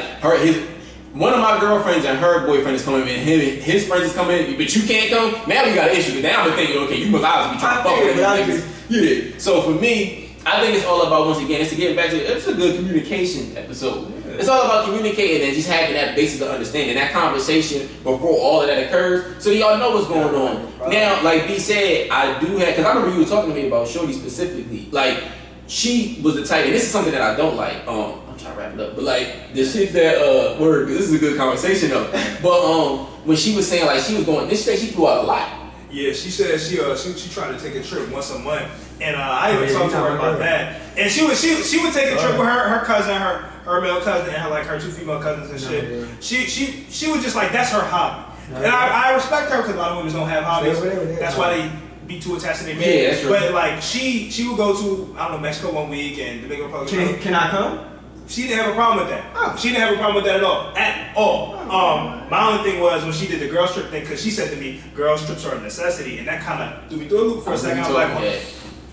one of my girlfriends and her boyfriend is coming in, his friends is coming in, but you can't come. Now we got an issue. Now I'm thinking, okay, you must obviously be trying to fuck with them. Yeah. So for me, I think it's all about, once again, it's to get back to, it's a good communication episode. Yeah. It's all about communicating and just having that basis of understanding, that conversation before all of that occurs, so y'all know what's going on. Now, like B said, I do have, because I remember you were talking to me about Shorty specifically. Like, she was the type, and this is something that I don't like. I'm trying to wrap it up, but like, the shit that, this is a good conversation though. But when she was saying, like, she was going, this shit, she flew out a lot. Yeah, she said she tried to take a trip once a month, and I even talked to her about that. And she would take a trip with her cousin, her male cousin, and her two female cousins and shit. She was just like, that's her hobby, and I respect her because a lot of women don't have hobbies. That's why they be too attached to their men. Yeah, that's right. But like she would go to Mexico one week and Dominican Republic. Can I come? She didn't have a problem with that. Oh. She didn't have a problem with that at all. At all. My only thing was when she did the girl strip thing, because she said to me, girl strips are a necessity, and that kind of threw me through a loop for a second. I was like,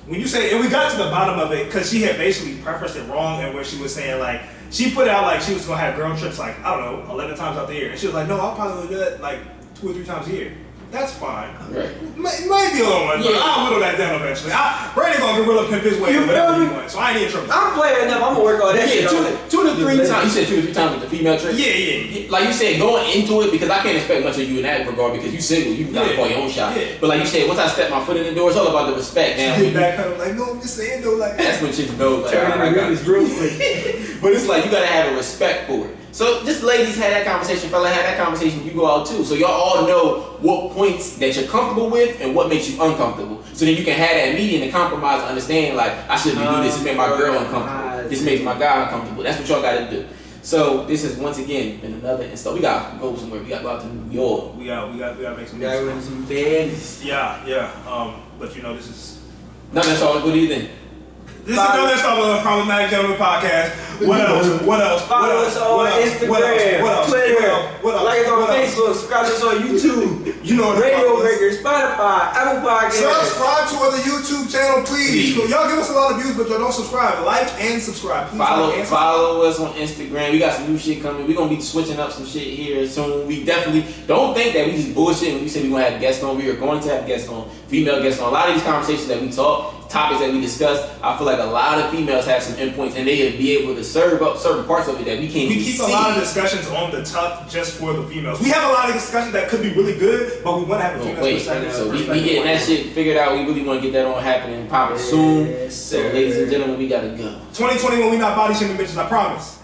when you say, and we got to the bottom of it, because she had basically prefaced it wrong, and where she was saying, like, she put it out like she was going to have girl trips, like, I don't know, 11 times out the year. And she was like, no, I'll probably do that, like, 2 or 3 times a year. That's fine. Right. Might be a little much, but I'll whittle that down eventually. Brandon gonna gorilla pimp his way to whatever he wants, so I ain't in trouble. I'm playing enough. I'm gonna work on that. Yeah, shit. 2 to 3 times. You said 2 to 3 times with the female trick. Yeah. Like you said, going into it, because I can't expect much of you in that regard because you single. You gotta call your own shot. Yeah. But like you said, once I step my foot in the door, it's all about the respect. Now, you back kind of like, no, I'm just saying though, like that's when chicks know. Like, turn it real quick. But it's like you gotta have a respect for it. So just ladies had that conversation, fella had that conversation, you go out too. So y'all all know what points that you're comfortable with and what makes you uncomfortable. So then you can have that median and compromise and understand like, I shouldn't be doing this, it makes my girl uncomfortable. This makes my guy uncomfortable. That's what y'all gotta do. So this is once again been another install. We gotta go somewhere, we gotta go out to New York. We gotta make some business. Yeah. But you know this is that's all. What do you think? This is another installment of the Problematic Gentleman Podcast. What else? Follow us on Instagram, Twitter, like us on Facebook, subscribe to us on YouTube, Radio Breaker, Spotify, Apple Podcasts. Subscribe to our YouTube channel, please. Y'all give us a lot of views, but y'all don't subscribe. Like and subscribe. Please follow us on Instagram. We got some new shit coming. We're gonna be switching up some shit here soon. We definitely don't think that we just bullshit when we say we're gonna have guests on. We are going to have guests on, female guests on. A lot of these conversations that we talk, topics that we discuss, I feel like a lot of females have some endpoints and they'll be able to serve up certain parts of it that we can't We keep see. a lot of discussions on the top just for the females. We have a lot of discussions that could be really good, but we want to have a female perspective. So we getting that shit figured out. We really want to get that on happening, popping soon. So ladies and gentlemen, we gotta go. 2021, we not body shaming bitches, I promise.